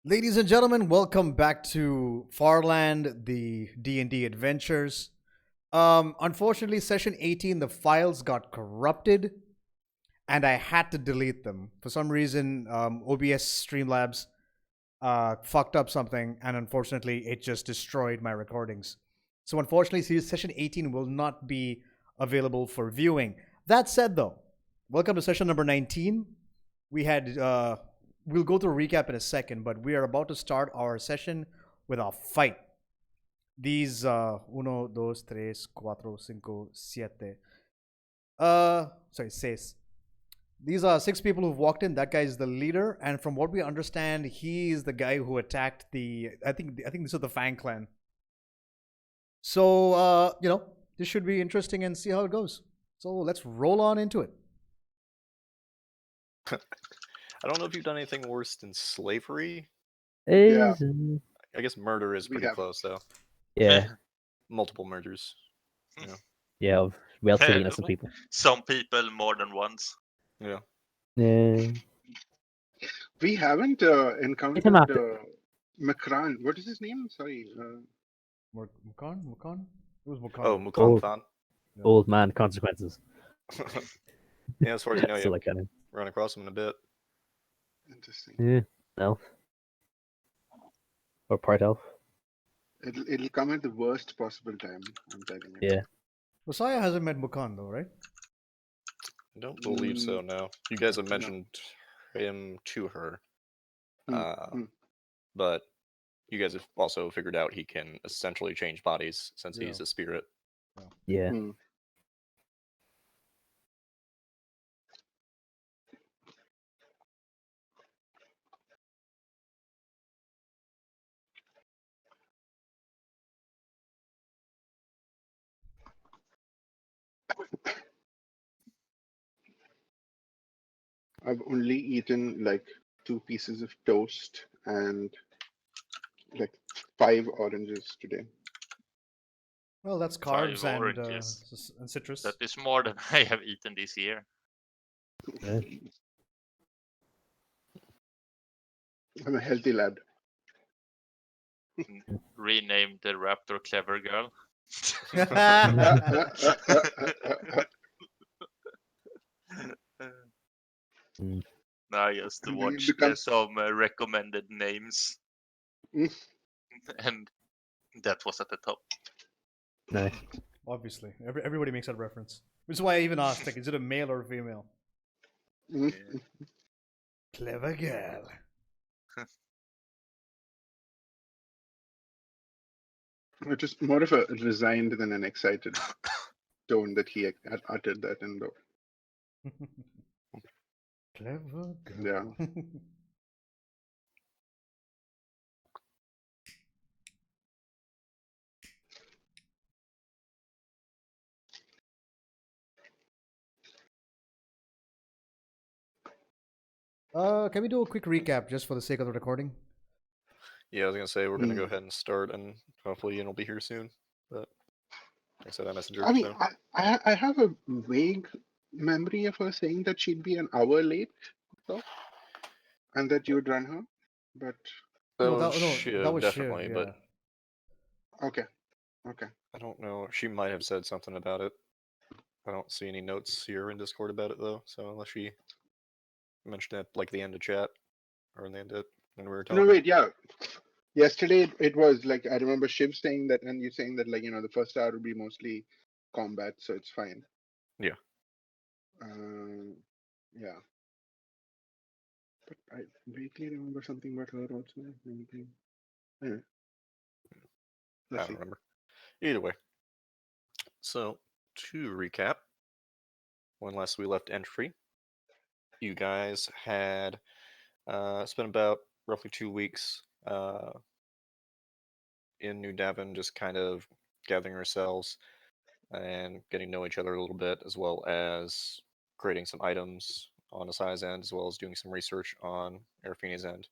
Ladies and gentlemen, welcome back to Farland, the D&D adventures. Unfortunately, session 18, the files got corrupted, and I had to delete them. For some reason, OBS Streamlabs fucked up something, and unfortunately, it just destroyed my recordings. So unfortunately, session 18 will not be available for viewing. That said, though, welcome to session number 19. We had we'll go through a recap in a second, but we are about to start our session with a fight. These uno, dos, tres, cuatro, cinco, siete. Sorry, seis. These are six people who've walked in. That guy is the leader, and from what we understand, he is the guy who attacked the. I think this is the Fang clan. So this should be interesting and see how it goes. So let's roll on into it. I don't know if you've done anything worse than slavery. Yeah. I guess murder is pretty close, though. Yeah. Multiple murders. You know. Yeah, of relatively innocent people. Some people more than once. Yeah. Yeah. We haven't encountered Makran. What is his name? Sorry. Mukan? It was Mukan. Oh, Mukan Than. Old man consequences. Yeah, as far as you know, So you like that. run across him in a bit. Interesting. Yeah. Elf. Or part elf. It'll come at the worst possible time. I'm telling you. Yeah. Ossya hasn't met Mukan though, right? I don't believe so, no. You guys have mentioned him to her. But you guys have also figured out he can essentially change bodies since he's a spirit. Yeah. I've only eaten like 2 pieces of toast and like 5 oranges today. Well, that's carbs and citrus. That is more than I have eaten this year. Yeah. I'm a healthy lad. Renamed the Raptor Clever Girl. Now I just watched some recommended names. And that was at the top. Nice. Obviously. Everybody makes that reference. Which is why I even asked, like, is it a male or a female? Clever girl. It was more of a resigned than an excited tone that he had uttered that in though. Clever girl. Yeah. Can we do a quick recap just for the sake of the recording? Yeah, I was gonna say we're gonna go ahead and start, and hopefully Ian will be here soon. But like I said, I messenger. I mean, so. I have a vague memory of her saying that she'd be an hour late, so, and that you would run her, but that was definitely. Shiv, but okay. I don't know. She might have said something about it. I don't see any notes here in Discord about it though. So unless she mentioned it like the end of chat or in the end of when we were talking. No, wait, yeah. Yesterday it was like I remember Shiv saying that, and you saying that like the first hour would be mostly combat, so it's fine. Yeah. Yeah. But I vaguely remember something about her also. Anyway. I don't remember. Either way. So to recap, when last we left entry, you guys had spent about roughly 2 weeks in New Davin, just kind of gathering yourselves and getting to know each other a little bit, as well as creating some items on Ossya's end, as well as doing some research on Araphine's end.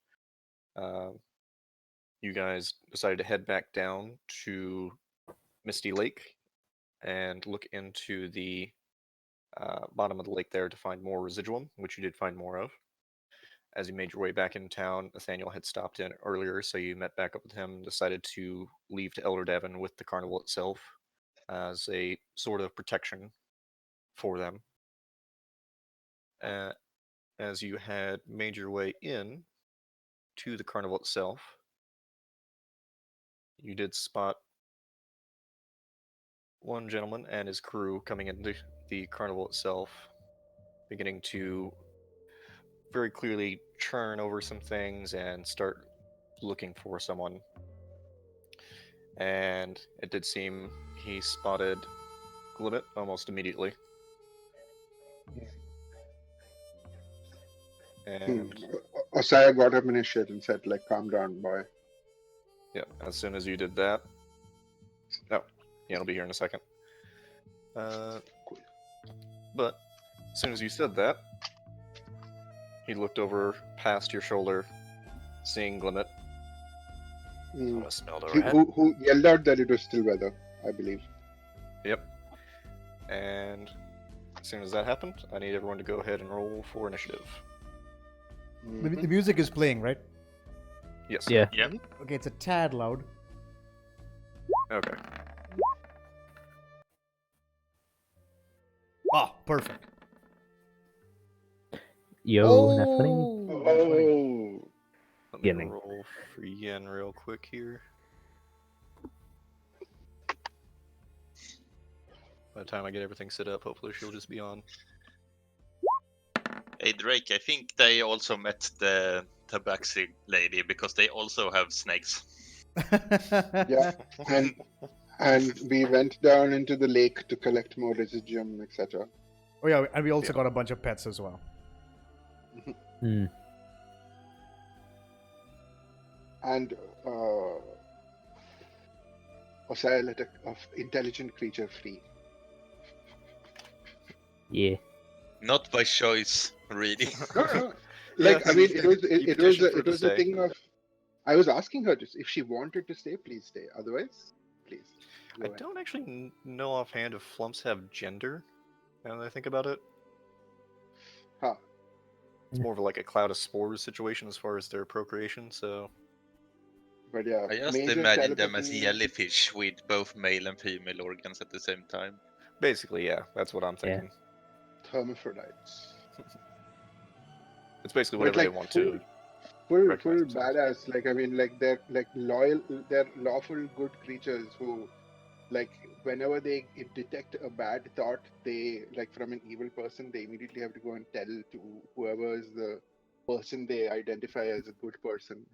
You guys decided to head back down to Misty Lake and look into the bottom of the lake there to find more residuum, which you did find more of, as you made your way back in town, Nathaniel had stopped in earlier, so you met back up with him and decided to leave to Elder Devon with the carnival itself as a sort of protection for them. As you had made your way in to the carnival itself, you did spot one gentleman and his crew coming into the carnival itself, beginning to very clearly churn over some things and start looking for someone. And it did seem he spotted Glimmit almost immediately. And Ossya got up in his shit and said, like, calm down, boy. yeah, as soon as you did that, oh, yeah, it'll be here in a second. But as soon as you said that, he looked over past your shoulder, seeing Glimmit. Mm. I smelled a He, rat. who yelled out that it was still weather, I believe. Yep. And as soon as that happened, I need everyone to go ahead and roll for initiative. The music is playing, right? Yes. Yeah. Yeah. Okay, it's a tad loud. Okay. Ah, perfect. Yo, not funny. Oh, Let me Beginning. roll for Yen real quick here. By the time I get everything set up, hopefully she'll just be on. Hey Drake, I think they also met the tabaxi lady because they also have snakes. yeah. And we went down into the lake to collect more residuum, etc. Oh yeah, and we also Yeah. got a bunch of pets as well. Hmm. And Ossya let a intelligent creature free. Yeah. Not by choice, really. No. Like, Yeah, I mean, you it petitioned for it to was a stay. thing of. I was asking her if she wanted to stay, please stay. Otherwise, please. I Go ahead. don't actually know offhand if flumps have gender, now that I think about it. Huh. It's more of like a cloud of spores situation as far as their procreation, so... But yeah, I just major imagine them as telepathy- jellyfish with both male and female organs at the same time. Basically, yeah, that's what I'm Yeah. thinking. hermaphrodites. It's basically But, whatever they like, want full- to... Full recognize themselves. badass. Like, I mean, like, they're like loyal, they're lawful good creatures who, like, whenever they detect a bad thought, they, like, from an evil person, they immediately have to go and tell to whoever is the person they identify as a good person.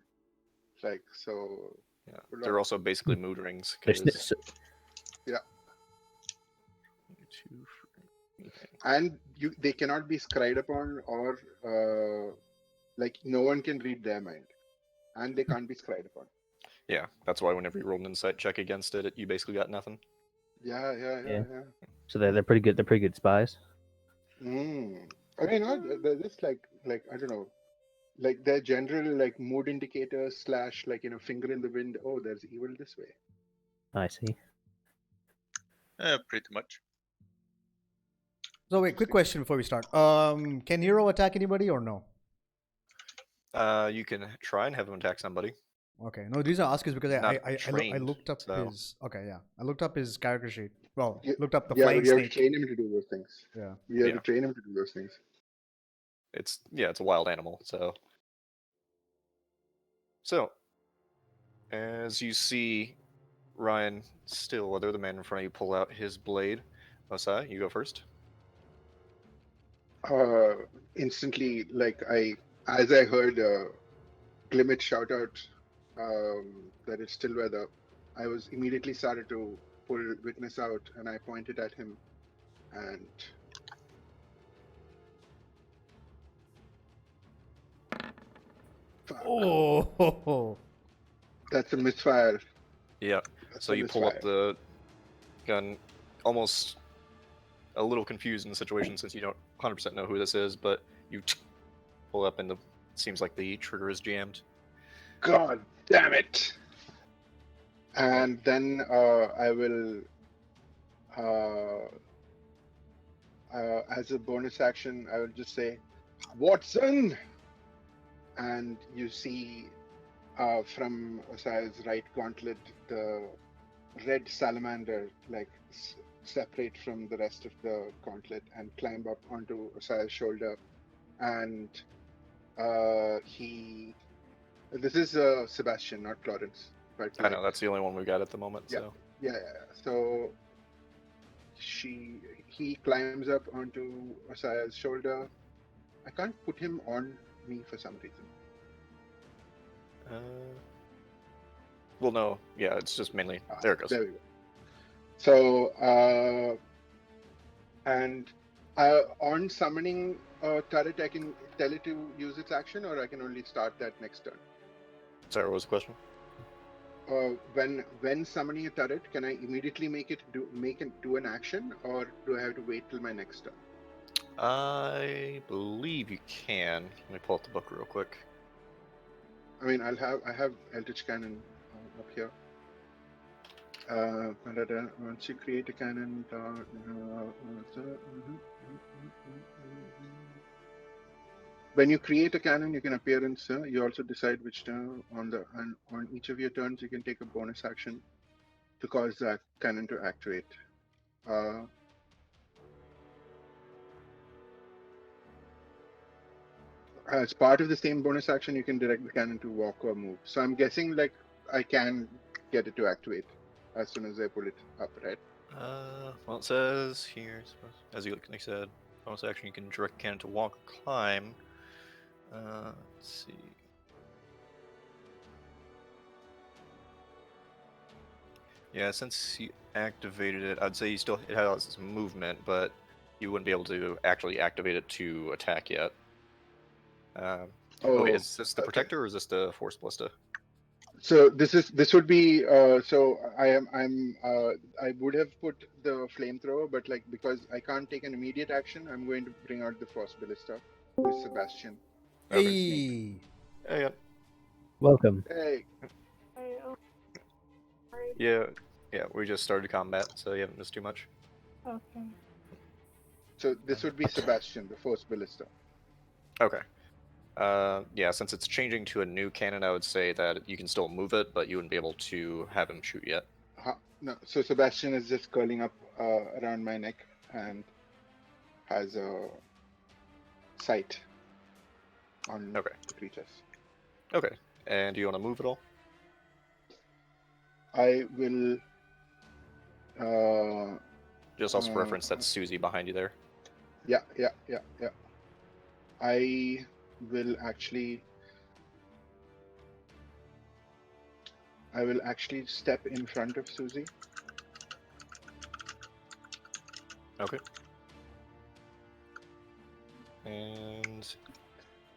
Like, so. Yeah. full They're on. also basically mood rings, There's because... And they cannot be scried upon, or like, no one can read their mind, and they can't be scried upon. Yeah, that's why whenever you rolled an insight check against it, you basically got nothing. Yeah. So they're pretty good. They're pretty good spies. I mean, they're just like I don't know, like their general like mood indicators / like, finger in the wind. Oh, there's evil this way. I see. Pretty much. So wait, quick question before we start. Can Nero attack anybody or no? You can try and have him attack somebody. Okay, no. The reason I ask is because He's not I trained, looked up so- his. Okay, yeah, I looked up his character sheet. Well, Yeah, looked up the Yeah, flying but you have to snake. train him to do those things. Yeah. You have Yeah. to train him to do those things. It's a wild animal, so... So, as you see Ryan Stillweather, the man in front of you, pull out his blade. Ossya, you go first. Instantly, like as I heard Glimmit shout out that it's still weather, I was immediately started to pull witness out, and I pointed at him, and fuck, Oh. that's a misfire. Yeah. That's So a you pull up misfire. the gun, almost a little confused in the situation since you don't 100% know who this is, but you pull up and it seems like the trigger is jammed. God damn it! And then I will, as a bonus action, I will just say, Watson, and you see from Ossya's right gauntlet the red salamander separate from the rest of the gauntlet and climb up onto Ossya's shoulder, and this is Sebastian, not Clarence, but I know that's the only one we got at the moment. Yeah. So yeah. So he climbs up onto Ossya's shoulder. I can't put him on me for some reason. well, no, yeah, it's just mainly there. It goes. There we go. So and on summoning a turret, I can tell it to use its action, or I can only start that next turn. Sorry, what was the question? When summoning a turret, can I immediately make it do an action, or do I have to wait till my next turn? I believe you can. Let me pull up the book real quick. I mean, I have Eldritch Cannon up here. Once you create a cannon, when you create a cannon, you can appearance. You also decide which turn on each of your turns. You can take a bonus action to cause that cannon to activate. As part of the same bonus action, you can direct the cannon to walk or move. So I'm guessing I can get it to activate as soon as I pull it up, right? Well, it says here, as you like said, bonus action, you can direct cannon to walk or climb. Let's see. Yeah, since you activated it, I'd say it has movement, but you wouldn't be able to actually activate it to attack yet. Wait, is this the Protector or is this the Force Ballista? So this would be so I would have put the flamethrower, but because I can't take an immediate action, I'm going to bring out the Frost Ballista with Sebastian. Hey. Yeah. Welcome. Hey, Yeah, we just started combat, so you haven't missed too much. Okay. so this would be Sebastian, the Frost Ballista. Okay. Yeah, since it's changing to a new cannon, I would say that you can still move it, but you wouldn't be able to have him shoot yet. No, so Sebastian is just curling up around my neck and has a sight on the creatures. Okay. And do you want to move at all? I will. Just also for reference, that's Susie behind you there. Yeah. I will actually step in front of Susie. Okay.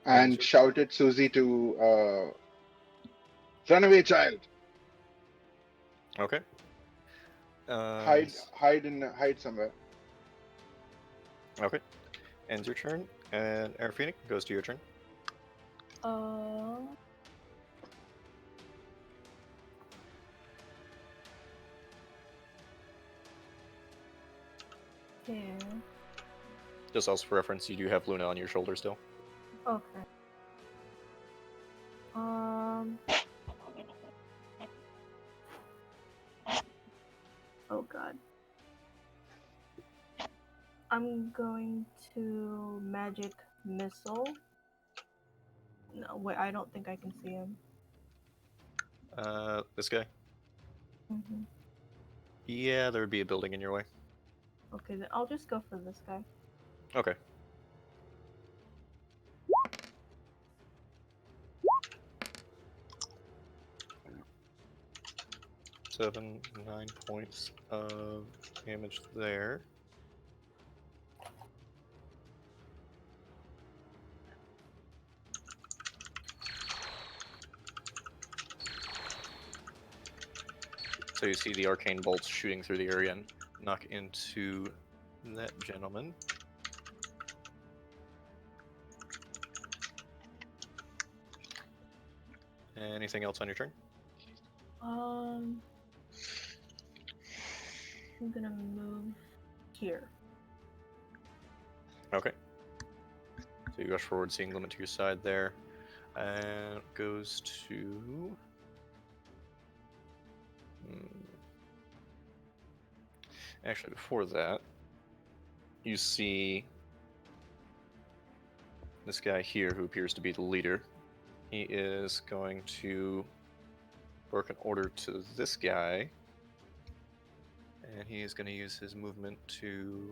And shout at Susie to run away, child. Okay. Hide somewhere. Okay. Ends your turn, and Araphine goes to your turn. Yeah. Just also for reference, you do have Luna on your shoulder still. Okay. Oh god. I'm going to magic missile. No, wait, I don't think I can see him. This guy? Mm-hmm. Yeah, there would be a building in your way. Okay, then I'll just go for this guy. Okay. Seven, 9 points of damage there. So you see the arcane bolts shooting through the area and knock into that gentleman. Anything else on your turn? I'm gonna move here. Okay. So you rush forward, seeing Glimmit to your side there. And it goes to. Actually, before that, you see this guy here who appears to be the leader. He is going to work an order to this guy. And he is going to use his movement to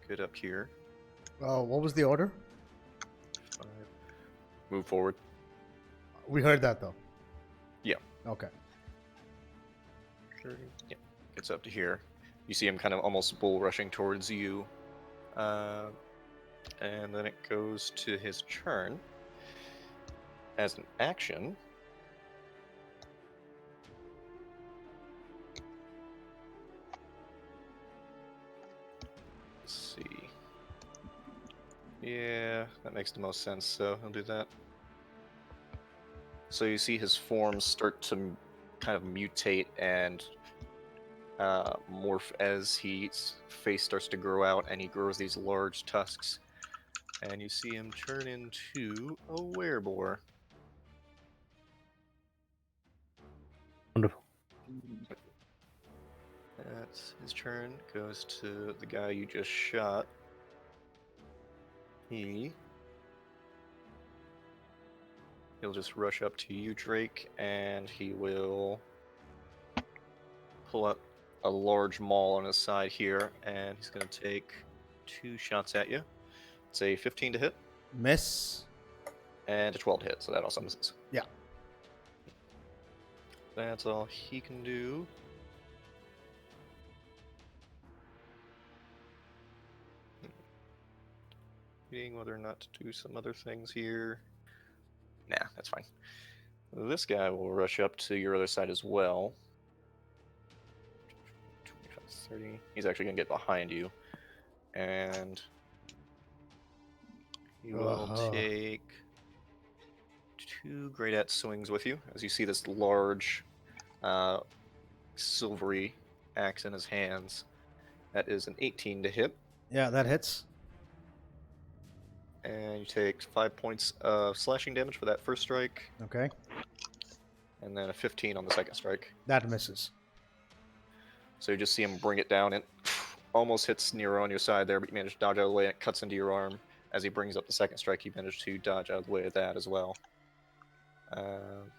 get up here. What was the order? 5. Move forward. We heard that though. Yeah. Okay. 30. Yeah. Gets up to here. You see him kind of almost bull rushing towards you. And then it goes to his turn. As an action, let's see. Yeah, that makes the most sense, so he'll do that. So you see his form start to kind of mutate and morph as his face starts to grow out, and he grows these large tusks. And you see him turn into a wereboar. Wonderful. That's his turn. Goes to the guy you just shot. He'll just rush up to you, Drake, and he will pull up a large maul on his side here, and he's going to take 2 shots at you. It's a 15 to hit Miss. and a 12 to hit, so that also misses. Yeah. That's all he can do. Debating whether or not to do some other things here. Nah, that's fine. This guy will rush up to your other side as well. 25, 30. He's actually going to get behind you. And he will take 2 Great Axe swings with you as you see this large silvery axe in his hands. That is an 18 to hit. Yeah, that hits. And you take 5 points of slashing damage for that first strike. Okay. And then a 15 on the second strike. That misses. So you just see him bring it down and almost hits Nero on your side there, but you manage to dodge out of the way and it cuts into your arm. As he brings up the second strike, you manage to dodge out of the way of that as well. And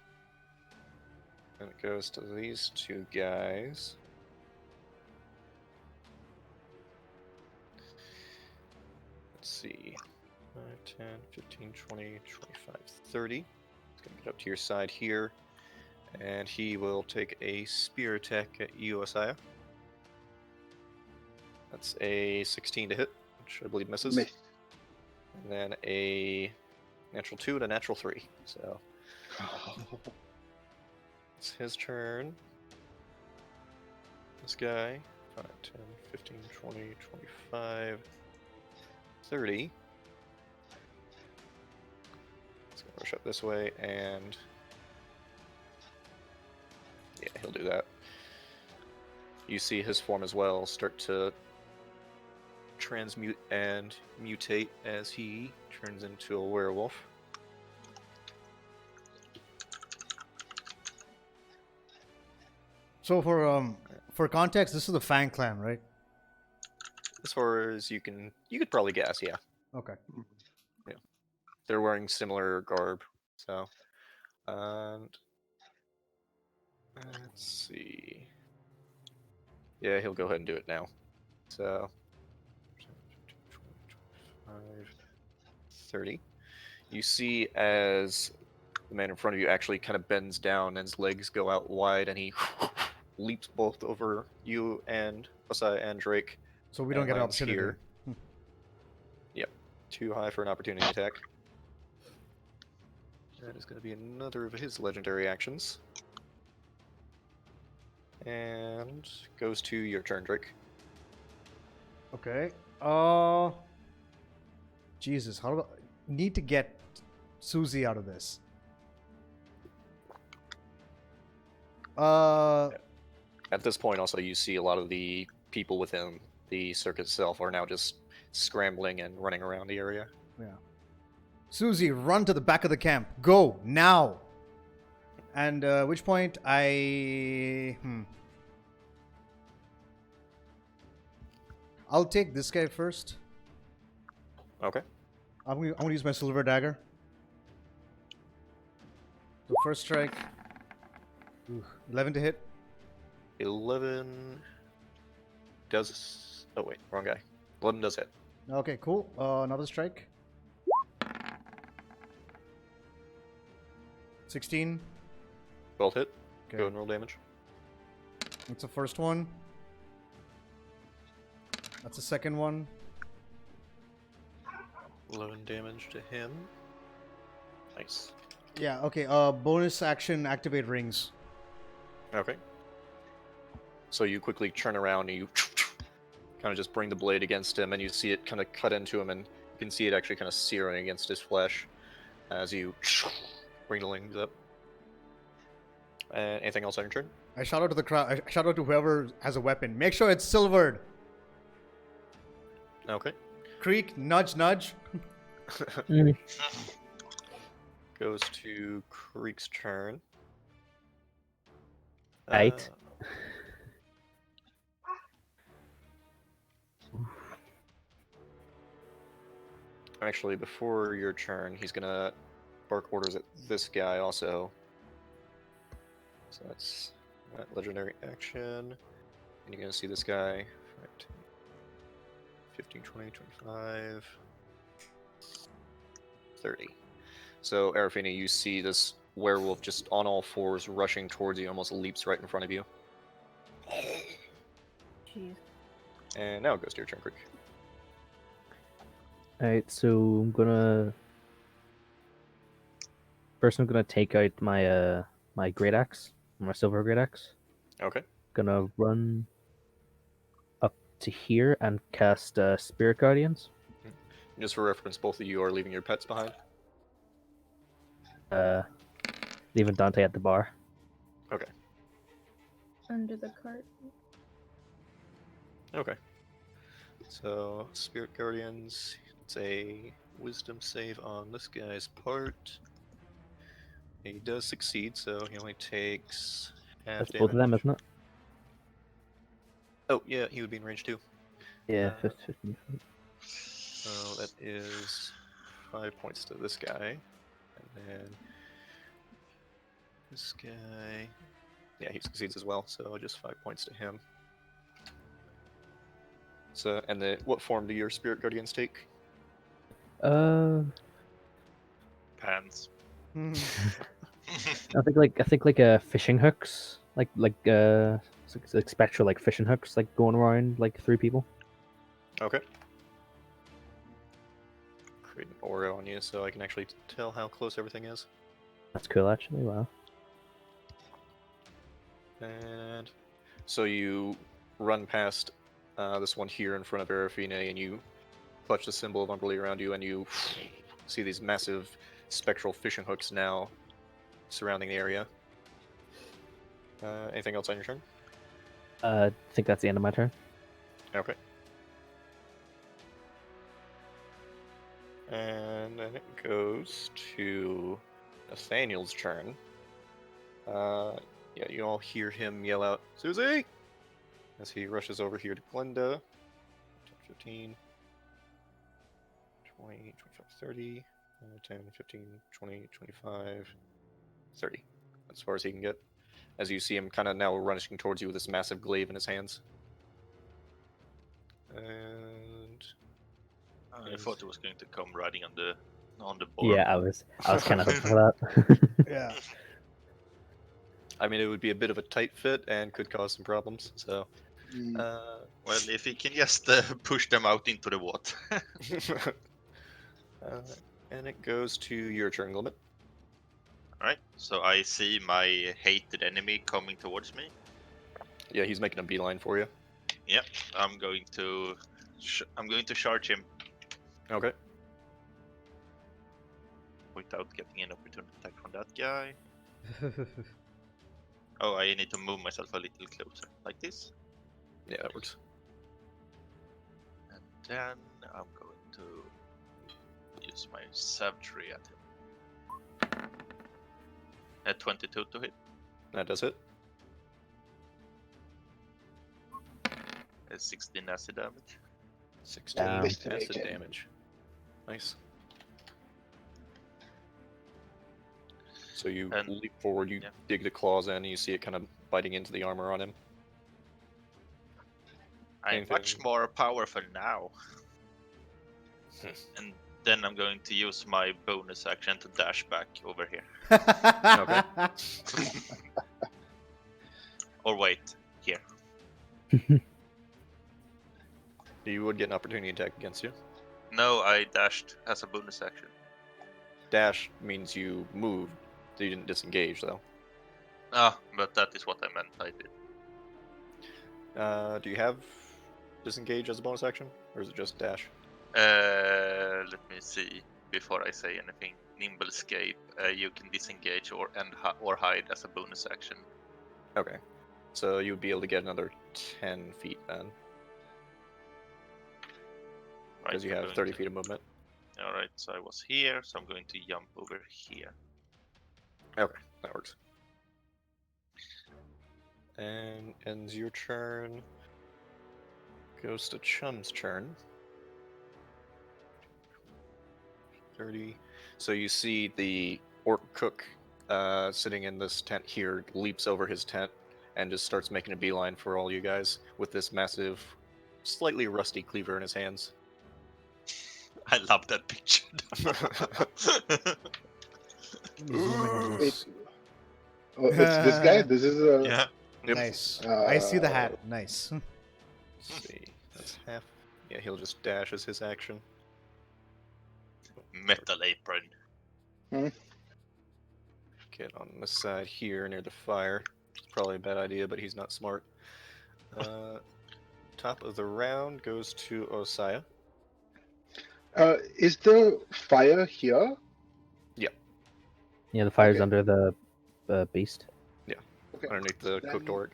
it goes to these 2 guys. Let's see. 5, 10, 15, 20, 25, 30. He's going to get up to your side here. And he will take a spear attack at you, Ossya. That's a 16 to hit, which I believe misses. Miss. And then a natural 2 and a natural 3. So it's his turn. This guy. 5, 10, 15, 20, 25, 30. Let's go rush up this way, and yeah, he'll do that. You see his form as well start to transmute and mutate as he turns into a werewolf. So for context, this is the Fang clan, right? As far as you could probably guess, yeah. Okay. They're wearing similar garb, so. And let's see. Yeah, he'll go ahead and do it now. So 25, 30. You see as the man in front of you actually kind of bends down and his legs go out wide and he leaps both over you and Ossya and Drake. So we don't and get an lands opportunity. here. Yep. Too high for an opportunity attack. That is going to be another of his legendary actions. And goes to your turn, Drake. Okay. Jesus, how do I need to get Susie out of this? At this point, also, you see a lot of the people within the circuit itself are now just scrambling and running around the area. Yeah. Susie, run to the back of the camp. Go now. And which point I'll take this guy first. Okay. I'm gonna use my silver dagger. The first strike. Ooh, 11 to hit. 11 does. Oh wait, wrong guy. 11 does hit. Okay, cool. Another strike. 16. Both hit. Okay. Go and roll damage. That's the first one. That's the second one. 11 damage to him. Nice. Yeah, okay. Bonus action, activate rings. Okay. So you quickly turn around and you kind of just bring the blade against him, and you see it kind of cut into him, and you can see it actually kind of searing against his flesh as you bring the rings up. Anything else on your turn? I shout out to the crowd. I shout out to whoever has a weapon. Make sure it's silvered. Okay. Creak, nudge, nudge. Goes to Creak's turn. Right. Actually, before your turn, he's gonna bark orders at this guy also. So that's that legendary action. And you're gonna see this guy. 15, 20, 25, 30. So, Araphine, you see this werewolf just on all fours rushing towards you, almost leaps right in front of you. Jeez. And now it goes to your turn, Creak. Alright, so I'm gonna first I'm gonna take out my my great axe, my silver great axe. Okay. Gonna run up to here and cast Spirit Guardians. Just for reference, both of you are leaving your pets behind. Leaving Dante at the bar. Okay. Under the cart. Okay. So, Spirit Guardians, it's a wisdom save on this guy's part. He does succeed, so he only takes half That's damage. both of them, isn't it? Oh, yeah, he would be in range too. Yeah, Uh, 15. So that is 5 points to this guy. And then this guy. Yeah, he succeeds as well, so just 5 points to him. So, and what form do your Spirit Guardians take? Pants. I think like fishing hooks, like spectral like fishing hooks, like going around like 3 people. Okay. Create an aura on you so I can actually tell how close everything is. That's cool, actually. Wow. And so you run past this one here in front of Araphine, and you clutch the symbol of Umberly around you, and you see these massive spectral fishing hooks now surrounding the area. Anything else on your turn? I think that's the end of my turn. Okay. And then it goes to Nathaniel's turn. Yeah, you all hear him yell out, "Susie!" as he rushes over here to Glenda. 10, 15, 20, 25, 30, 10, 15, 20, 25, 30. As far as he can get. As you see him kind of now rushing towards you with this massive glaive in his hands. And I thought he was going to come riding on the board. Yeah, I was kind of hoping for that. Yeah. I mean, it would be a bit of a tight fit and could cause some problems. So, Well, if he can just push them out into the water. and it goes to your turn, Glimmit. Alright, so I see my hated enemy coming towards me. Yeah, he's making a beeline for you. Yep, I'm going to charge him Okay. without getting an opportunity attack from that guy. Oh, I need to move myself a little closer, like this. Yeah, that works. And then I'm going to use use my savagery at him. At 22 to hit. That does it. 16 acid damage. 16 Damn. acid damage. Nice. So you And- leap forward, you yeah. dig the claws in, and you see it kind of biting into the armor on him. I'm much Anything- more powerful now. And then I'm going to use my bonus action to dash back over here. Or wait, here. You would get an opportunity attack against you. No, I dashed as a bonus action. Dash means you moved. You didn't disengage, though. Ah, but that is what I meant. I did. Do you have disengage as a bonus action, or is it just dash? Let me see before I say anything. Nimble escape. You can disengage or hide as a bonus action. Okay. So you would be able to get another 10 feet then, Right, because you I'm have going 30 to- feet of movement. All right, so I was here, so I'm going to jump over here. Okay, that works. And ends your turn. Goes to Chum's turn. 30. So you see the orc cook sitting in this tent here, leaps over his tent and just starts making a beeline for all you guys with this massive, slightly rusty cleaver in his hands. I love that picture. Wait. Oh, it's this guy. This is a. Yeah. Yep. Nice. I see the hat. Nice. Let's see. That's half. Yeah, he'll just dash as his action. Metal apron. Get on this side here near the fire. It's probably a bad idea, but he's not smart. Top of the round goes to Ossya. Is the fire here? Yeah, the fire's Okay. under the beast. Okay. Underneath the Then- cooked orc.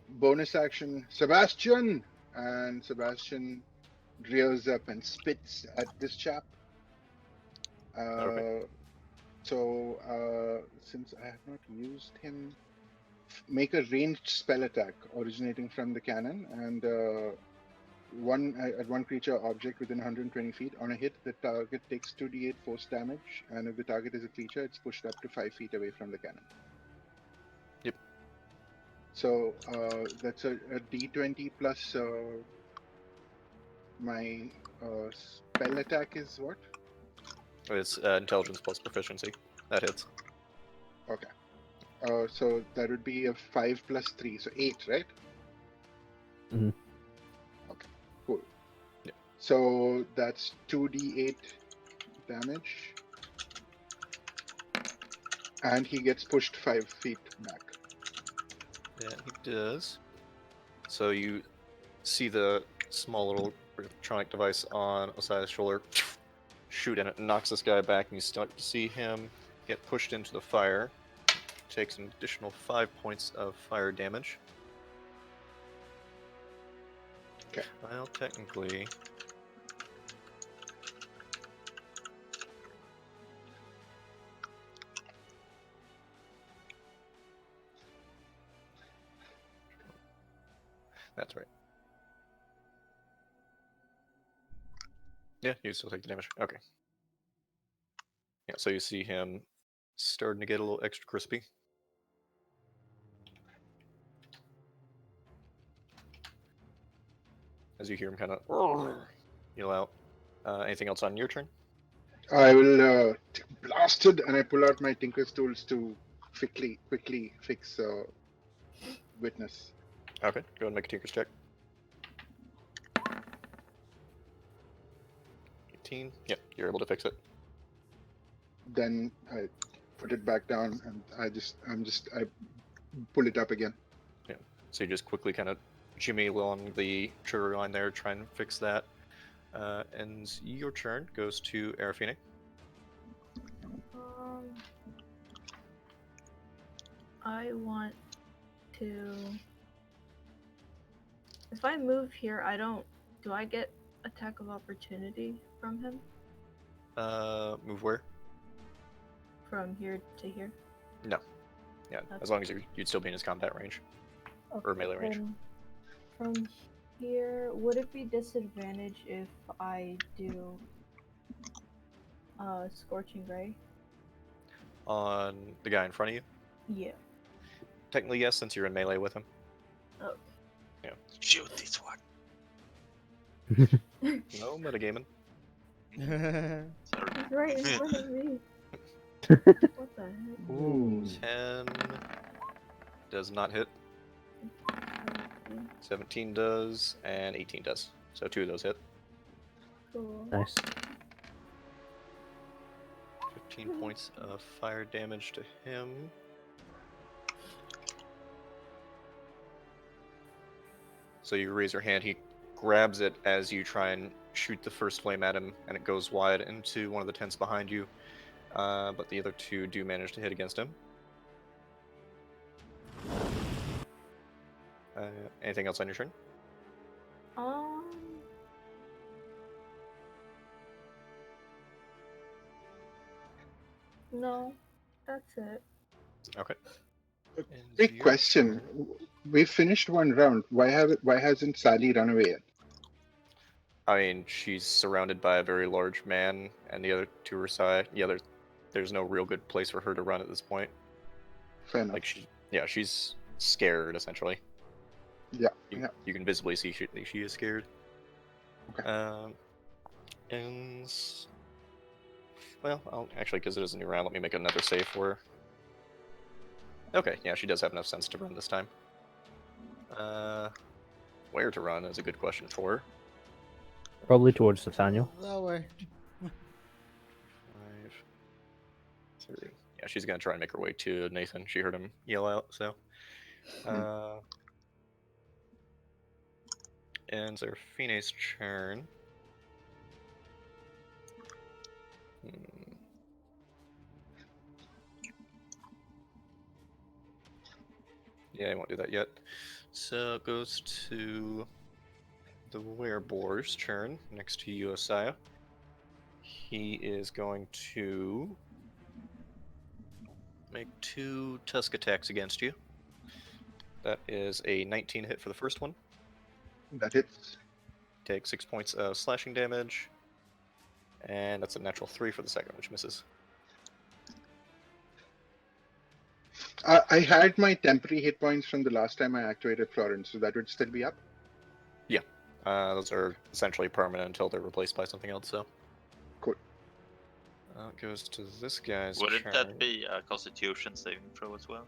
Bonus action, Sebastian, and Sebastian rears up and spits at this chap. Okay. So since I have not used him, make a ranged spell attack originating from the cannon, and one creature or object within 120 feet. On a hit, the target takes 2d8 force damage, and if the target is a creature, it's pushed up to 5 feet away from the cannon. Yep. So that's a d20 plus my spell attack is what? It's intelligence plus proficiency. That hits. Okay. So that would be a 5 plus 3, so 8, right? Mhm. Okay, cool. Yeah. So that's 2d8 damage. And he gets pushed 5 feet back. Yeah, he does. So you see the small little electronic device on Osya's shoulder shoot, and it knocks this guy back, and you start to see him get pushed into the fire. Takes an additional 5 points of fire damage. Okay. Well, technically... That's right. Yeah, you still take the damage. Okay. Yeah, so you see him starting to get a little extra crispy. As you hear him kind of yell out. Anything else on your turn? I will blast it, and I pull out my Tinker's tools to quickly fix Witness. Okay, go ahead and make a Tinker's check. 18. Yep, you're able to fix it. Then I put it back down, and I pull it up again. So you just quickly kind of jimmy along the trigger line there, try and fix that. And your turn goes to Araphine. I want to. If I move here, I don't. Do I get attack of opportunity from him? Move where? From here to here? No. Yeah, as long as you'd still be in his combat range. Or melee range. Then from here, would it be disadvantage if I do Scorching Ray? On the guy in front of you? Yeah. Technically, yes, since you're in melee with him. Oh. Yeah. Shoot this one. No metagaming. Sorry. He's right in front of me. What the heck? Ooh. 10 does not hit. 17 does, and 18 does. So 2 of those hit. Cool. Nice. 15 points of fire damage to him. So you raise your hand, he grabs it as you try and shoot the first flame at him, and it goes wide into one of the tents behind you. But the other 2 do manage to hit against him. Anything else on your turn? No, that's it. Okay. Quick Your question. turn. We finished one round. Why hasn't Sally run away yet? I mean, she's surrounded by a very large man, and the other 2 are side. Yeah, there's no real good place for her to run at this point. Fair enough. Like she's scared essentially. Yeah. You can visibly see she is scared. Okay. And well, I'll actually, because it is a new round, let me make another save for her. Okay, yeah, she does have enough sense to run this time. Where to run is a good question for her. Probably towards Nathaniel. That way. 5, 3. Yeah, she's gonna try and make her way to Nathan. She heard him yell out, so. Ends Araphine's turn. Yeah, I won't do that yet. So it goes to the Wereboar's turn next to you, Ossya. He is going to make 2 tusk attacks against you. That is a 19 hit for the first one. That hits. Take 6 points of slashing damage. And that's a natural 3 for the second, which misses. I had my temporary hit points from the last time I activated Florence, so that would still be up? Yeah. Those are essentially permanent until they're replaced by something else, so. Cool. It goes to this guy's Wouldn't turn. that be a Constitution saving throw as well?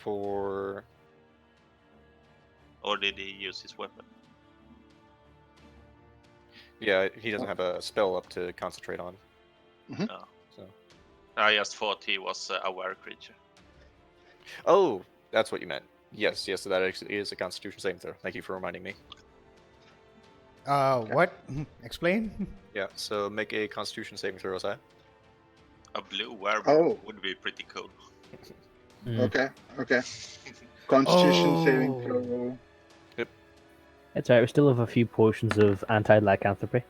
For... Or did he use his weapon? Yeah, he doesn't have a spell up to concentrate on. No. So. I just thought he was a were creature. Oh, that's what you meant. Yes, so that actually is a Constitution saving throw. Thank you for reminding me. What? Explain? Yeah, so make a Constitution saving throw, Ossya. A blue werewolf Oh. would be pretty cool. Okay. Constitution saving Oh. throw. It's alright, we still have a few potions of anti-lycanthropy.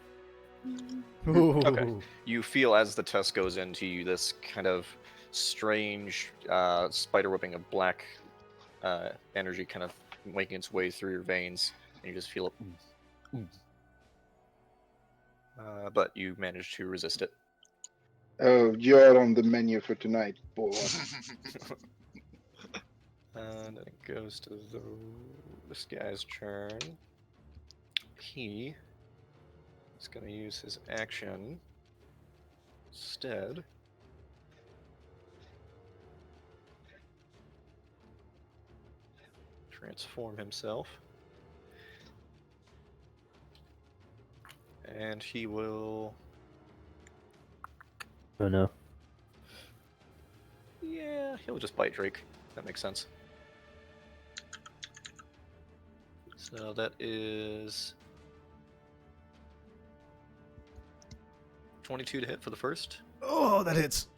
Okay. You feel as the tusk goes into you this kind of strange spider whipping of black energy kind of making its way through your veins, and you just feel it. But you manage to resist it. Oh, you're on the menu for tonight, boy. And then it goes to this guy's turn. He is going to use his action instead. Transform himself. And he will... Oh no. Yeah, he'll just bite Drake. That makes sense. So that is 22 to hit for the first. Oh, that hits.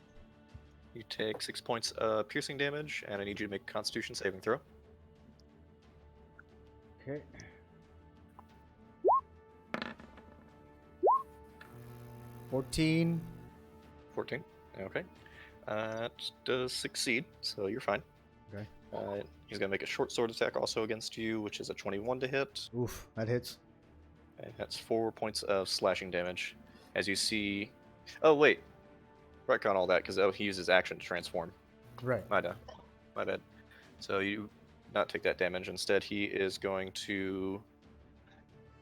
You take 6 points of piercing damage, and I need you to make a Constitution saving throw. Okay. 14. 14. Okay. It does succeed, so you're fine. Okay. He's going to make a short sword attack also against you, which is a 21 to hit. Oof, that hits. And that's 4 points of slashing damage. As you see... Oh, wait. Retcon all that, because he uses action to transform. Right. My bad. So you not take that damage. Instead, he is going to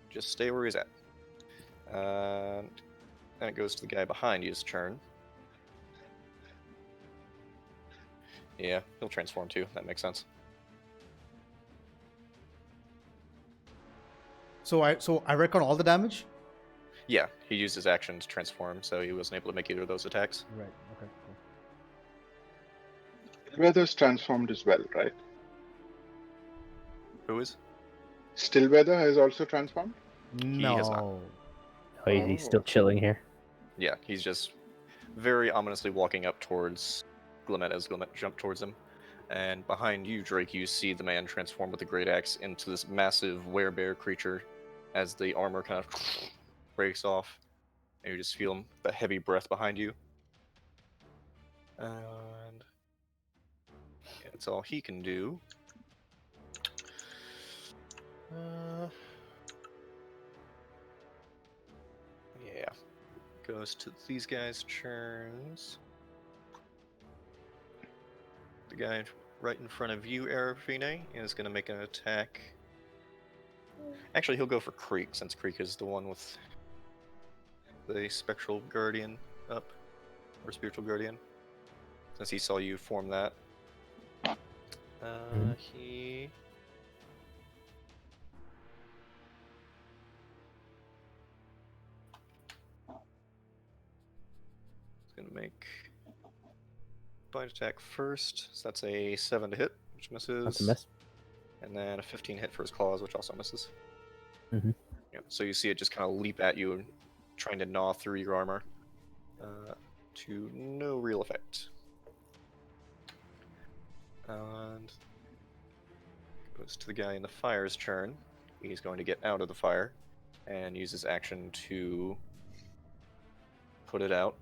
just stay where he's at. And it goes to the guy behind you's turn. Yeah, he'll transform too. That makes sense. So I reckon all the damage? Yeah, he used his action to transform, so he wasn't able to make either of those attacks. Right, okay, cool. Weather's transformed as well, right? Who is? Stillweather has also transformed? No. has not. Oh, he's still chilling here. Yeah, he's just very ominously walking up towards Glimmit as Glimmit jumped towards him. And behind you, Drake, you see the man transform with the great axe into this massive werebear creature as the armor kind of breaks off. And you just feel the heavy breath behind you. And that's all he can do. Yeah. Goes to these guys' turns. The guy right in front of you, Araphine, is going to make an attack. Actually, he'll go for Creak, since Creak is the one with the Spectral Guardian up, or Spiritual Guardian, since he saw you form that. He... He's going to make bite attack first, so that's a 7 to hit, which misses. That's a miss. And then a 15 hit for his claws, which also misses. Mhm. Yeah, so you see it just kind of leap at you, trying to gnaw through your armor, to no real effect. And goes to the guy in the fire's turn. He's going to get out of the fire and use his action to put it out.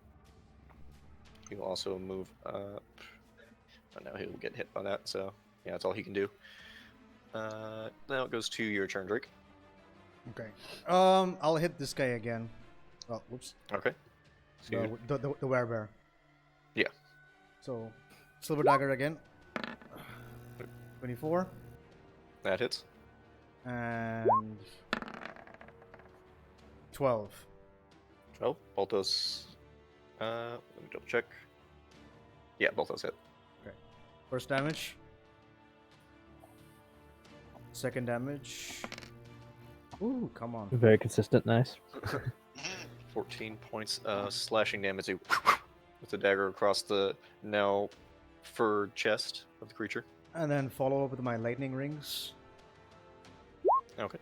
He'll also move up. I know he'll get hit by that, so yeah, that's all he can do. Now it goes to your turn, Drake. Okay. I'll hit this guy again. Oh, whoops. Okay. So The werebear. Yeah. So, silver dagger again. 24. that hits. And 12. 12. Both those. Let me double check. Yeah, both those hit. First damage. Second damage. Ooh, come on. Very consistent, nice. 14 points slashing damage with the dagger across the now furred chest of the creature. And then follow up with my lightning rings. Okay.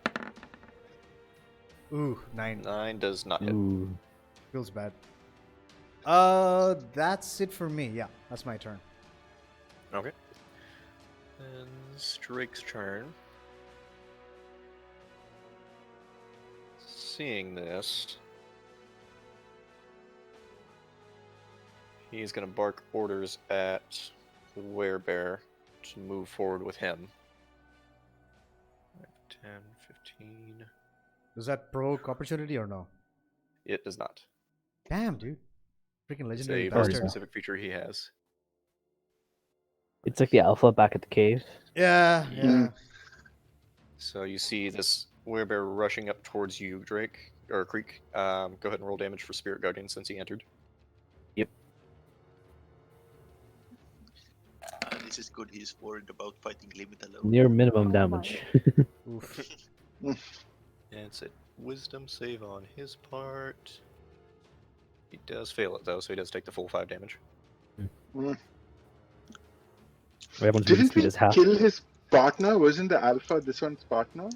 Ooh, 9. 9 does not hit. Ooh. Feels bad. That's it for me. Yeah, that's my turn. Okay. And Drake's turn. Seeing this, he's going to bark orders at the werebear to move forward with him. 10, 15. Does that provoke opportunity or no? It does not. Damn, dude. Freaking It's legendary a very bastard. specific feature he has. It's like the alpha back at the cave. Yeah, yeah. So you see this werebear rushing up towards you, Drake, or Creak. Go ahead and roll damage for Spirit Guardian since he entered. This is good. He's worried about fighting Glimmit alone. Near minimum damage. Oof. And it's a wisdom save on his part. He does fail it though, so he does take the full 5 damage. Everyone's movement Didn't speed we is half. kill his partner? Wasn't the alpha this one's partner?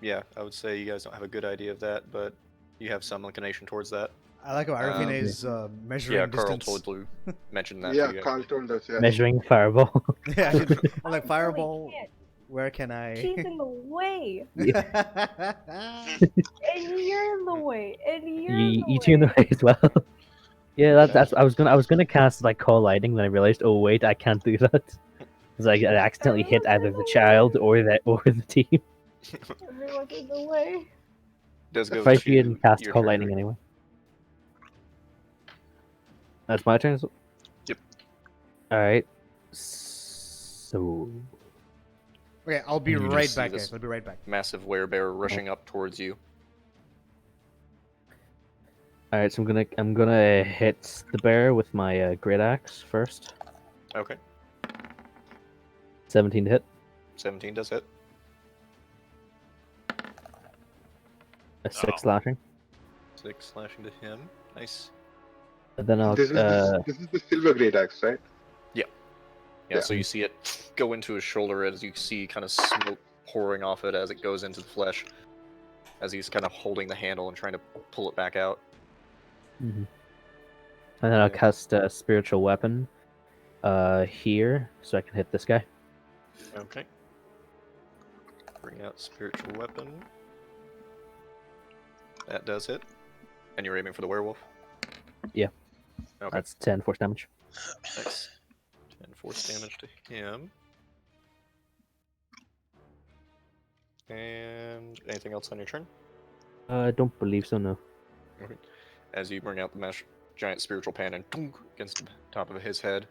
Yeah, I would say you guys don't have a good idea of that, but you have some inclination towards that. I like how Araphine is measuring Yeah, Carl distance. totally mentioned that. Yeah, to you guys. Carl told us. Yeah. Measuring fireball. Yeah, I'm like fireball. Where can I? She's in the way, Yeah. and you're in the way, and you're in the You two in the way. way as well. Yeah, that's. I was gonna cast like call lightning, then I realized, oh wait, I can't do that. Because I accidentally hit Everyone's either in the the child way. or the team. Everyone's in the way. Does go Fight you to and cast your call turn, lightning Rick. anyway. That's my turn. Yep. All right. So Okay, I'll be You just right see back, this- guys. I'll be right back. Massive werebear rushing up towards you. all right, so I'm gonna hit the bear with my great axe first. Okay. 17 to hit. 17 does hit. A 6 Oh. slashing. 6 slashing to him. Nice. And then I'll This is the silver great axe, right? Yeah, Yeah. so you see it go into his shoulder as you see kind of smoke pouring off it as it goes into the flesh. As he's kind of holding the handle and trying to pull it back out. And then I'll Yeah. cast a spiritual weapon here, so I can hit this guy. Okay. Bring out spiritual weapon. That does hit. And you're aiming for the werewolf? Yeah. Okay. That's 10 force damage. Nice. 10 force damage to him. And anything else on your turn? I don't believe so, no. Okay. As you bring out the giant spiritual pan and tunk against the top of his head.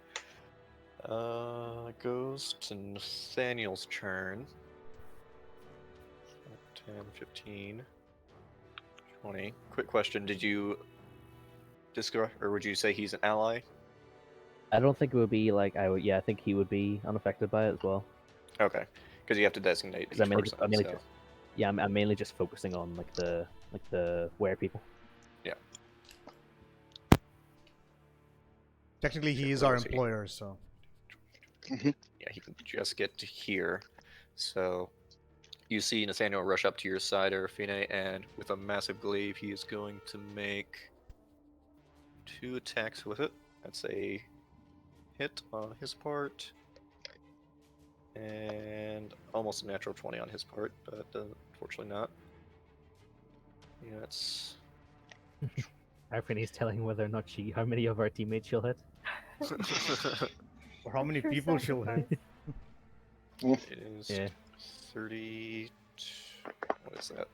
It goes to Nathaniel's turn. 10, 15, 20. Quick question, did you discover, or would you say he's an ally? I don't think it would be like I think he would be unaffected by it as well. Okay, because you have to designate each Because I'm mainly person. I'm mainly so- just I'm mainly just focusing on like the were people. Technically, he Shit, is where our is he? employer, so. Yeah, he can just get to here. So you see Nathaniel rush up to your side, Araphine, and with a massive glaive, he is going to make 2 attacks with it. That's a hit on his part, and almost a natural 20 on his part, but unfortunately not. Yeah, that's Araphine is telling whether or not how many of our teammates she'll hit. Or how many True people she'll hit. sacrifice. it is Yeah. 30. What is that?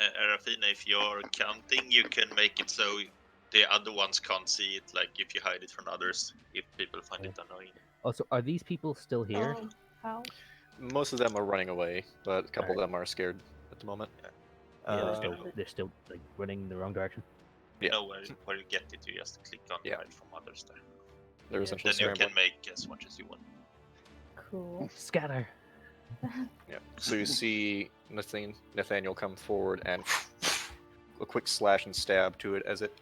Araphine, if you're counting, you can make it so the other ones can't see it, like if you hide it from others, if people find it annoying. Also, are these people still here? How? Most of them are running away, but a couple of them are scared at the moment. Yeah, Uh, they're still like running in the wrong direction. Yeah. No, where you get it, you just click on Yeah. hide from others there. They're Yeah. essentially Then you scrambling. can make as much as you want. Cool. Scatter. Yeah. So you see Nathaniel come forward and a quick slash and stab to it as it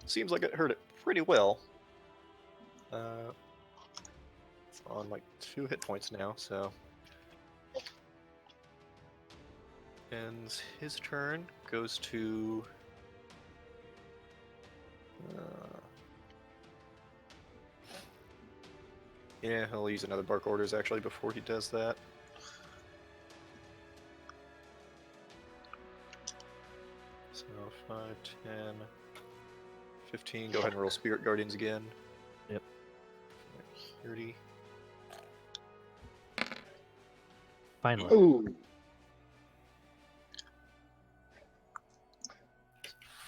seems like it hurt it pretty well. It's on like 2 hit points now, so ends his turn. Goes to yeah, he'll use another bark orders actually before he does that. So 5, 10, 15. Go ahead and roll Spirit Guardians again. Yep. 30. Finally. Ooh.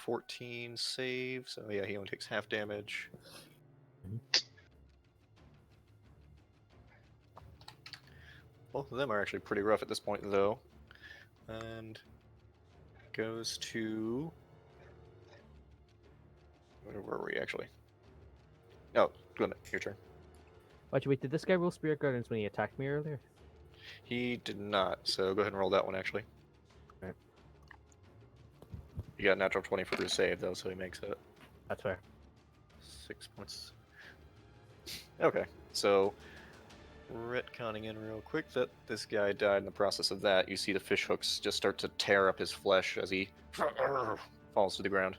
14 save, so yeah, he only takes half damage. Both of them are actually pretty rough at this point, though. And goes to. Where were we actually? Oh, Glimmit, your turn. Wait, did this guy roll Spirit Guardians when he attacked me earlier? He did not, so go ahead and roll that one actually. Right. You got a natural 20 for his save, though, so he makes it. That's fair. 6 points. Okay, so retconning in real quick that this guy died in the process of that. You see the fish hooks just start to tear up his flesh as he falls to the ground.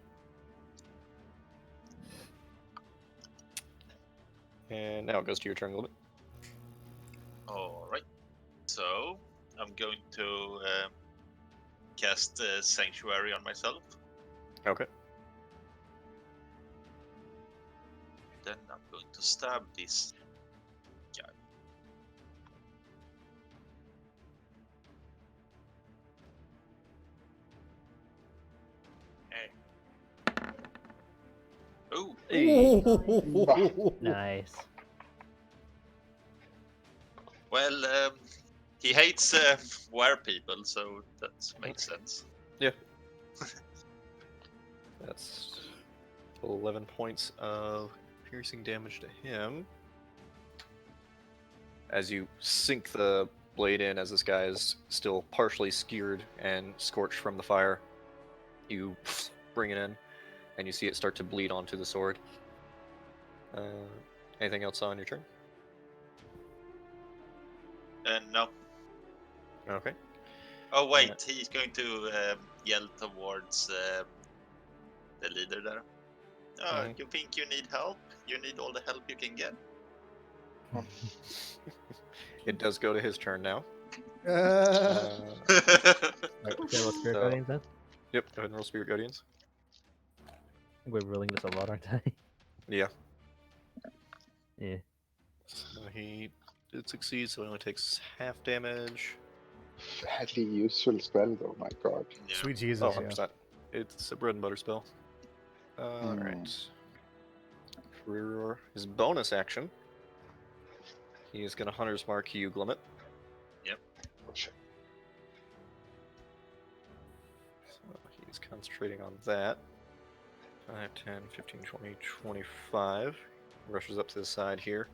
And now it goes to your turn, Glimmit. Alright. So, I'm going to cast Sanctuary on myself. Okay. Then I'm going to stab this guy. Oh, Nice. well, he hates were people, so that makes sense. Yeah. That's 11 points of piercing damage to him. As you sink the blade in, as this guy is still partially skewered and scorched from the fire, you bring it in, and you see it start to bleed onto the sword. Anything else on your turn? No. Okay. Oh wait, he's going to yell towards the leader there. Oh, you think you need help? You need all the help you can get. It does go to his turn now. Okay, well, Spirit So- Guardians then? Yep, go ahead and roll Spirit Guardians. We're rolling this a lot, aren't I? Yeah. Yeah. So he did succeed, so he only takes half damage. Sadly useful spell though, my god. Yeah. Sweet Jesus, Oh, yeah. 100%. It's a bread and butter spell. Alright. For his bonus action, he is going to Hunter's Mark you, Glimmit. Oh, shit. So he's concentrating on that. 5, 10, 15, 20, 25. Rushes up to the side here.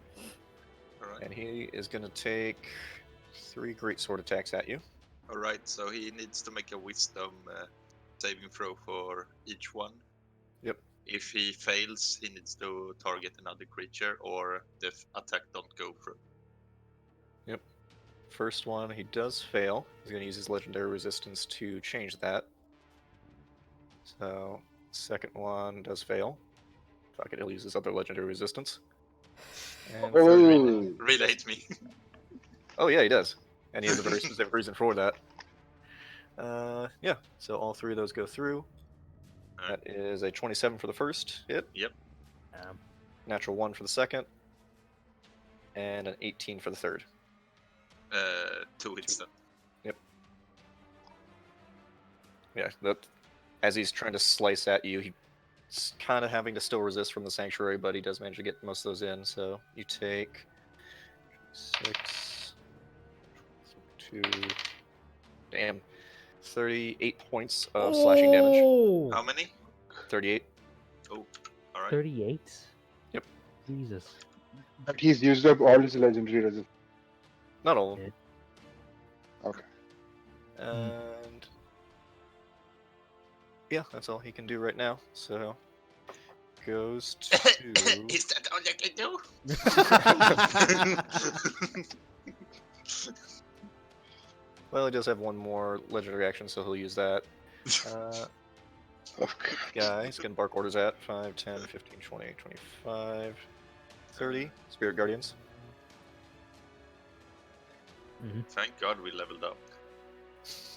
Alright. And he is going to take 3 great sword attacks at you. Alright, so he needs to make a wisdom saving throw for each one. Yep. If he fails, he needs to target another creature, or the attack don't go through. Yep. First one, he does fail. He's going to use his legendary resistance to change that. So, second one does fail. Fuck it, he'll use his other legendary resistance. And third one... Really hate me. Oh yeah, he does. And he has a very specific reason for that. Yeah, so all 3 of those go through. Alright. That is a 27 for the first hit. Yep. Natural 1 for the second. And an 18 for the third. 2 hits then. Yeah, that as he's trying to slice at you, he's kind of having to still resist from the sanctuary, but he does manage to get most of those in. So you take 6, 2, 38 points of slashing damage. Oh! How many? 38. Oh, alright. 38? Yep. Jesus. But he's used up all his legendary resistance. Not all of them. Okay. And yeah, that's all he can do right now. So goes to. Is that all I can do? Well, he does have one more legendary action, so he'll use that. Okay. Guy, he's gonna bark orders at 5, 10, 15, 20, 25, 30. Spirit Guardians. Thank God we leveled up.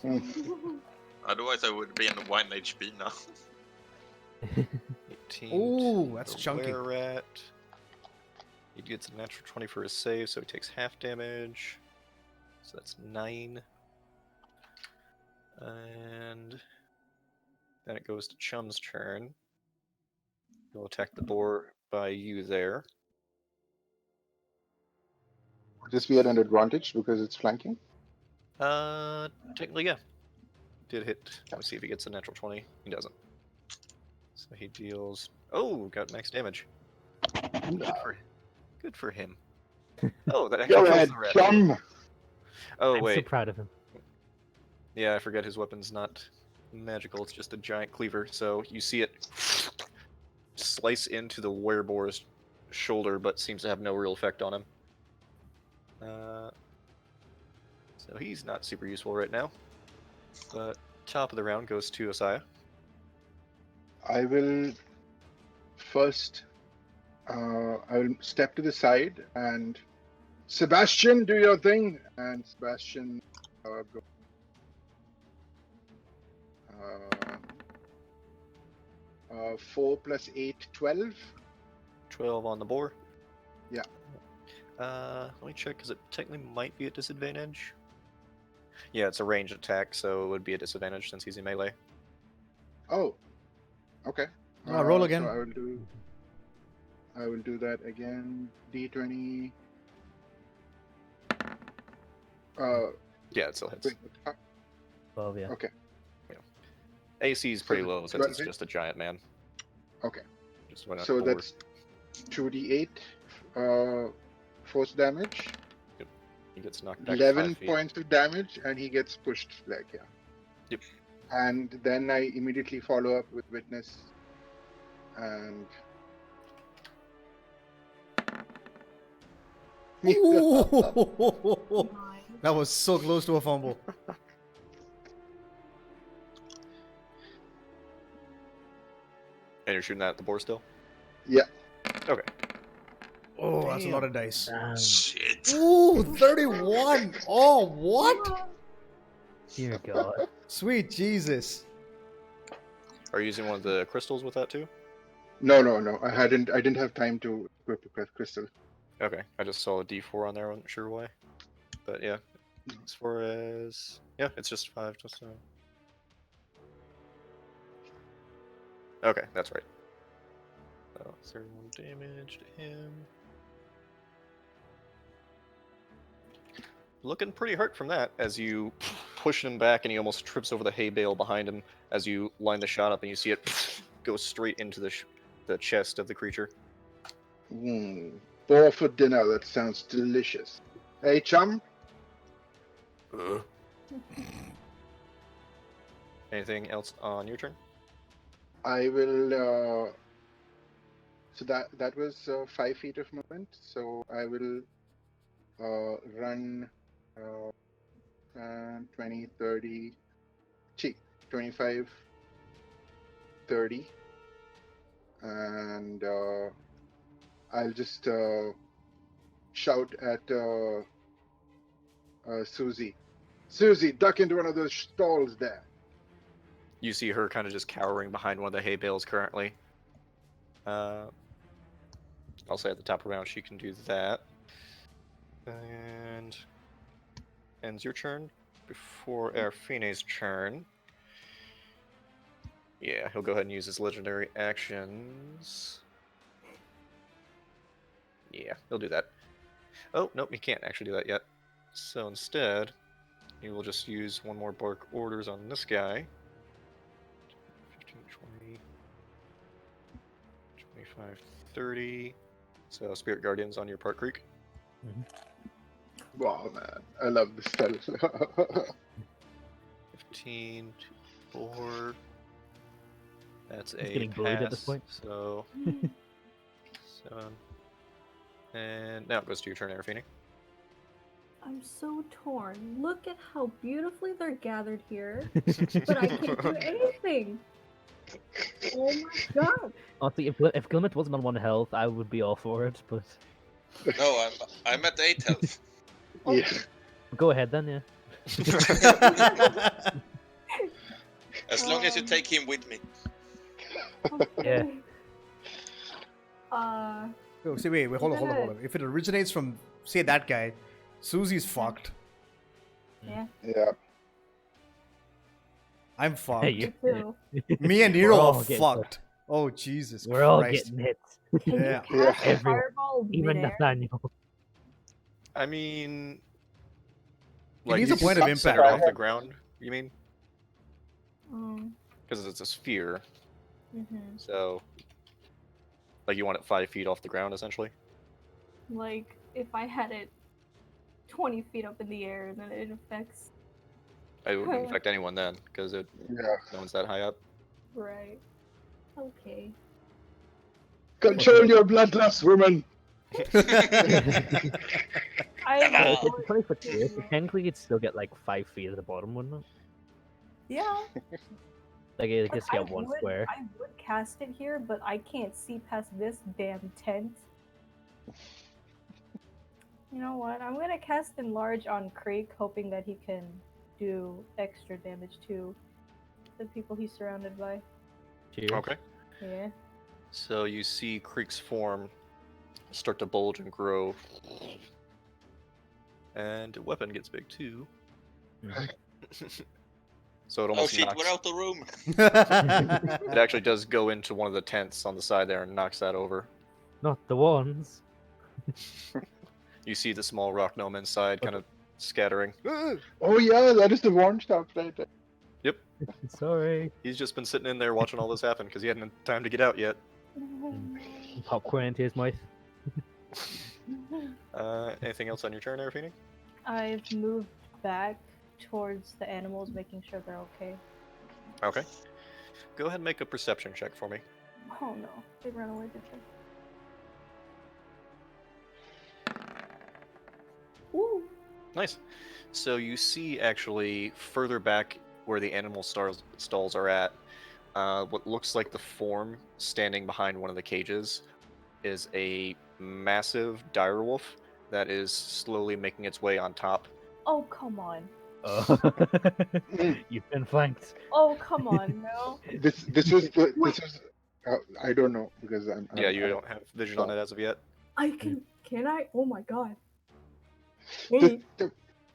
Hmm. Otherwise I would be in 1 HP now. 18. Ooh, that's the chunky. Were-Rat. He gets a natural 20 for his save, so he takes half damage. So that's 9. And then it goes to Chum's turn. He'll attack the boar by you there. Would this be at an advantage because it's flanking? Technically, yeah. Did hit. Let's see if he gets a natural 20. He doesn't. So he deals. Oh, got max damage. Good for him. Oh, that actually Go kills ahead, the rat. Chum! Oh, I'm so wait. proud of him. Yeah, I forget his weapon's not magical. It's just a giant cleaver. So you see it slice into the wereboar's shoulder, but seems to have no real effect on him. So he's not super useful right now. But top of the round goes to Ossya. I will first, I will step to the side and Sebastian, do your thing. And Sebastian Go. 4 plus 8, 12. 12 on the boar. Yeah. Let me check, because it technically might be a disadvantage. Yeah, it's a ranged attack, so it would be a disadvantage since he's in melee. Oh. Okay. Roll again. So I will do that again. D20. Yeah, it still hits. Wait, Oh yeah. okay. AC is pretty So low since 12 it's hit? just a giant man. Okay. Just went out So boar. that's 2d8 force damage. He gets knocked back 11 5 feet. points of damage, and he gets pushed back. Yeah. Yep. And then I immediately follow up with witness, and Ooh. Nice. That was so close to a fumble. And you're shooting that at the boar still? yeah. Okay. Oh, that's a lot of dice. Shit. Ooh, 31. Oh, what? Dear God. Sweet Jesus. Are you using one of the crystals with that too? No. I didn't have time to equip the crystal. Okay, I just saw a D4 on there. I wasn't sure why. But yeah, as far as it's just 5. Just okay, that's right. So 31 damage to him. Looking pretty hurt from that as you push him back and he almost trips over the hay bale behind him as you line the shot up and you see it go straight into the chest of the creature. Boar for dinner. That sounds delicious. Hey, chum. Anything else on your turn? I will. So that was 5 feet of movement. So I will run 20, 30, 25, 30, and I'll just shout at Susie. Susie, duck into one of those stalls there. You see her kind of just cowering behind one of the hay bales currently. I'll say at the top of the round she can do that. And ends your turn before Araphine's turn. Yeah, he'll go ahead and use his legendary actions. Yeah, he'll do that. Oh, nope, he can't actually do that yet. So instead, he will just use one more bark orders on this guy. 15, 20, 25, 30. So Spirit Guardians on your part, Creak. Wow, man, I love this spell. 15, 4. That's He's a getting bullied pass, at this point. So 7. And now it goes to your turn, Araphine. I'm so torn. Look at how beautifully they're gathered here, but I can't do anything. Oh my god. Honestly, if Glimmit wasn't on 1 health, I would be all for it, but... No, I'm at 8 health. Yeah. Go ahead then, yeah. As long as you take him with me. Yeah. Oh, see, wait, hold on. If it originates from, say, that guy, Susie's fucked. Yeah, Yeah. I'm fucked. Hey, you. too. Me and Nero We're are all getting fucked. Oh, Jesus We're all Christ. getting hit. Can Yeah. you cast a Everyone. fireball Even midair? Nathaniel. I mean, It needs you a point of can center impact. it off the ground. You mean? Mm, Because it's a sphere, mhm. so like you want it 5 feet off the ground, essentially. Like, if I had it 20 feet up in the air, then it affects... It wouldn't affect anyone then, because no one's that high up. Right. Okay. Control your bloodlust, woman. I Yeah, it's know. 20 foot here, so technically you'd still get like 5 feet at the bottom, wouldn't it? Yeah. Like it Like, just get one square. I would cast it here, but I can't see past this damn tent. You know what? I'm gonna cast Enlarge on Creak, hoping that he can do extra damage to the people he's surrounded by. Cheers. Okay. Yeah. So you see Creak's form start to bulge and grow. And the weapon gets big too. Mhm. So it Oh almost shit, knocks. we're out the room. It actually does go into one of the tents on the side there and knocks that over. Not the ones. You see the small rock gnome inside kind of scattering. Oh yeah, that is the wand staff, right? Sorry. He's just been sitting in there watching all this happen because he hadn't had time to get out yet. Popcorn into his mouth. Anything else on your turn, Araphine? I've moved back towards the animals, making sure they're okay. Okay. Go ahead and make a perception check for me. Oh no, they ran away, did they? Ooh. Nice. So you see actually further back where the animal stalls are at, what looks like the form standing behind one of the cages is a massive direwolf that is slowly making its way on top. Oh, come on. Oh. You've been flanked. Oh, come on, no. This was I don't know because I'm Yeah, you don't have vision on it as of yet. I can I? Oh my god. The- Wait.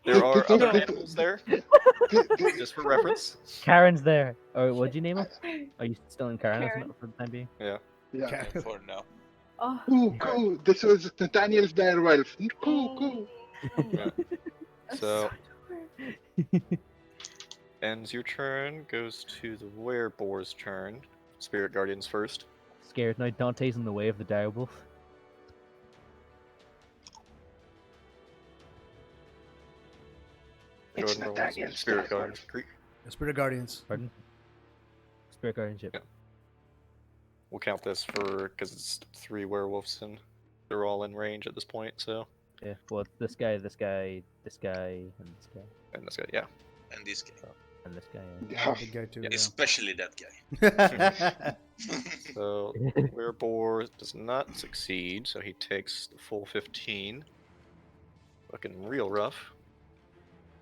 There are the- other the- animals there, the- just for reference. Karen's there. Or what'd you name him? Are you still in Karen Karen. for the time being? yeah. For now. Oh, Cool. This was Nathaniel's direwolf. Cool. Yeah. I'm So torn. ends your turn, goes to the wereboar's turn. Spirit Guardians first. Scared now. Dante's in the way of the direwolf. Go It's ahead and roll Nathaniel's Spirit direwolf. Guardians. Creak. Spirit Guardians. Pardon? Spirit guardianship. Yeah. We'll count this for because it's 3 werewolves and they're all in range at this point. So Yeah. Well, this guy, and this guy, and this guy, yeah. And this guy. and this guy. Yeah. Big guy too. Especially that guy. Yeah. So Wereboar does not succeed, so he takes the full 15. Looking real rough.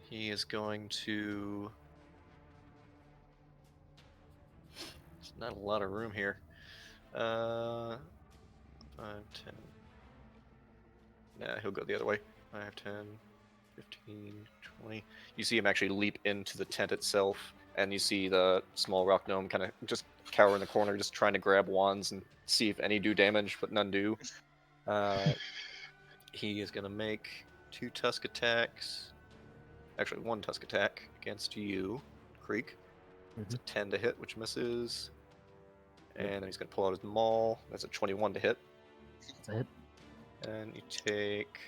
He is going to. There's not a lot of room here. 5, 10. Nah, he'll go the other way. 5, 10, 15, 20. You see him actually leap into the tent itself, and you see the small rock gnome kind of just cower in the corner, just trying to grab wands and see if any do damage, but none do. He is going to make 2 tusk attacks. Actually, 1 tusk attack against you, Creak. It's a 10 to hit, which misses. And then he's going to pull out his maul. That's a 21 to hit. That's a hit. And you take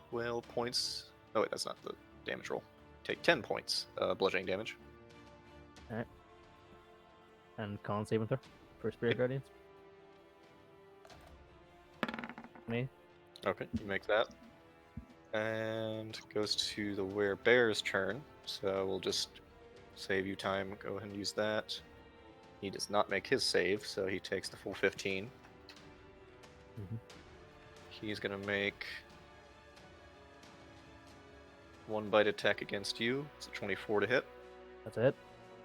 12 points. Oh, wait, that's not the damage roll. Take 10 points bludgeoning damage. Alright. And con saving throw for Spirit Guardians. Me. Okay, you make that. And goes to the werebear's turn. So we'll just save you time. Go ahead and use that. He does not make his save, so he takes the full 15. Mhm. He's going to make 1 bite attack against you. It's a 24 to hit. That's a hit.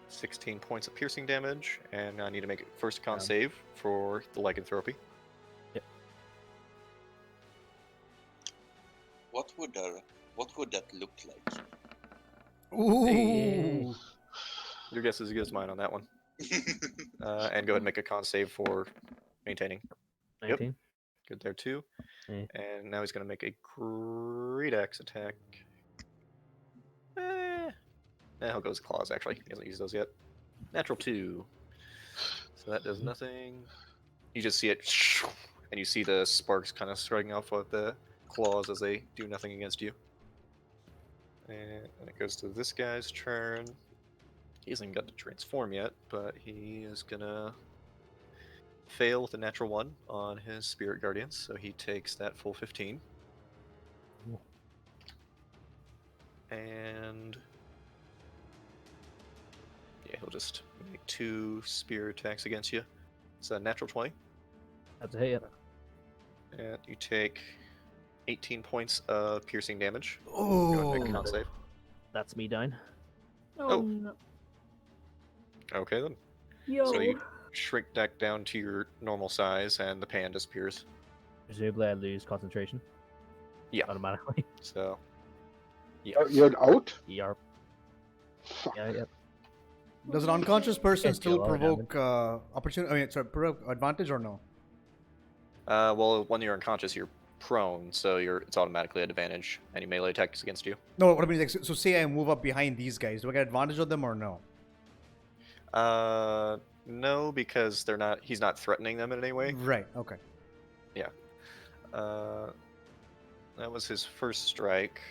16 points of piercing damage, and I need to make a first con Um, save for the lycanthropy. What would that look like? Ooh. Your guess is as good as mine on that one. And go ahead and make a con save for maintaining. 19. Good there too. Yeah. And now he's going to make a great axe attack. He'll go his claws actually. He hasn't used those yet. Natural 2. So that does nothing. You just see it, and you see the sparks kind of striking off of the claws as they do nothing against you. And then it goes to this guy's turn. He hasn't got to transform yet, but he is gonna fail with a natural 1 on his Spirit Guardians, so he takes that full 15. Cool. And yeah, he'll just make 2 spear attacks against you. It's a natural 20. That's a hit. And you take 18 points of piercing damage. Go ahead and make a Oh. con save. That's me down. Oh. no. Okay then. Yo. So you shrink back down to your normal size, and the pan disappears. Presumably, I lose concentration. Yeah. Automatically. So. Yeah. Oh, you're out? Yarp. Fuck. Yeah, yep. Does an unconscious person Can't still kill all provoke opportunity? I mean, sorry, provoke advantage or no? Well, when you're unconscious, you're prone, so it's automatically an advantage. Any melee attacks against you. No, what I mean is, like, so say I move up behind these guys, do I get advantage of them or no? No, because he's not threatening them in any way. Right. Okay. That was his first strike.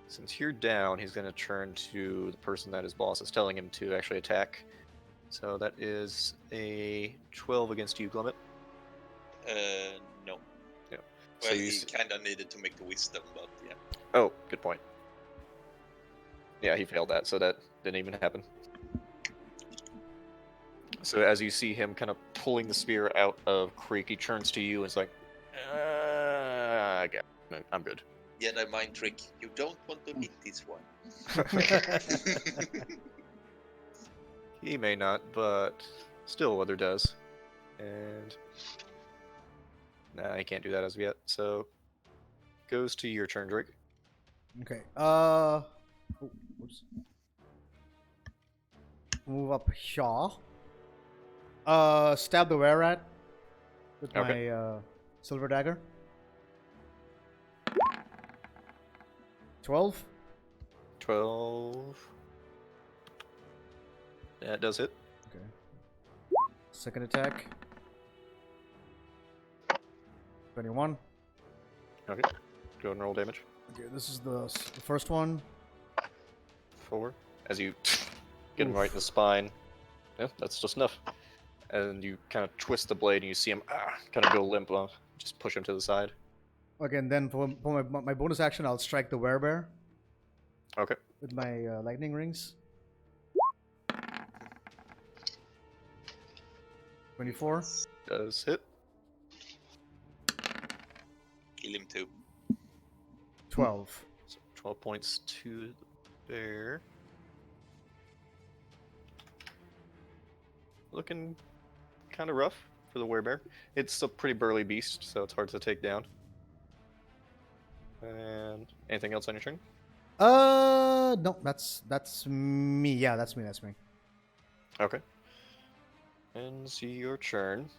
Since you're down, he's going to turn to the person that his boss is telling him to actually attack. So that is a 12 against you, Glimmit. No. Yeah. Well, So you he kind of needed to make the wisdom, but yeah. Oh, good point. Yeah, he failed that, so that didn't even happen. So as you see him kind of pulling the spear out of Creak, he turns to you and is like, okay, I'm good. Jedi mind trick. You don't want to hit this one. He may not, but still Weather does. And nah, he can't do that as of yet. So goes to your turn, Drake. Okay. Whoops. Move up Shaw. Stab the were-rat with Okay. my silver dagger. 12. 12. That does hit. Okay. Second attack. 21. Okay. Go and roll damage. Okay, this is the first one. 4. As you get him right in the spine. Yeah, that's just enough. And you kind of twist the blade and you see him kind of go limp. Just push him to the side. Okay, and then for my bonus action, I'll strike the werebear Okay. with my lightning rings. 24. Does hit. Kill him too. 12. So 12 points to the bear. Looking kind of rough for the werebear. It's a pretty burly beast, so it's hard to take down. And anything else on your turn? No, that's me. Yeah, that's me. Okay. Ends your turn.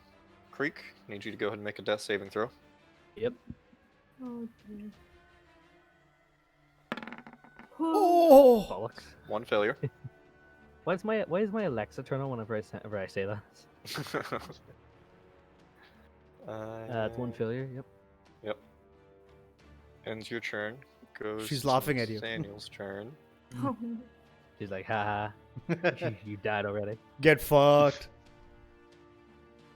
Creak, need you to go ahead and make a death saving throw. Yep. Oh dear. Oh! Bollocks. One failure. Why is my Alexa turn on whenever I say that? It's one failure. Yep. Yep. Ends your turn. Goes She's to laughing at you. Daniel's turn. She's like, haha, you died already. Get fucked.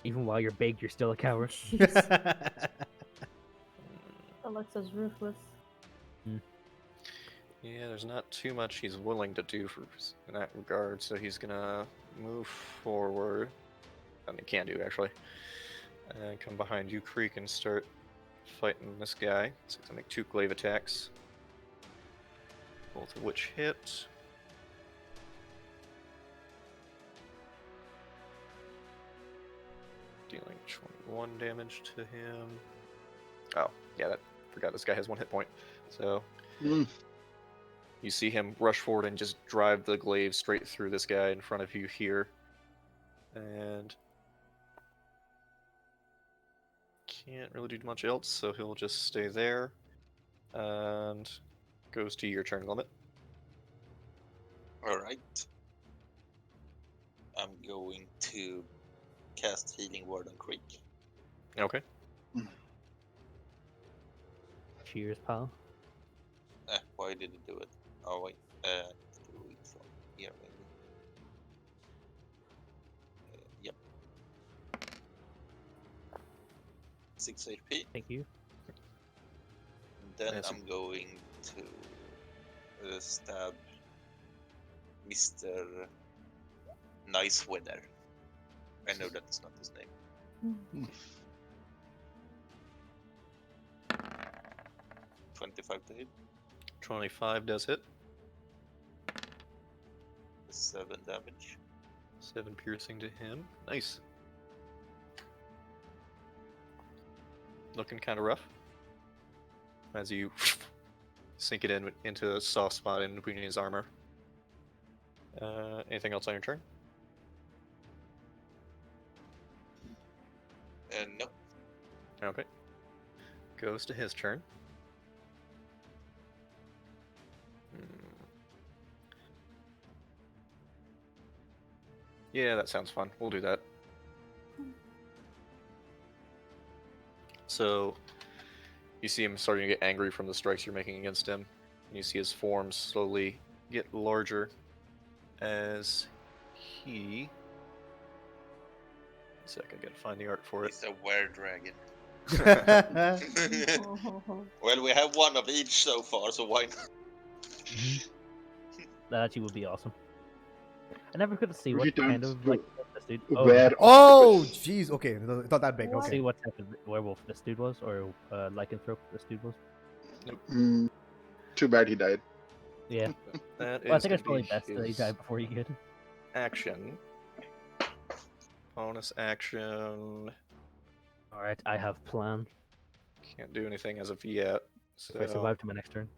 Even while you're big, you're still a coward. Jeez. Alexa's ruthless. Yeah, there's not too much he's willing to do in that regard, so he's gonna move forward. I mean, he can do actually, and come behind you, Creak, and start fighting this guy. So he's gonna make 2 glaive attacks, both of which hit. Dealing 21 damage to him. Oh, yeah, forgot this guy has 1 hit point. So you see him rush forward and just drive the glaive straight through this guy in front of you here. And can't really do much else, so he'll just stay there. And goes to your turn, Limit. Alright. I'm going to cast Healing Word on Creak. Okay. Cheers, pal. Why did it do it? Oh wait, do it from here maybe. Yep. 6 HP. Thank you. Then Yes. I'm going to stab Mr. Nice Weather. I know that's not his name. 25 to hit. 25 does hit. 7 damage. 7 piercing to him. Nice. Looking kind of rough. As you sink it into a soft spot in between his armor. Anything else on your turn? No. Okay. Goes to his turn. Yeah, that sounds fun. We'll do that. So, you see him starting to get angry from the strikes you're making against him. And you see his form slowly get larger as he... One sec, I gotta find the art for it. It's a were-dragon. Well, we have one of each so far, so why not? That actually would be awesome. I never could see Would you what kind turn of to like this dude. Where Oh, octopus? jeez. Okay, it's not that big. What? Okay. See what type of werewolf this dude was, or lycanthrope this dude was. Too bad he died. Yeah. That Well, I is think it's gonna probably be best that he his died before he could. action. Bonus action. All right, I have plan. Can't do anything as of yet. If I So, survive to my next turn.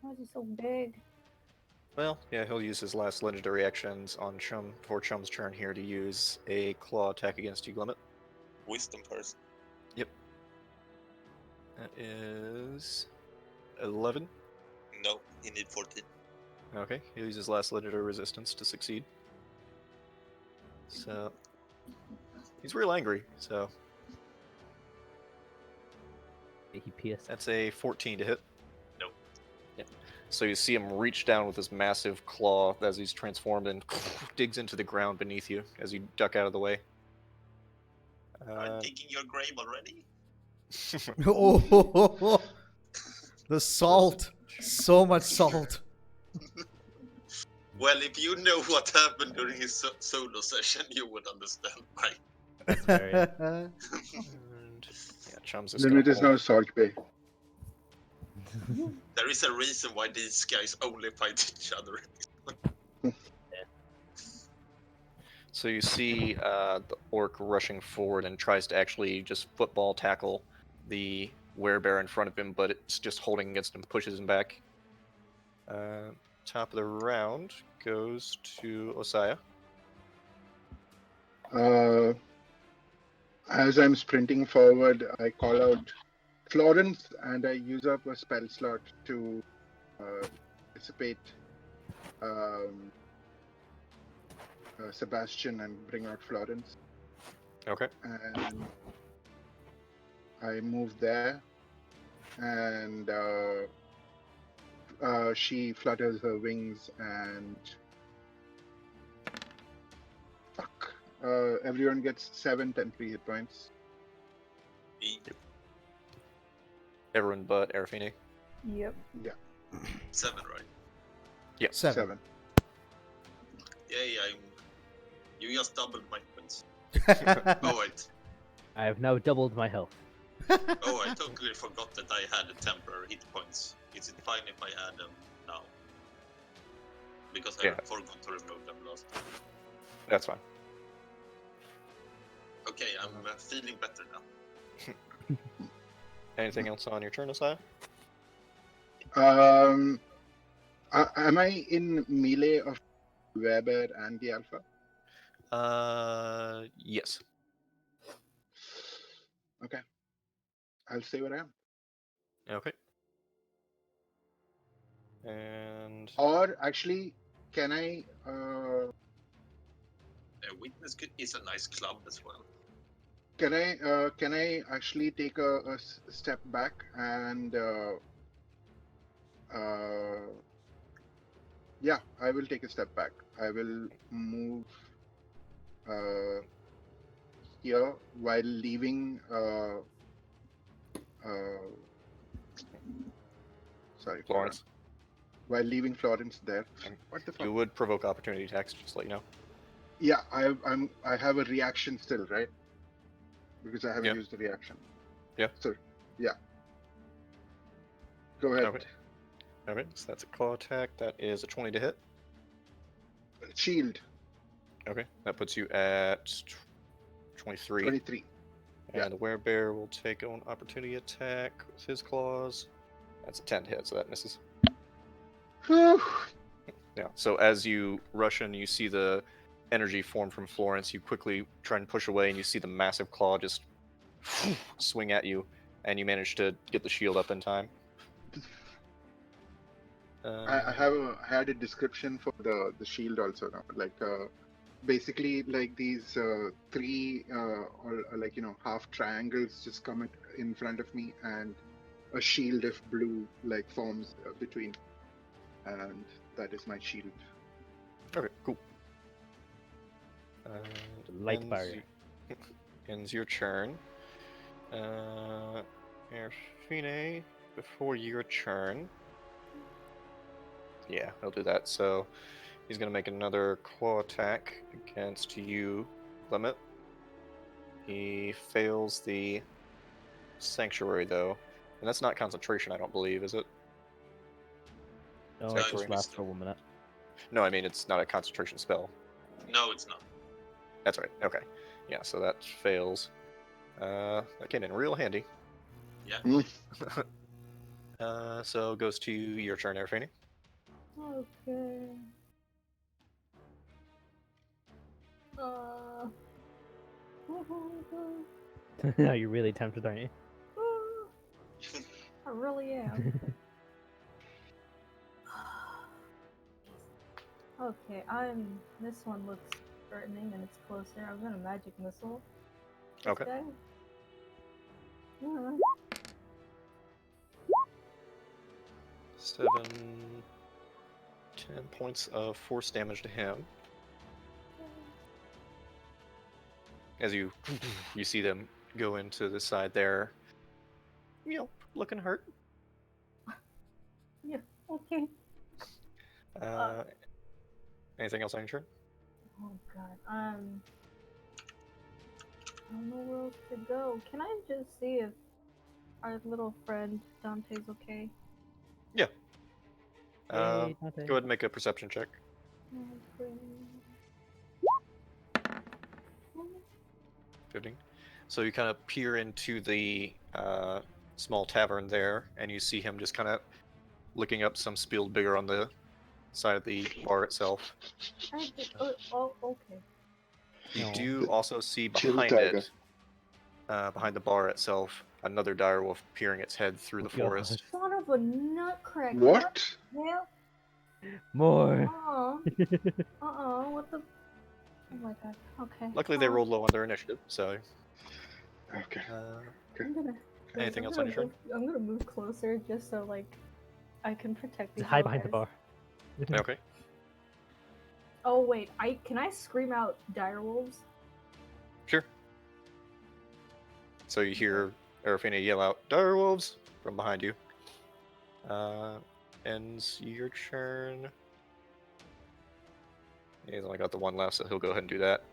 Why is he so big? well, yeah, he'll use his last legendary actions on Chum for Chum's turn here to use a claw attack against you, Glimmit. Wisdom person. That is 11. No, he need 14. Okay, he'll use his last legendary resistance to succeed. So he's real angry. So He pierced. that's a 14 to hit. Nope. Yeah. So you see him reach down with his massive claw as he's transformed and digs into the ground beneath you as you duck out of the way. I'm digging your grave already. Oh, the salt. So much salt. Well, if you know what happened during his solo session, you would understand why. And yeah, Chum's just Limit gonna is hold- now Salt Bay. There is a reason why these guys only fight each other. So you see the orc rushing forward and tries to actually just football tackle the werebear in front of him, but it's just holding against him, pushes him back. Top of the round goes to Ossya. As I'm sprinting forward, I call out Florence and I use up a spell slot to dissipate Sebastian and bring out Florence. Okay. And I move there, and she flutters her wings and fuck. Everyone gets 7 temporary hit points. Everyone but Araphine. Yep. 7, right? Yeah. 7. Yay, you just doubled my points. Oh, Oh, wait. I have now doubled my health. Oh, I totally forgot that I had a temporary hit points. Is it fine if I add them now? Because I Yeah. forgot to remove them last time. That's fine. Okay, I'm feeling better now. Anything else on your turn, Ossya? Am I in melee of Weber and the Alpha? Yes. Okay. I'll stay where I am. Okay. And Or actually, can I? Witness is a nice club as well. Can I actually take a step back and? Yeah, I will take a step back. I will move here while leaving. Sorry, Florence, while leaving Florence there. What the fuck? you would provoke opportunity attacks, just to let you know. Yeah, I have a reaction still, right? Because I haven't Yeah. used the reaction. Yeah. So yeah. Go ahead. Okay. Okay, so that's a claw attack. That is a 20 to hit. shield. Okay, that puts you at 23. 23. And yeah. the werebear will take an opportunity attack with his claws. That's a 10 hit, so that misses. Whew. Yeah, so as you rush in, you see the energy form from Florence. You quickly try and push away, and you see the massive claw just swing at you, and you manage to get the shield up in time. I had a description for the shield also now. Like basically like these three or like half triangles just come in front of me, and a shield of blue like forms between, and that is my shield. Okay, cool. Light barrier. Ends your turn. Araphine, before your turn. Yeah, he'll do that. So he's going to make another claw attack against you, Glimmit. He fails the sanctuary, though. And that's not concentration, I don't believe, is it? No, Sorry, it just Corey. lasts for 1 minute. No, I mean, it's not a concentration spell. No, it's not. That's right. Okay. Yeah, so that fails. That came in real handy. Yeah. So it goes to your turn, Araphine. Okay. No, you're really tempted, aren't you? I really am. Okay, this one looks threatening and it's closer. I'm gonna magic missile. This Okay. guy. Yeah. 7, 10 points of force damage to him. As you see them go into the side there, looking hurt. Yeah. Okay. Anything else on your turn? Oh god. I don't know where else to go. Can I just see if our little friend Dante's okay? Yeah. Yay, Go Dante. ahead and make a perception check. Okay. 15. So you kind of peer into the small tavern there, and you see him just kind of looking up some spilled beer on the side of the bar itself. Okay. You No. do also see Chill behind tiger. it, behind the bar itself, another direwolf peering its head through the Oh, God. forest. Son of a nutcracker. What? Yeah. More. What the? Oh my god. Okay. Luckily, they rolled low on their initiative, so. Okay. I'm gonna. Anything else on your turn? I'm gonna move closer just so like I can protect these. Hide behind the guys. bar. Okay. Oh wait, can I scream out direwolves? Sure. So you hear Araphine yell out, "Direwolves!" from behind you. Ends your turn. He's only got the one left, so he'll go ahead and do that.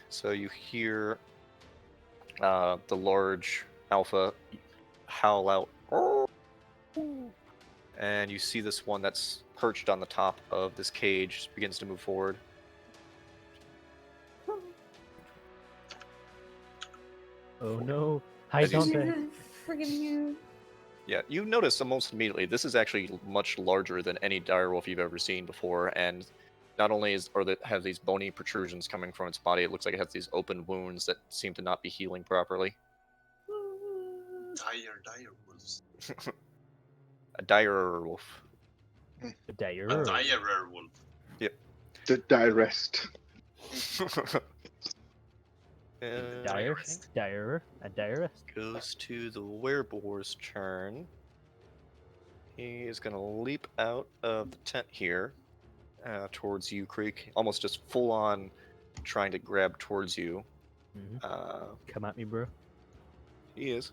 So you hear the large alpha howl out, and you see this one that's perched on the top of this cage begins to move forward. Oh no. Hide, As you see- Dante. Friggin' you. Yeah, you notice almost immediately this is actually much larger than any direwolf you've ever seen before, and not only have these bony protrusions coming from its body, it looks like it has these open wounds that seem to not be healing properly. Dire wolves. A direwolf. The dire. A dire wolf. The direst. Dire. Dire. A direst. Goes to the wereboar's turn. He is going to leap out of the tent here towards you, Creak. Almost just full on trying to grab towards you. Mhm. Come at me, bro. He is.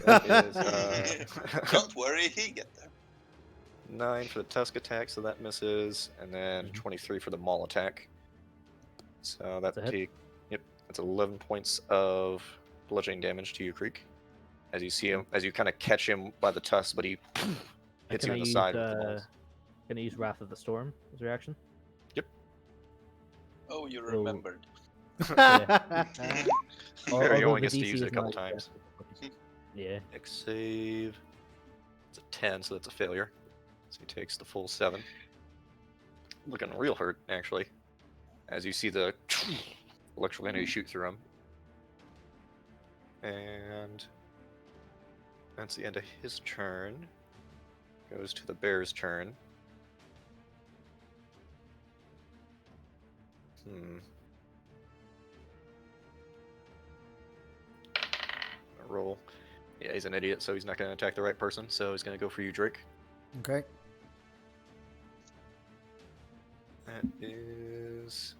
That is Don't worry, he get there. 9 for the tusk attack, so that misses, and then 23 for the maul attack. So that That's a hit. that's 11 points of bludgeoning damage to you, Creak. As you see him, as you kind of catch him by the tusk, but he hits Can you I in the use, side with the maul. Gonna use Wrath of the Storm as a reaction? Yep. Oh, you remembered. Yeah. Very Although only the gets to DC use it a is couple not times. Yeah. Next save. It's a 10, so that's a failure. So he takes the full 7. Looking real hurt, actually. As you see the electrical energy shoot through him. And that's the end of his turn. Goes to the bear's turn. Roll. Yeah, he's an idiot, so he's not going to attack the right person, so he's going to go for you, Drake. Okay. That is...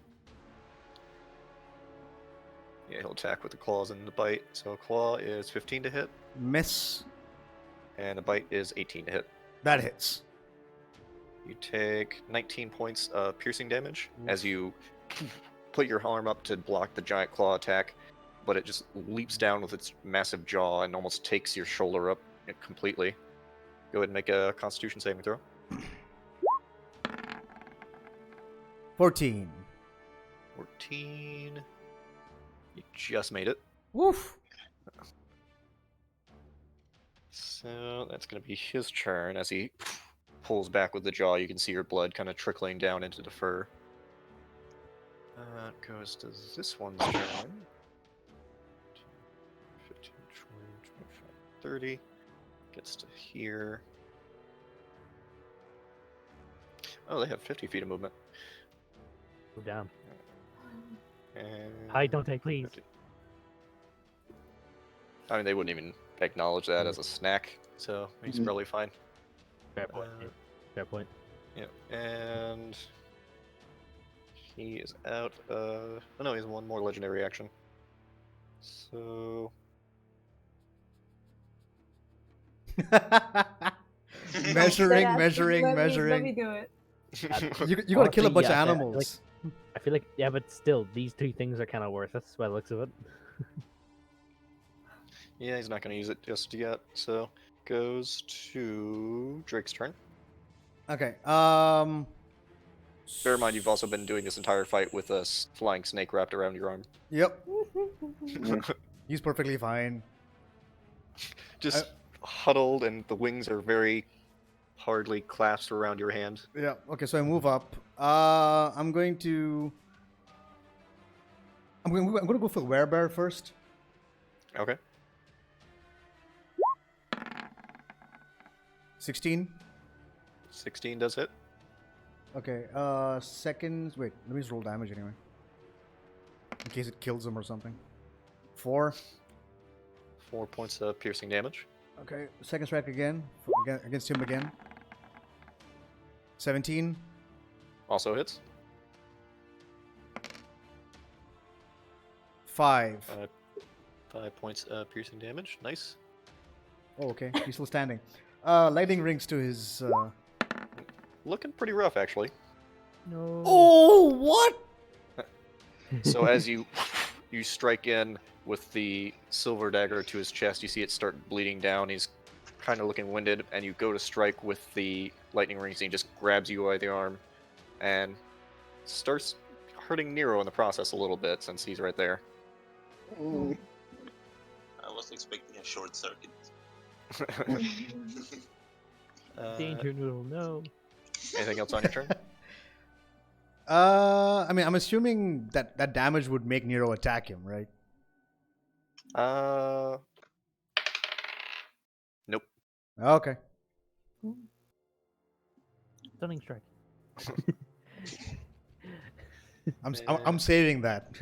Yeah, he'll attack with the claws and the bite. So claw is 15 to hit, Miss. and the bite is 18 to hit. That hits. You take 19 points of piercing damage as you put your arm up to block the giant claw attack, but it just leaps down with its massive jaw and almost takes your shoulder up completely. Go ahead and make a Constitution saving throw. 14. 14. You just made it. Woof. So that's going to be his turn as he pulls back with the jaw. You can see your blood kind of trickling down into the fur. Goes to this one's turn. 15, 20, 25, 30. Gets to here. Oh, they have 50 feet of movement. Go down. And Hi, Dante, please. 50. I mean, they wouldn't even acknowledge that as a snack, so he's probably fine. Fair point. Yeah. Fair point. Yeah, and he is out of... Oh no, he has one more legendary action. So... measuring, Let measuring. me do it. You gotta kill a Honestly, bunch of yeah, animals. I feel like, yeah, but still, these two things are kind of worth it by the looks of it. Yeah, he's not going to use it just yet, so goes to Drake's turn. Okay. Bear in mind, you've also been doing this entire fight with a flying snake wrapped around your arm. Yep. He's perfectly fine. Just huddled, and the wings are very hardly clasped around your hand. Yeah. Okay, so I move up. I'm going to go for Werebear first. Okay. 16. 16 does hit. Okay. Seconds. Wait. Let me just roll damage anyway, in case it kills him or something. 4. 4 points of piercing damage. Okay. Second strike again. Against him again. 17. Also hits. 5. 5 points of piercing damage. Nice. Oh, okay. He's still standing. Lightning rings to his. Looking pretty rough, actually. No. Oh, what? So as you strike in with the silver dagger to his chest, you see it start bleeding down. He's kind of looking winded, and you go to strike with the lightning rings, and he just grabs you by the arm and starts hurting Nero in the process a little bit since he's right there. Mm. I was expecting a short circuit. Danger noodle, no. Anything else on your turn? I mean, I'm assuming that damage would make Nero attack him, right? Nope. Okay. Stunning strike. I'm saving that.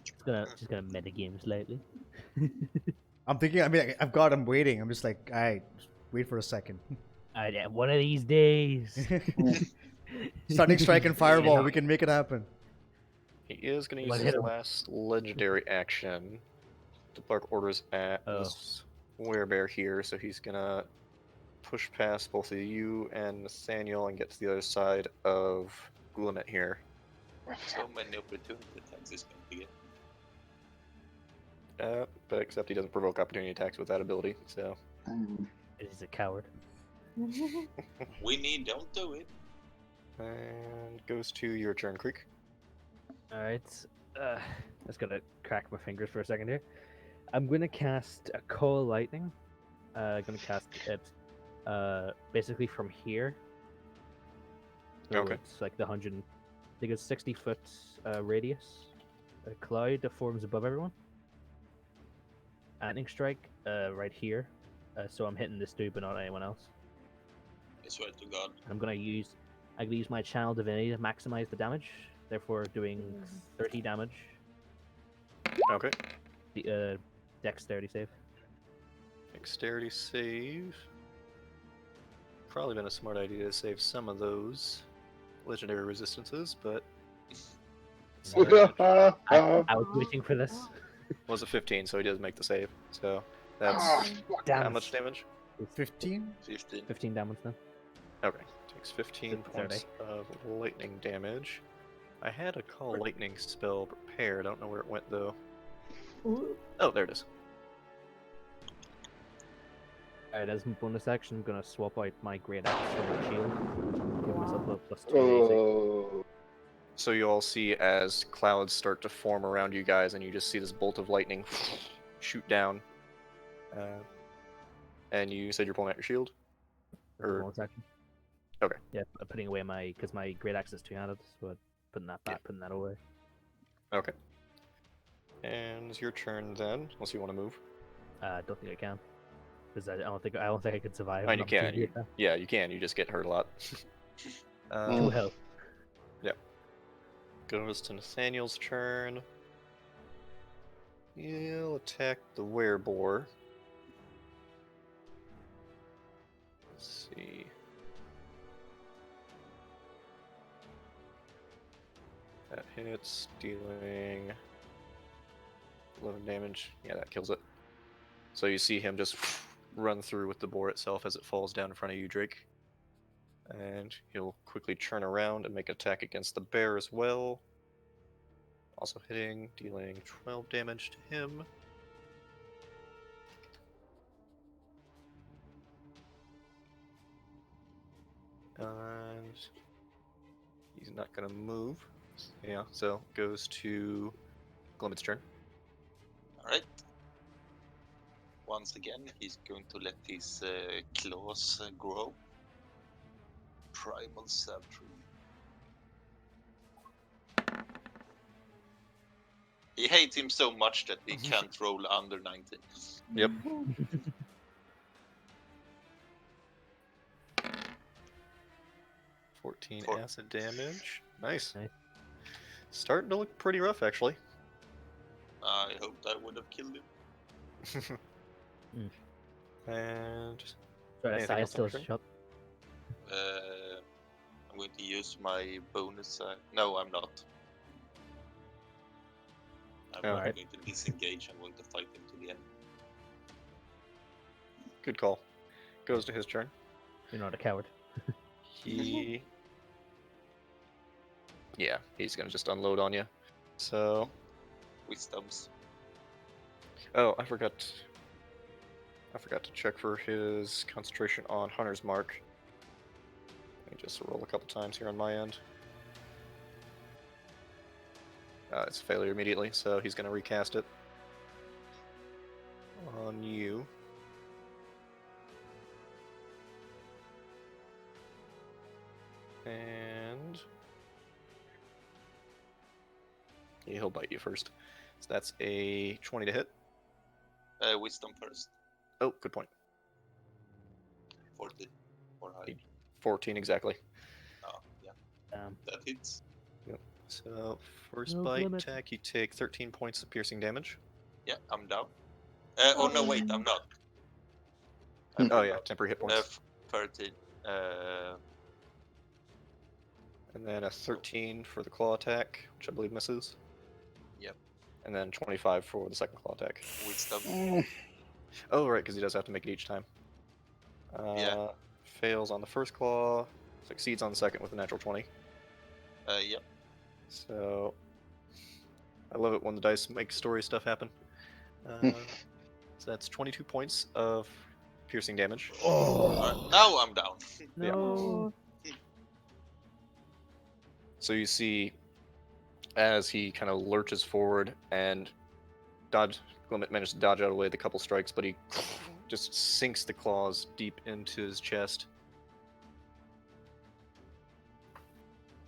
Just gonna metagame slightly. I'm thinking. I mean, I've got him waiting. I'm just like, alright, wait for a second. Alright, one of these days. Starting strike and fireball. We can make it happen. He is going to What use hit his him? last legendary action to bark orders at this werebear here, so he's going to push past both of you and Nathaniel and get to the other side of Glimmit here. So many opportunity attacks is going to get. But except he doesn't provoke opportunity attacks with that ability, so... He's a coward. We need, don't do it. And goes to your turn, Creak. Alright. Just gonna crack my fingers for a second here. I'm gonna cast a Coal Lightning. Gonna cast it basically from here. So Okay. it's like the 100. I think it's 60-foot radius. A cloud that forms above everyone. Lightning strike right here. So I'm hitting this dude, but not anyone else. I swear to God. I'm gonna use my Channel Divinity to maximize the damage. Therefore, doing 30 damage. Okay. The Dexterity save. Dexterity save. Probably been a smart idea to save some of those legendary resistances, but I was waiting for this. was a 15, so he does make the save. So that's Damn how it. much damage? 15? 15. 15 damage then. Okay, takes 15 Good points of lightning damage. I had a call lightning spell prepared. I don't know where it went though. Oh, there it is. Alright, as my bonus action, I'm gonna swap out my Great Axe for my shield. Give myself a +2 AC. Oh. So you all see as clouds start to form around you guys, and you just see this bolt of lightning shoot down. And you said you're pulling out your shield? As a Or bonus action. Okay. Yeah, I'm putting away because my Great Axe is two-handed, so I'm putting that back, putting that away. okay. And it's your turn then, unless you want to move. I don't think I can. Because I don't think I could survive. I mean, an you can. opportunity attack. Yeah, you can. You just get hurt a lot. Two health. Goes to Nathaniel's turn. He'll attack the werebore. Let's see. That hits, dealing 11 damage. Yeah, that kills it. So you see him just run through with the boar itself as it falls down in front of you, Drake. And he'll quickly turn around and make an attack against the bear as well. Also hitting, dealing 12 damage to him. And he's not going to move. Yeah, so goes to Glimmit's turn. Alright. Once again, he's going to let his claws grow. Primal Savagery. He hates him so much that he can't roll under 19. Yep. 14 acid damage. Nice. Nice. Starting to look pretty rough, actually. I hope that would have killed him. And Sorry, Anything I else still on your turn? shot. I'm going to use my bonus. No, I'm not. I'm not Alright. going to disengage. I'm going to fight him to the end. good call. Goes to his turn. You're not a coward. He. Yeah, he's gonna just unload on you. So. Wisdoms. Oh, I forgot to check for his concentration on Hunter's Mark. Let me just roll a couple times here on my end. It's a failure immediately, so he's going to recast it on you. And yeah, he'll bite you first. So that's a 20 to hit. Wisdom first. Oh, good point. 14. Or higher. 14 exactly. Oh, yeah. That hits. So first No bite Glimmit. attack, you take 13 points of piercing damage. Yeah, I'm down. Oh no, wait, I'm not. Oh yeah, temporary hit points. 13. And then a 13 for the claw attack, which I believe misses. Yep. And then 25 for the second claw attack. Wisdom. Oh, right, because he does have to make it each time. Yeah. Fails on the first claw, succeeds on the second with a natural 20. Yep. So, I love it when the dice make story stuff happen. So that's 22 points of piercing damage. Now I'm down. No. So you see as he kind of lurches forward and Glimmit manages to dodge out of the way with a couple strikes, but he just sinks the claws deep into his chest.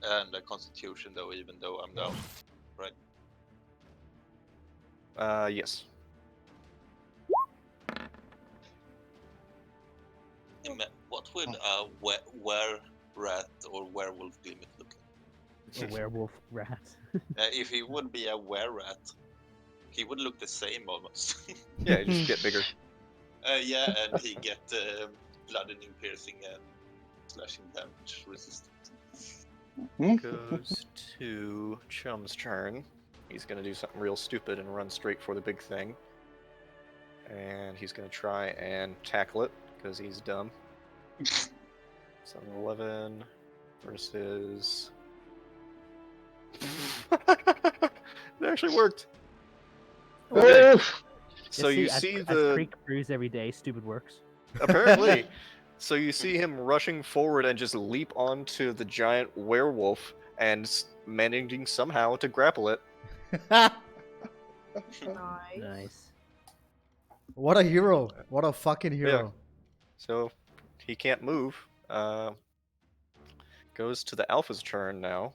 And a constitution though, even though I'm down. Yes. What would a were-rat or werewolf Glimmit look like? A werewolf rat. If he would be a were-rat, he would look the same almost. Yeah, you just get bigger. Yeah, and he get bludgeoning, piercing, and slashing damage resistant. Goes to Chum's turn. He's gonna do something real stupid and run straight for the big thing. And he's gonna try and tackle it, because he's dumb. So 11 versus... It actually worked! Okay. So you see as the... Creak brews every day, stupid works. Apparently. So you see him rushing forward and just leap onto the giant werewolf and managing somehow to grapple it. Nice. Nice. What a hero. What a fucking hero. So he can't move. Goes to the alpha's turn now.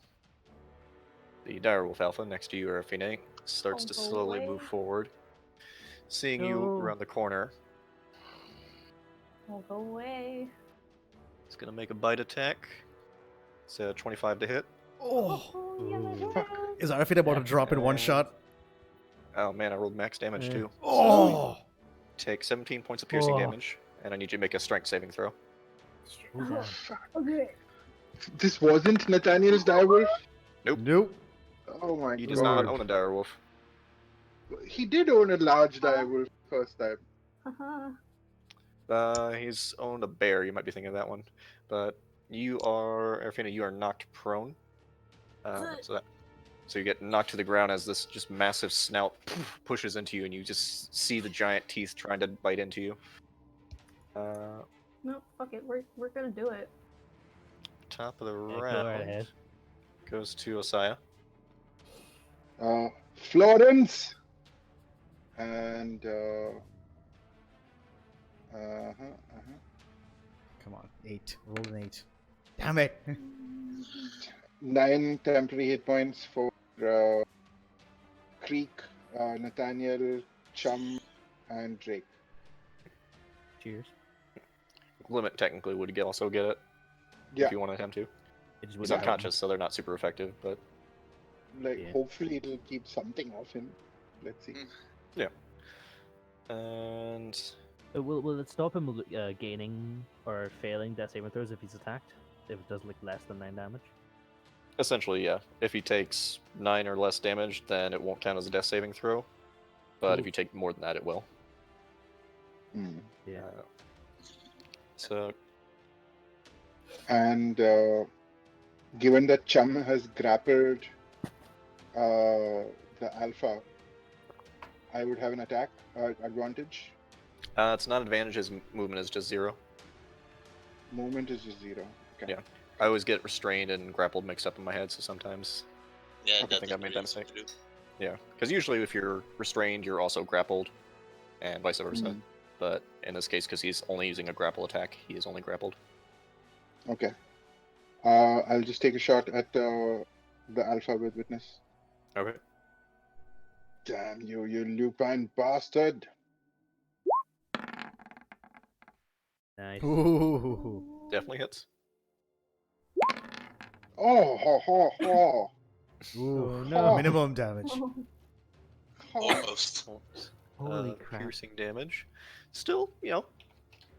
The direwolf alpha next to you, Araphine, starts to Go slowly away. move forward. Seeing you No. around the corner, Don't go away. it's gonna make a bite attack. It's a 25 to hit. Oh. yeah, Ooh. yeah. Is Araphine about to drop in one shot? Oh man, I rolled max damage Yeah. too. Oh. Take 17 points of piercing Oh. damage, and I need you to make a strength saving throw. Ooh, damn. Okay. This wasn't Nathaniel's direwolf? Nope. Oh my He god. does not own a direwolf. He did own a large direwolf first time. Haha. He's owned a bear. You might be thinking of that one, but you are, Araphine, you are knocked prone. So you get knocked to the ground as this just massive snout pushes into you, and you just see the giant teeth trying to bite into you. No, fuck it. We're gonna do it. Top of the Yeah, go round right ahead. goes to Ossya. Florence! And, Come on. 8. Roll an 8. Damn it. 9 temporary hit points for Creak, Nathaniel, Chum, and Drake. Cheers. Glimmit technically would also get it Yeah, if you wanted him to. It just He's wouldn't help unconscious, so they're not super effective, but like Yeah. hopefully it'll keep something off him. Let's see. and Will it stop him gaining or failing death saving throws if he's attacked? If it does like less than 9 damage? essentially, yeah. If he takes 9 or less damage, then it won't count as a death saving throw. But if Ooh. you take more than that, it will. Hmm. Yeah. So And given that Chum has grappled the alpha, I would have an attack advantage. it's not an advantage. His movement is just 0. Movement is just 0. Okay. Yeah. I always get restrained and grappled mixed up in my head, so sometimes, Yeah, I that's think I made that mistake. too. yeah. Because usually if you're restrained, you're also grappled, and vice versa. Mhm. But in this case, because he's only using a grapple attack, he is only grappled. Okay. I'll just take a shot at the alpha with witness. Okay. Damn you, you lupine bastard! Nice. Ooh. Definitely hits. Oh, ho, ho, ho. Ooh. no. Minimum damage. Oh, Almost. Holy crap. Piercing damage. Still,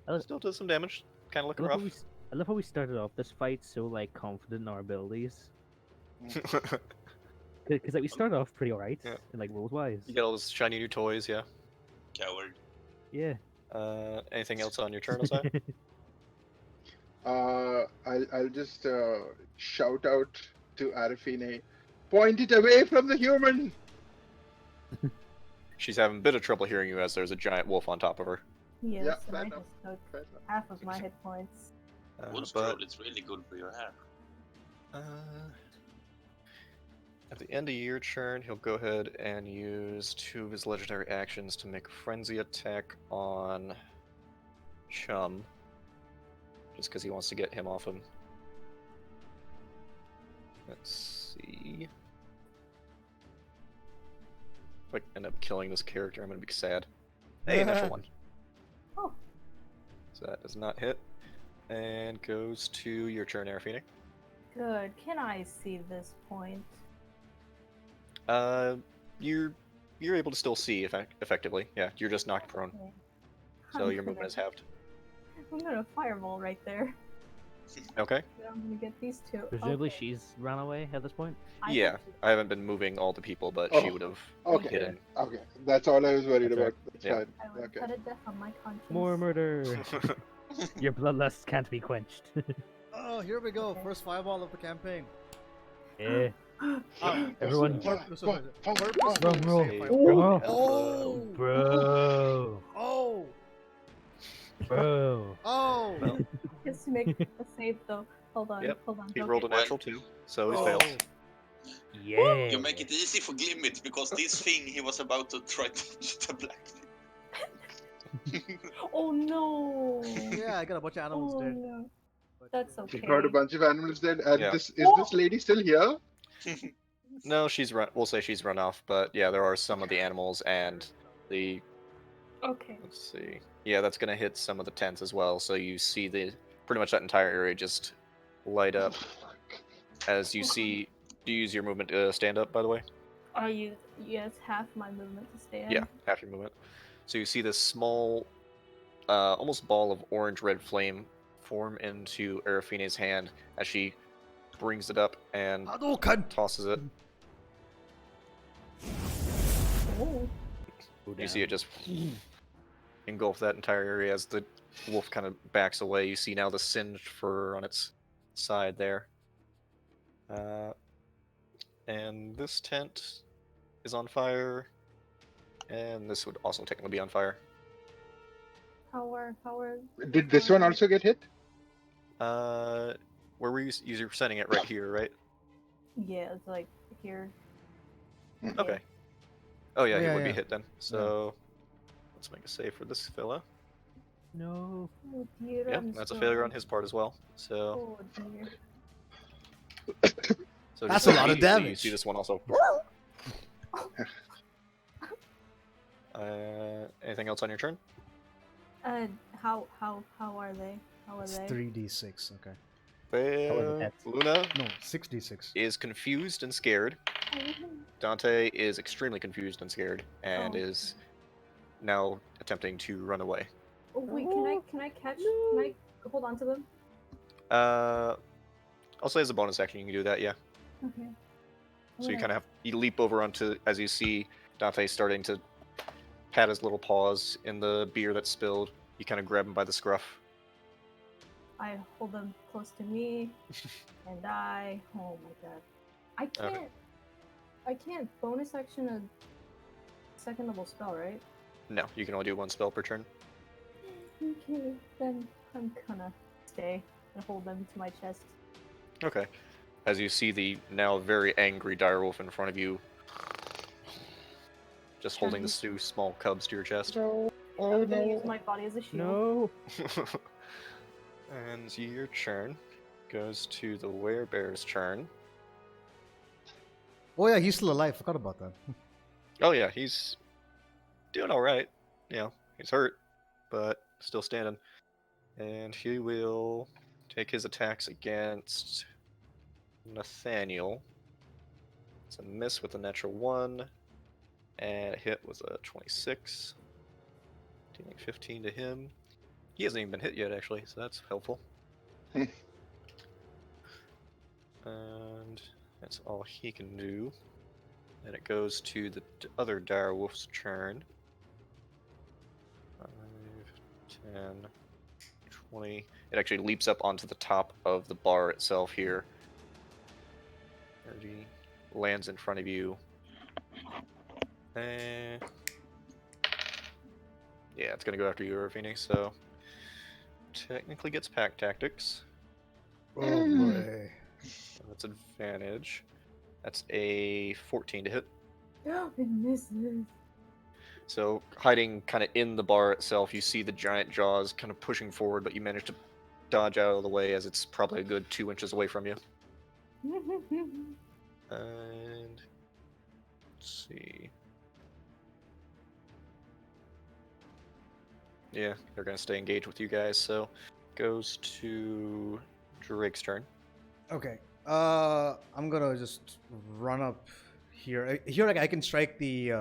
I still does some damage. Kind of I looking love, how rough. I love how we started off this fight so like confident in our abilities. Because like we started off pretty alright, Yeah. and like rules wise. You get all those shiny new toys, yeah. Coward. Yeah. Anything else on your turn, Ossya? I'll just shout out to Araphine, point it away from the human! She's having a bit of trouble hearing you as there's a giant wolf on top of her. yes, Yeah, and fair I enough. just took Fair enough. half of my hit points. Wolf's But Road is really good for your hair. At the end of your turn, he'll go ahead and use 2 of his legendary actions to make a frenzy attack on Chum. Just because he wants to get him off him. Let's see. If I end up killing this character, I'm going to be sad. Hey, natural 1. Oh. So that does not hit. And goes to your turn, Araphine. Good. Can I see this point? You're able to still see effectively. Yeah, you're just knocked prone, Okay. so I'm your movement is halved. I'm gonna fireball right there. Okay. I'm gonna get these 2. Presumably Okay. she's run away at this point. I Yeah, have to- I haven't been moving all the people, but she Oh, would have Okay. hit him. Okay. That's all I was worried That's about. That's Yeah. fine. I would Okay. put a death on my conscience. More murder. Your bloodlust can't be quenched. Oh, here we go. Okay. First fireball of the campaign. Yeah. Everyone- Purpose- What? purpose- Drum roll. say Drum fireball. roll. Oh! Bro. Oh! Bro. Oh! Well, Just to make a save though. Hold on. Yep. Hold on. he okay. rolled a natural 2, so he Oh. fails. Yeah. You make it easy for Glimmit because this thing he was about to try to shoot a black thing. Oh no! Yeah, I got a bunch of animals Oh dead. no. But, That's You okay. got a bunch of animals dead, and Yeah. is this lady still here? No, she's run. We'll say she's run off, but yeah, there are some of the animals and the. Okay. Let's see. Yeah, that's gonna hit some of the tents as well. So you see the pretty much that entire area just light up as you see. Do you use your movement to stand up? By the way. Yes, half my movement to stand. Yeah, half your movement. So you see this small, almost ball of orange-red flame form into Araphine's hand as she brings it up and Hadouken! tosses it. Oh. You see it just engulf that entire area as the wolf kind of backs away. You see now the singed fur on its side there. And this tent is on fire. And this would also technically be on fire. Power. Did this one also get hit? Where were you? You're setting it right here, right? Yeah, it's like here. Okay. Oh yeah, he Yeah, would be yeah. hit then. So let's make a save for this fella. No. Oh dear. Yep, I'm that's a so- failure on his part as well. So, Oh dear. so That's just a lot of immediately You damage. see this one also. Anything else on your turn? How are they? How are It's they? 3d6, okay. pets? Luna No, 6d6. is confused and scared. Dante is extremely confused and scared, and Oh. is now attempting to run away. Oh wait, can I catch? Can I hold on to them? I'll say as a bonus action you can do that, yeah. Okay. So you kind of you leap over onto as you see Dante starting to pat his little paws in the beer that's spilled. You kind of grab him by the scruff. I hold them close to me, and oh my god, I can't. Okay. I can't bonus action a second level spell, right? No, you can only do 1 spell per turn. Okay, then I'm gonna stay and hold them to my chest. Okay. As you see the now very angry direwolf in front of you, just holding the 2 small cubs to your chest. I'm gonna use my body as a shield. No. And your turn goes to the werebear's turn. Oh yeah, he's still alive. Forgot about that. Oh yeah, he's doing all right. You know, he's hurt, but still standing. And he will take his attacks against Nathaniel. It's a miss with a natural 1, and a hit with a 26. Dealing 15 to him. He hasn't even been hit yet, actually, so that's helpful. And that's all he can do. And it goes to the other direwolf's turn. 5, 10, 20. It actually leaps up onto the top of the bar itself here. 30. Lands in front of you. And yeah, it's gonna go after you, Araphine, so technically gets pack tactics. Oh boy. That's advantage. That's a 14 to hit. It misses. So hiding kind of in the bar itself, you see the giant jaws kind of pushing forward, but you manage to dodge out of the way as it's probably a good 2 inches away from you. And let's see. Yeah, they're gonna stay engaged with you guys. So goes to Drake's turn. Okay. I'm gonna just run up here. Here, I can strike the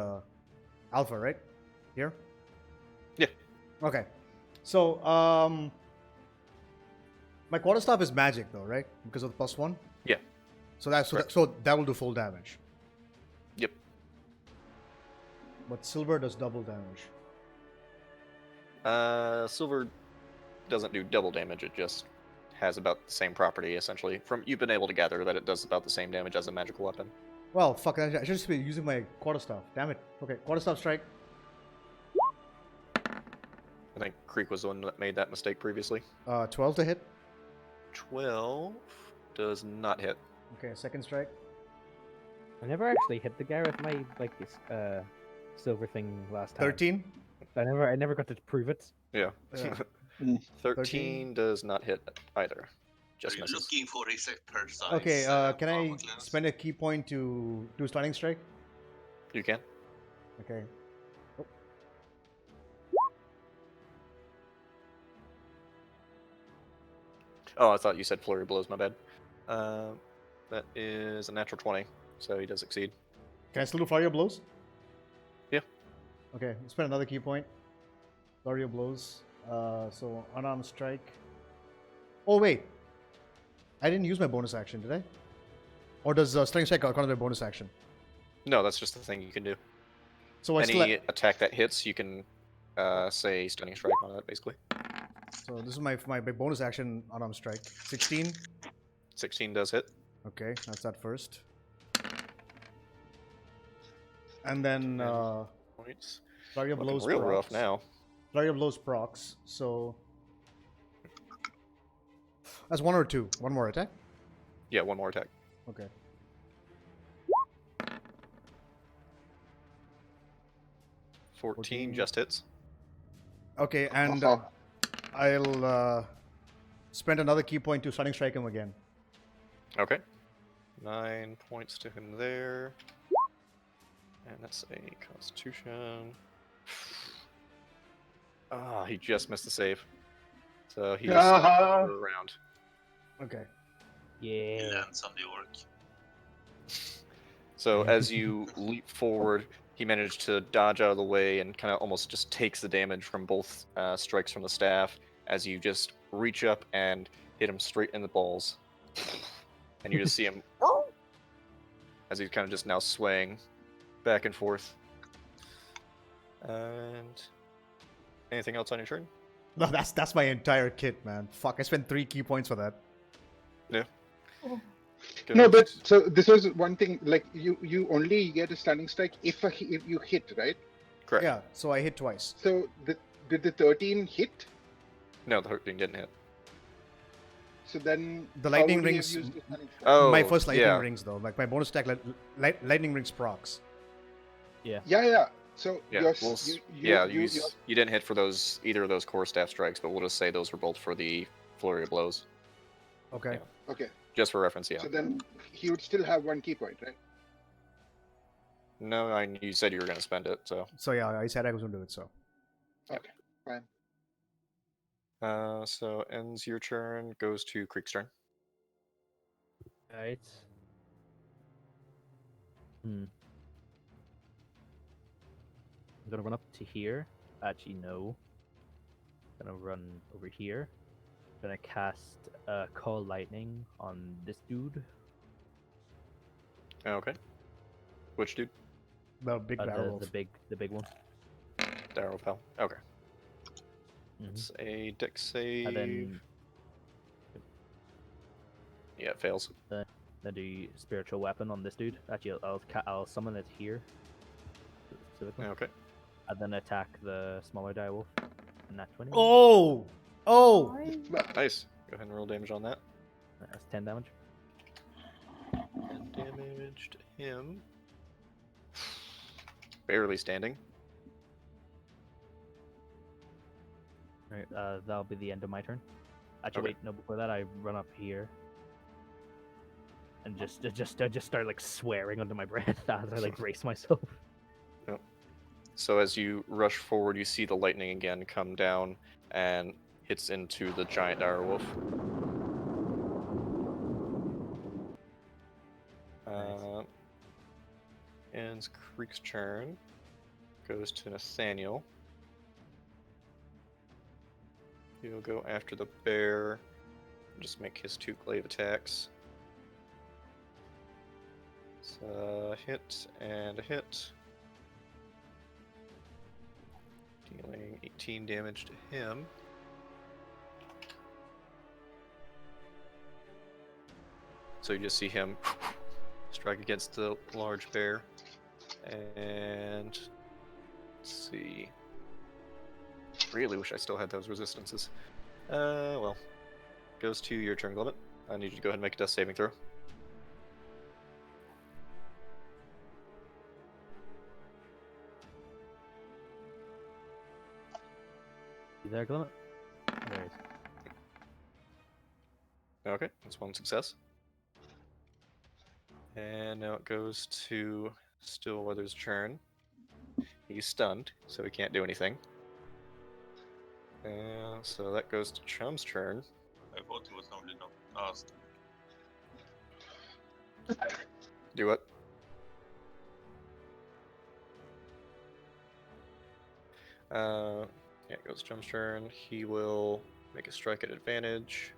alpha, right? Here. Yeah. Okay. So, my quarterstaff is magic, though, right? Because of the +1. Yeah. So that will do full damage. Yep. But silver does double damage. Silver doesn't do double damage. It just has about the same property, essentially. You've been able to gather that it does about the same damage as a magical weapon. Well, fuck, I should just be using my quarterstaff. Damn it. Okay, quarterstaff strike. I think Creak was the one that made that mistake previously. 12 to hit. 12 does not hit. Okay, second strike. I never actually hit the guy with my this silver thing last time. 13. I never got to prove it. Yeah. Yeah. 13 does not hit either. Just Are you misses. looking for a sector size? Okay, can I armor class? spend a key point to do stunning strike? You can. Okay. Oh. Oh, I thought you said flurry of blows. My bad. That is a natural 20, so he does exceed. Can I still do flurry of blows? Yeah. Okay, spend another key point. Flurry of blows. So unarmed strike. Oh wait, I didn't use my bonus action, did I? Or does stunning strike count as my bonus action? No, that's just the thing you can do. So I still. Any attack that hits, you can say stunning strike on it, basically. So this is my bonus action unarmed strike. 16. 16 does hit. Okay, that's that first. And then Points. flurry of Looking blows. real procs. rough now. Flurry of blows procs. So that's 1 or 2. One more attack. Yeah, one more attack. Okay. Fourteen just hits. Okay, and I'll spend another key point to stunning strike him again. Okay. 9 points to him there. And that's a Constitution. Ah, he just missed the save. So he just around. Okay. He Yeah. lands on the orc. So as you leap forward, he managed to dodge out of the way and kind of almost just takes the damage from both strikes from the staff as you just reach up and hit him straight in the balls. And you just see him as he's kind of just now swaying back and forth. And anything else on your turn? No, that's my entire kit, man. Fuck, I spent 3 key points for that. Yeah. Oh. No, Good. but so this was one thing. Like you only get a stunning strike if you hit, right? Correct. Yeah, so I hit twice. So did the 13 hit? No, the 13 didn't hit. So then The how lightning would he have rings- used the stunning strike? Oh, My first lightning yeah. rings, though. Like my bonus attack, lightning rings procs. Yeah. So Yeah, your, we'll you didn't hit for either of those core staff strikes, but we'll just say those were both for the flurry of blows, Okay. Yeah. okay. just for reference. Yeah. So then he would still have 1 key point, right? No, you said you were going to spend it, so. So yeah, I said I was gonna do it. So Okay, fine. So ends your turn. Goes to Creek's turn. Right. I'm gonna run up to here. Actually, no. Gonna run over here. Gonna cast Call Lightning on this dude. Okay. Which dude? the big barrel. The big one. Darrow Pal. Okay. Mhm. It's a dex save. And then Yeah, it fails. then do spiritual weapon on this dude. Actually, I'll summon it here. Specifically. Okay. And then attack the smaller direwolf. And that 20. Oh! Nice. Go ahead and roll damage on that. That's 10 damage. And damage to him. Barely standing. Right, that'll be the end of my turn. Actually, Okay. wait, no. Before that, I run up here and just start like swearing under my breath as I like brace myself. So as you rush forward, you see the lightning again come down and hits into the giant dire wolf. Nice. Ends Creak's turn. Goes to Nathaniel. He'll go after the bear. Just make his 2 glaive attacks. It's a hit and a hit. Dealing 18 damage to him. So you just see him strike against the large bear. And let's see. Really wish I still had those resistances. Well. Goes to your turn, Glimmit. I need you to go ahead and make a death saving throw. You there, Glimmit? There he is. Okay, that's 1 success. And now it goes to Stillweather's turn. He's stunned, so he can't do anything. So that goes to Chum's turn. I thought it was only not asked. Do what? Yeah, it goes to Chum's turn. He will make a strike at advantage.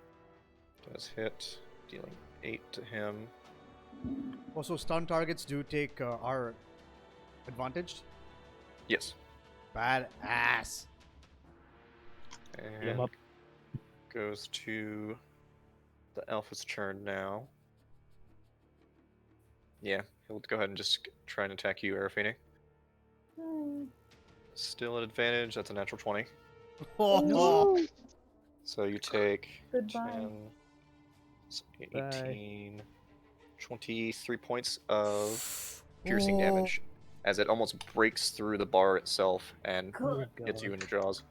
Does hit, dealing 8 to him. Also, stun targets do take our advantage. Yes. Badass. Beat 'em And up. goes to the Alpha's turn now. Yeah, he'll go ahead and just try and attack you, Araphine. Still an advantage, that's a natural 20. Oh, So you take Goodbye. 10, Bye. 18, 23 points of piercing damage as it almost breaks through the bar itself and Good. hits you in your jaws.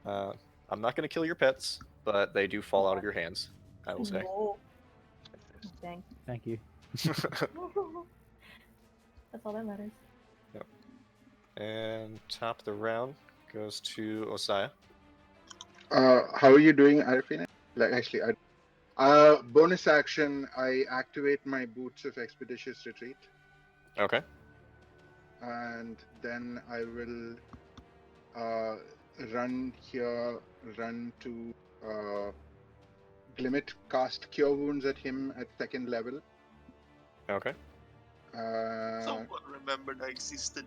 I'm not going to kill your pets, but they do fall out of your hands, I will say. No. Dang. Thank you. That's all that matters. And top of the round goes to Ossya. How are you doing, Araphine? Like, actually, bonus action, I activate my Boots of Expeditious Retreat, Okay. and then I will run here, run to Glimmit, cast Cure Wounds at him at 2nd level. Okay. Someone remembered I existed.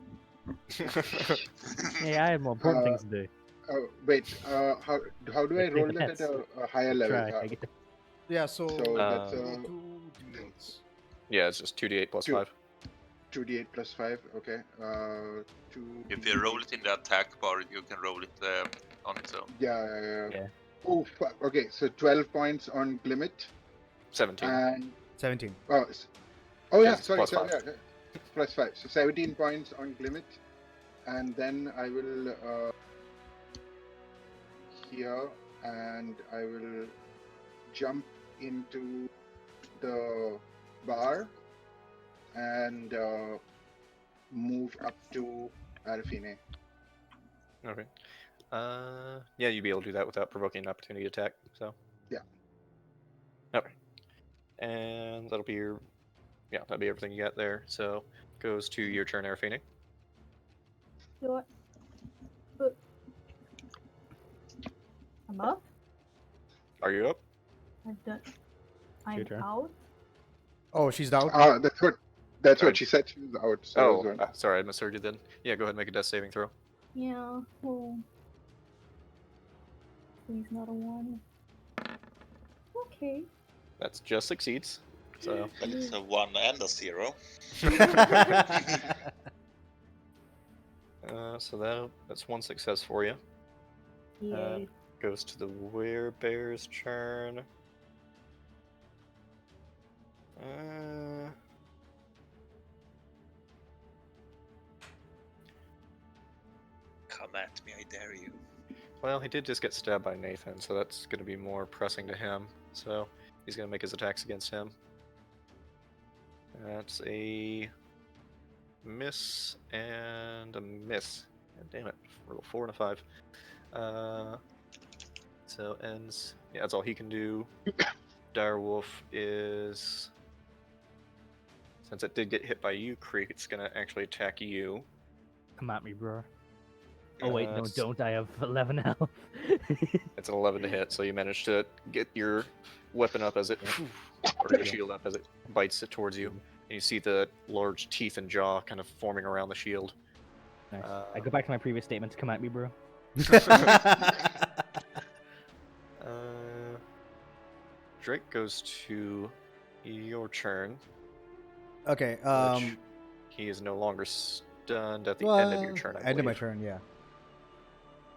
Hey, I have more important Uh, things to do. Oh, wait, how do I Make roll the that at nets. a higher level? Try, I get yeah. So, So that's Um, 2d8s. Yeah, it's just 2d8 plus Two. 5. 2d8 plus 5, okay. 2 If you roll it in the attack bar, you can roll it on its own. Yeah. Yeah. Oh, fuck. Okay, so 12 points on Glimmit, 17. and 17. yeah, Yes, it's sorry, plus so, 5. yeah, plus 5. So 17 points on Glimmit, and then I will here, and I will jump into the bar and move up to Araphine. Okay. Yeah, you'd be able to do that without provoking an opportunity attack, so. Yeah. Okay. And that'll be that'll be everything you got there. So, goes to your turn, Araphine. What? But I'm up. Are you up? I've done. your I'm turn. out. Oh, she's out. That's Sorry. what she said. She was out. So I was Oh, wondering. sorry, I misheard you then. Yeah, go ahead and make a death saving throw. Yeah. Well. Please not a 1. Okay. That's just succeeds. So, It's a 1 and a 0. that's 1 success for you. Yay. Goes to the werebear's turn. Come at me, I dare you. Well, he did just get stabbed by Nathan, so that's going to be more pressing to him. So he's going to make his attacks against him. That's a miss and a miss. God damn it. Roll 4 and a 5. So ends. Yeah, that's all he can do. Direwolf is. Since it did get hit by you, Creak, it's going to actually attack you. Come at me, bro. Oh wait, no, it's- don't. I have 11 health. It's an 11 to hit, so you managed to get your weapon up as it, or your shield up as it bites it towards you. And you see the large teeth and jaw kind of forming around the shield. Nice. I go back to my previous statement. Come at me, bro. Drake goes to your turn. Okay. Which he is no longer stunned at the end of your turn. I End of my believe. turn, yeah.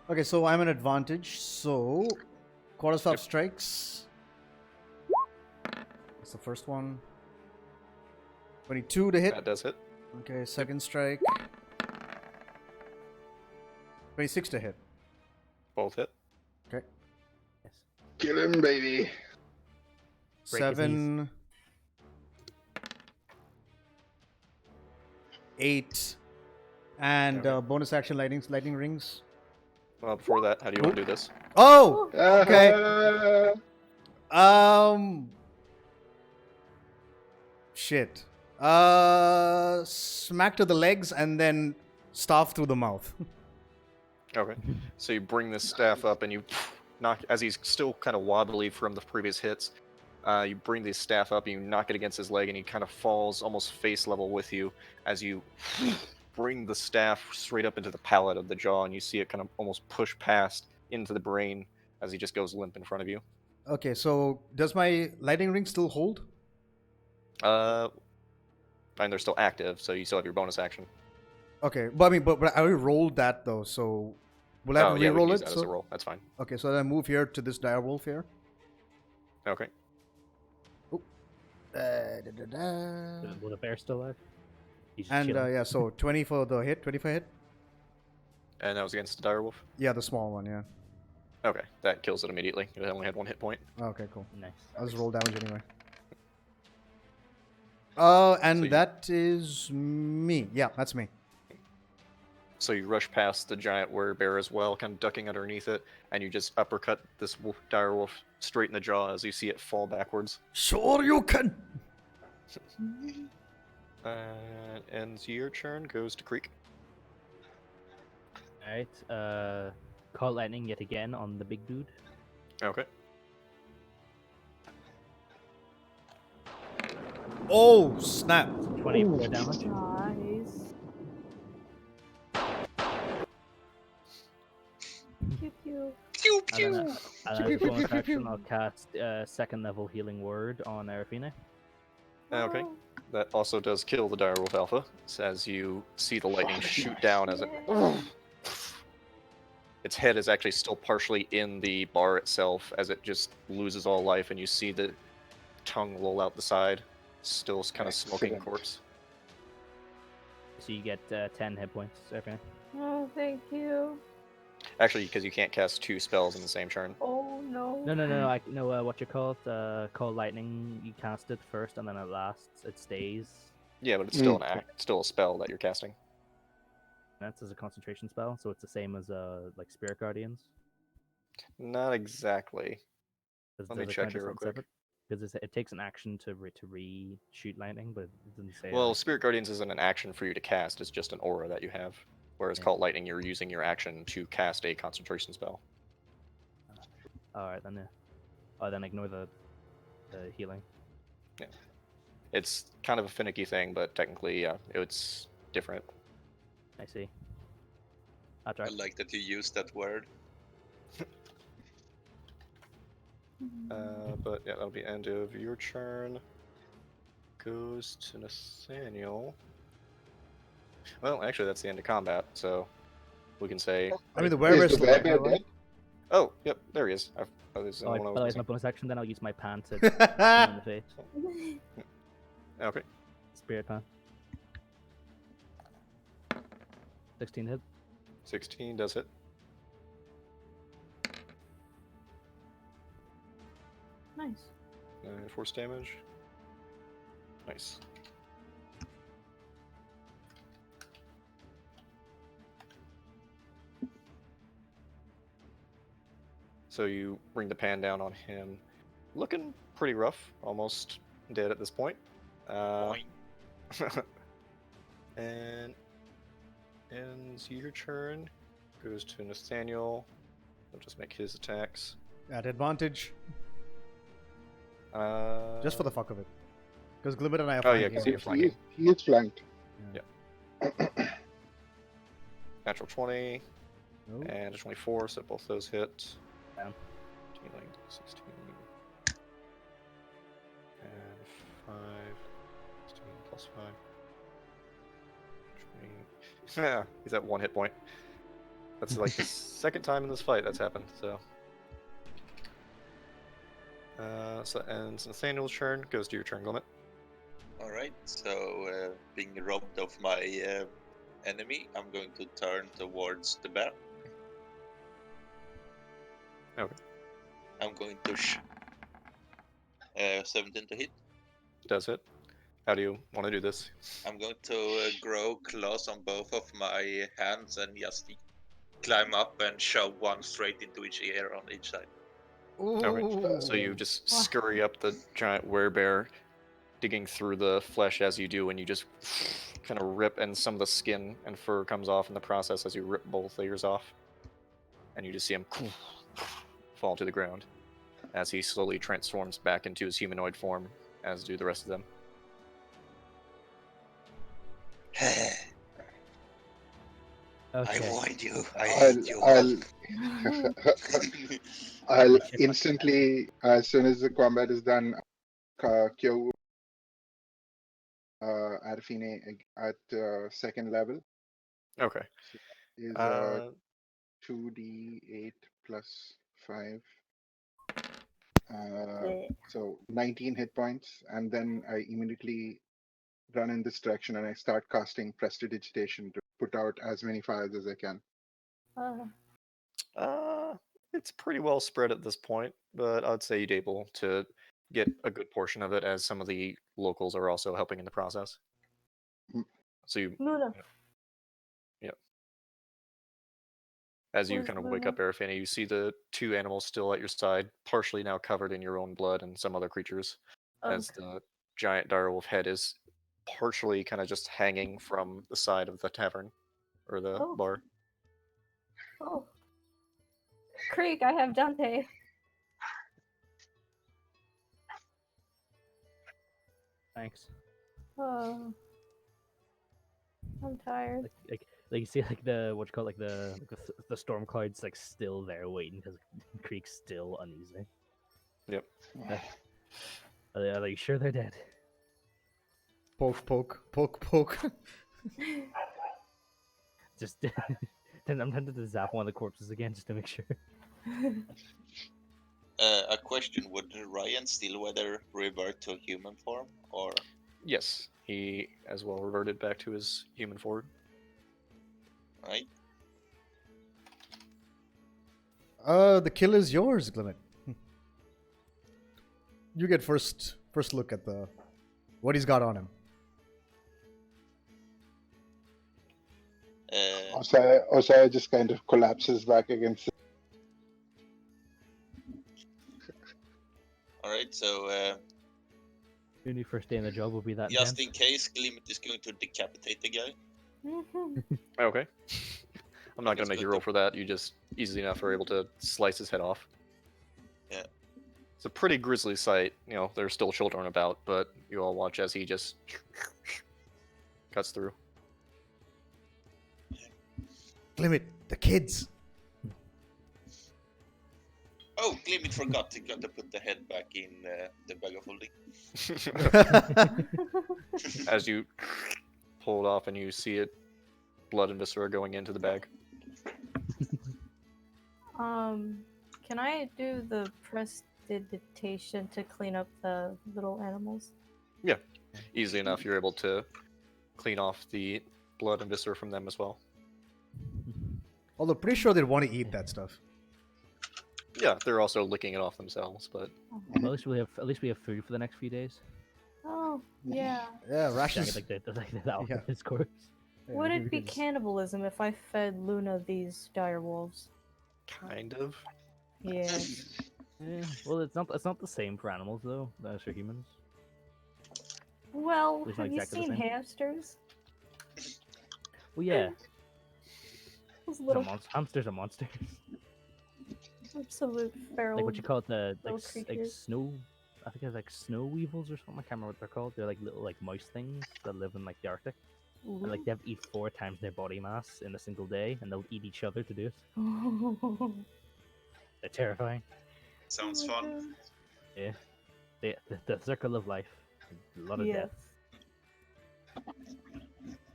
Okay, so I'm an advantage. So, quarterstaff strikes. That's the first one. 22 to hit. That does hit. Okay, second strike. 26 to hit. Both hit. Okay. Yes. Kill him, baby. Break his 7. 8. And Okay. bonus action lightning rings. Well, before that, how do you want to do this? Oh! Okay. Uh, Shit. Smack to the legs and then staff through the mouth. Okay. So you bring this staff up and you knock, as he's still kind of wobbly from the previous hits, you bring this staff up and you knock it against his leg and he kind of falls almost face level with you as you bring the staff straight up into the palate of the jaw and you see it kind of almost push past into the brain as he just goes limp in front of you. Okay, so does my lightning ring still hold? And they're still active, so you still have your bonus action. Okay, but I mean, but I already rolled that though, so will I have to yeah, we can re-roll use it? that as a roll. That's fine. Okay, so then I move here to this direwolf here. Okay. Will the bear still alive? He's just And chilling. yeah, so 20 for the hit, 20 for hit. And that was against the direwolf? Yeah, the small one, yeah. Okay, that kills it immediately. It only had 1 hit point. Okay, cool. Nice. I'll just roll damage anyway. And So you- that is me. Yeah, that's me. So you rush past the giant werebear as well, kind of ducking underneath it, and you just uppercut this direwolf straight in the jaw as you see it fall backwards. Sure you can. Ends your turn, goes to Creak. Alright, call lightning yet again on the big dude. Okay. Oh, snap. 24 damage. Nice. Pew pew. Pew And pew! then, as a bonus action, I'll cast second level healing word on Araphine. Okay. Oh, That also does kill the direwolf alpha, as you see the lightning shoot down as it... Its head is actually still partially in the bar itself as it just loses all life, and you see the tongue roll out the side, still kind of smoking Excellent. corpse. So you get 10 hit points, Araphine. oh, thank you. Actually, because you can't cast 2 spells in the same turn. Oh no. No. I know what you call it. Call lightning. You cast it first, and then it lasts. It stays. Yeah, but it's still an act, still a spell that you're casting. That's as a concentration spell, so it's the same as like Spirit Guardians. Not exactly. Let me check here real quick. Because it takes an action to re-shoot lightning, but it doesn't say. Well, like- Spirit Guardians isn't an action for you to cast, it's just an aura that you have. Whereas Yeah. Cult Lightning, you're using your action to cast a concentration spell. Alright, then. Then ignore the healing. It's kind of a finicky thing, but technically, yeah, it's different. I see. That's I right. like that you used that word. But yeah, that'll be end of your turn. Goes to Nathaniel. Well, actually, that's the end of combat, so we can say. I mean, the Is werebear's the still alive, werebear right? dead? Oh, yep, there he is. There's Oh, by one I the way, was as my missing. bonus action, then I'll use my pan to hit him in the face. Okay. Spirit pan. 16 hit. 16 does hit. Nice. Force damage. Nice. So you bring the pan down on him, looking pretty rough, almost dead at this point. Boing. And ends your turn. Goes to Nathaniel. He'll just make his attacks. At advantage, Uh, just for the fuck of it. Because Glimmit and I are Oh, yeah, flanking 'cause him. you're flanking. He is flanked. natural 20 No. and a 24, so both those hit. Down. Dealing 16 and 5. 16 plus 5. 20. Yeah, he's at 1 hit point. That's like the second time in this fight that's happened, so. So that ends Nathaniel's turn. Goes to your turn, Glimmit. Alright, so being robbed of my enemy, I'm going to turn towards the bear. Okay. I'm going to 17 to hit. Does hit. How do you want to do this? I'm going to grow claws on both of my hands and just climb up and shove one straight into each ear on each side. Okay. So you just Wow. scurry up the giant werebear, digging through the flesh as you do, and you just kind of rip, and some of the skin and fur comes off in the process as you rip both ears off. And you just see him fall to the ground as he slowly transforms back into his humanoid form, as do the rest of them. Okay. I warned you. I I'll, hate you. I'll, Hulk. I'll instantly, as soon as the combat is done, cure Araphine at second level Okay. is Uh, 2d8 plus 5. Bleh. So 19 hit points, and then I immediately run in this direction and I start casting Prestidigitation to put out as many fires as I can. it's pretty well spread at this point, but I'd say you'd able to get a good portion of it, as some of the locals are also helping in the process. Mm. So you, Luna. as you Where's kind of wake Luna? up, Araphine, you see the two animals still at your side, partially now covered in your own blood and some other creatures, as Ugh. the giant direwolf head is partially kind of just hanging from the side of the tavern, or the Oh. bar. Oh. Creak, I have Dante. Thanks. Oh. I'm tired. Like you see, like the what you call it, like the storm cloud's like still there waiting because Creek's still uneasy. Yep. Are you sure they're dead? Poke, poke, poke, poke. Just then I'm tempted to zap one of the corpses again just to make sure. A question: would Ryan Stillweather revert to human form, or Yes, he as well reverted back to his human form. right? The kill is yours, Glimmit. You get first look at the what he's got on him. Ossya just kind of collapses back against it. All right, so Your new first day in the job will be that just intense. in case, Glimmit is going to decapitate the guy. Okay. I'm not That's gonna make you good roll to- for that. You just easily enough are able to slice his head off. Yeah. It's a pretty grisly sight. You know, there's still children about, but you all watch as he just cuts through. Glimmit, the kids. Oh, Glimmit forgot to put the head back in the bag of holding. As you pull it off and you see it, blood and viscera going into the bag. Can I do the prestidigitation to clean up the little animals? Easily enough, you're able to clean off the blood and viscera from them as well. Although pretty sure they'd want to eat that stuff. Yeah, they're also licking it off themselves, but Well, at least we have food for the next few days. Oh, yeah. Yeah, Jagged rations. like the alchemist corpse. Yeah, Would maybe it be we can just- cannibalism if I fed Luna these dire wolves? kind of. Yes. Yeah. Well, it's not the same for animals though as for humans. Well, It's not have you exactly the seen same. hamsters? Well, yeah. Those little Hamsters are monsters. absolute feral. Like what you call it, the little like creatures. snow. I think it's like snow weevils or something. I can't remember what they're called. They're like little like mouse things that live in like the Arctic. And like they have to eat 4 times their body mass in a single day, and they'll eat each other to do it. They're terrifying. Sounds Oh my fun. Yeah. The circle of life. A lot of Yes. death.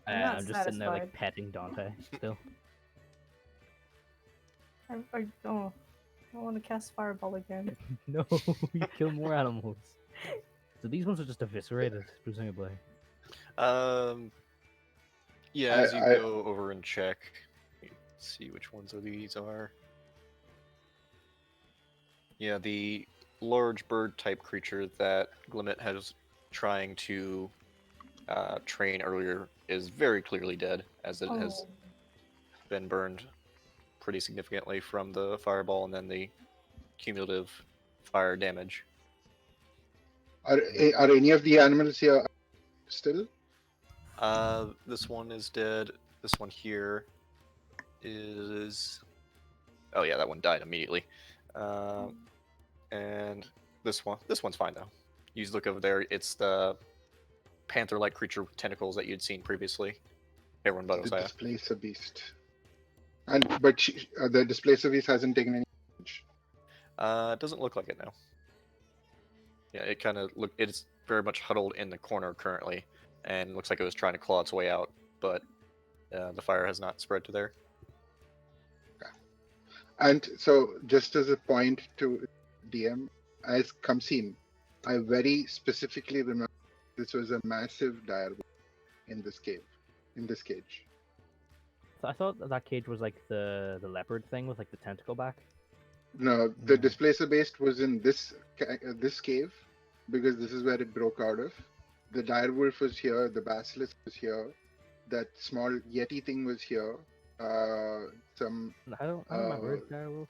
I'm not I'm just sitting there like satisfied. petting Dante still. I want to cast Fireball again. No, you kill more animals. So these ones are just eviscerated, presumably. Yeah, as you go over and check, see which ones of these are. Yeah, the large bird type creature that Glimmit has trying to train earlier is very clearly dead, as it has Oh. been burned pretty significantly from the fireball and then the cumulative fire damage. Are any of the animals here still? This one is dead. This one here is. Oh yeah, that one died immediately. And this one's fine though. You just look over there. It's the panther-like creature with tentacles that you'd seen previously. Everyone but The Ossya. Displacer Beast. But the Displacer Beast hasn't taken any damage. It doesn't look like it now. Yeah, it kind of look. It's very much huddled in the corner currently, and looks like it was trying to claw its way out, but the fire has not spread to there. And so, just as a point to DM, as Kamsin, I very specifically remember this was a massive dire wolf in this cave, in this cage. So I thought that cage was like the leopard thing with like the tentacle back. No, the Yeah. Displacer Beast was in this cave because this is where it broke out of. The dire wolf was here. The basilisk was here. That small yeti thing was here. Some I don't remember it, direwolf.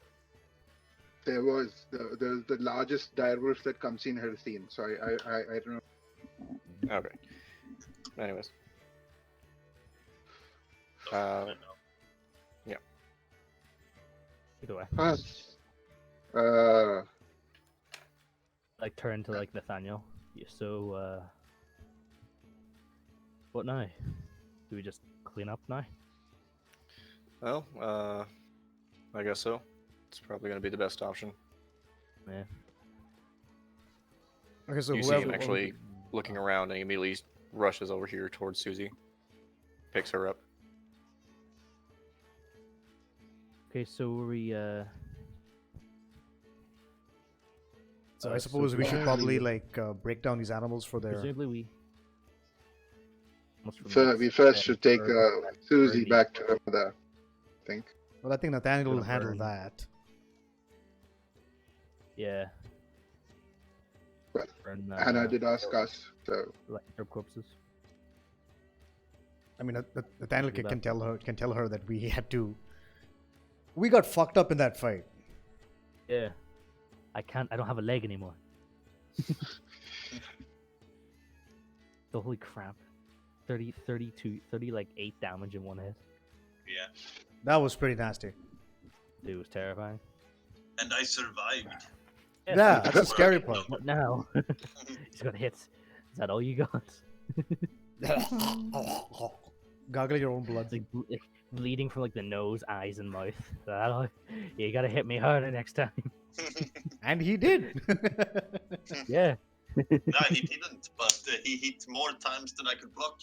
there was the largest dire wolf that Kamsin had seen. So I don't know. Okay. Anyways. I don't know. Either way, like turn to like Nathaniel. Yeah, so what now? Do we just clean up now? Well, I guess so. It's probably going to be the best option. Yeah. Okay, so You see whoever. him actually looking around, and he immediately rushes over here towards Susie, picks her up. Okay, so we So I suppose we should presumably- probably like break down these animals for their. presumably we. must So remove we first them should take for- Susie the- back to her mother. I think. Well, I think Nathaniel will Gonna handle burn. that. Yeah. Well, Burn, Hannah did ask us, so lycanthrope corpses. I mean, Nathaniel Do can that. tell her that we had to. We got fucked up in that fight. Yeah. I don't have a leg anymore. Holy crap. 30 like 8 damage in one hit. Yeah. That was pretty nasty. It was terrifying. And I survived. Yeah, that's the scary part. What now? He's got hits. Is that all you got? Gargle your own blood. It's like bleeding from like the nose, eyes, and mouth. That all? You gotta hit me harder next time. And he did. Yeah. No, he didn't, but he hit more times than I could block.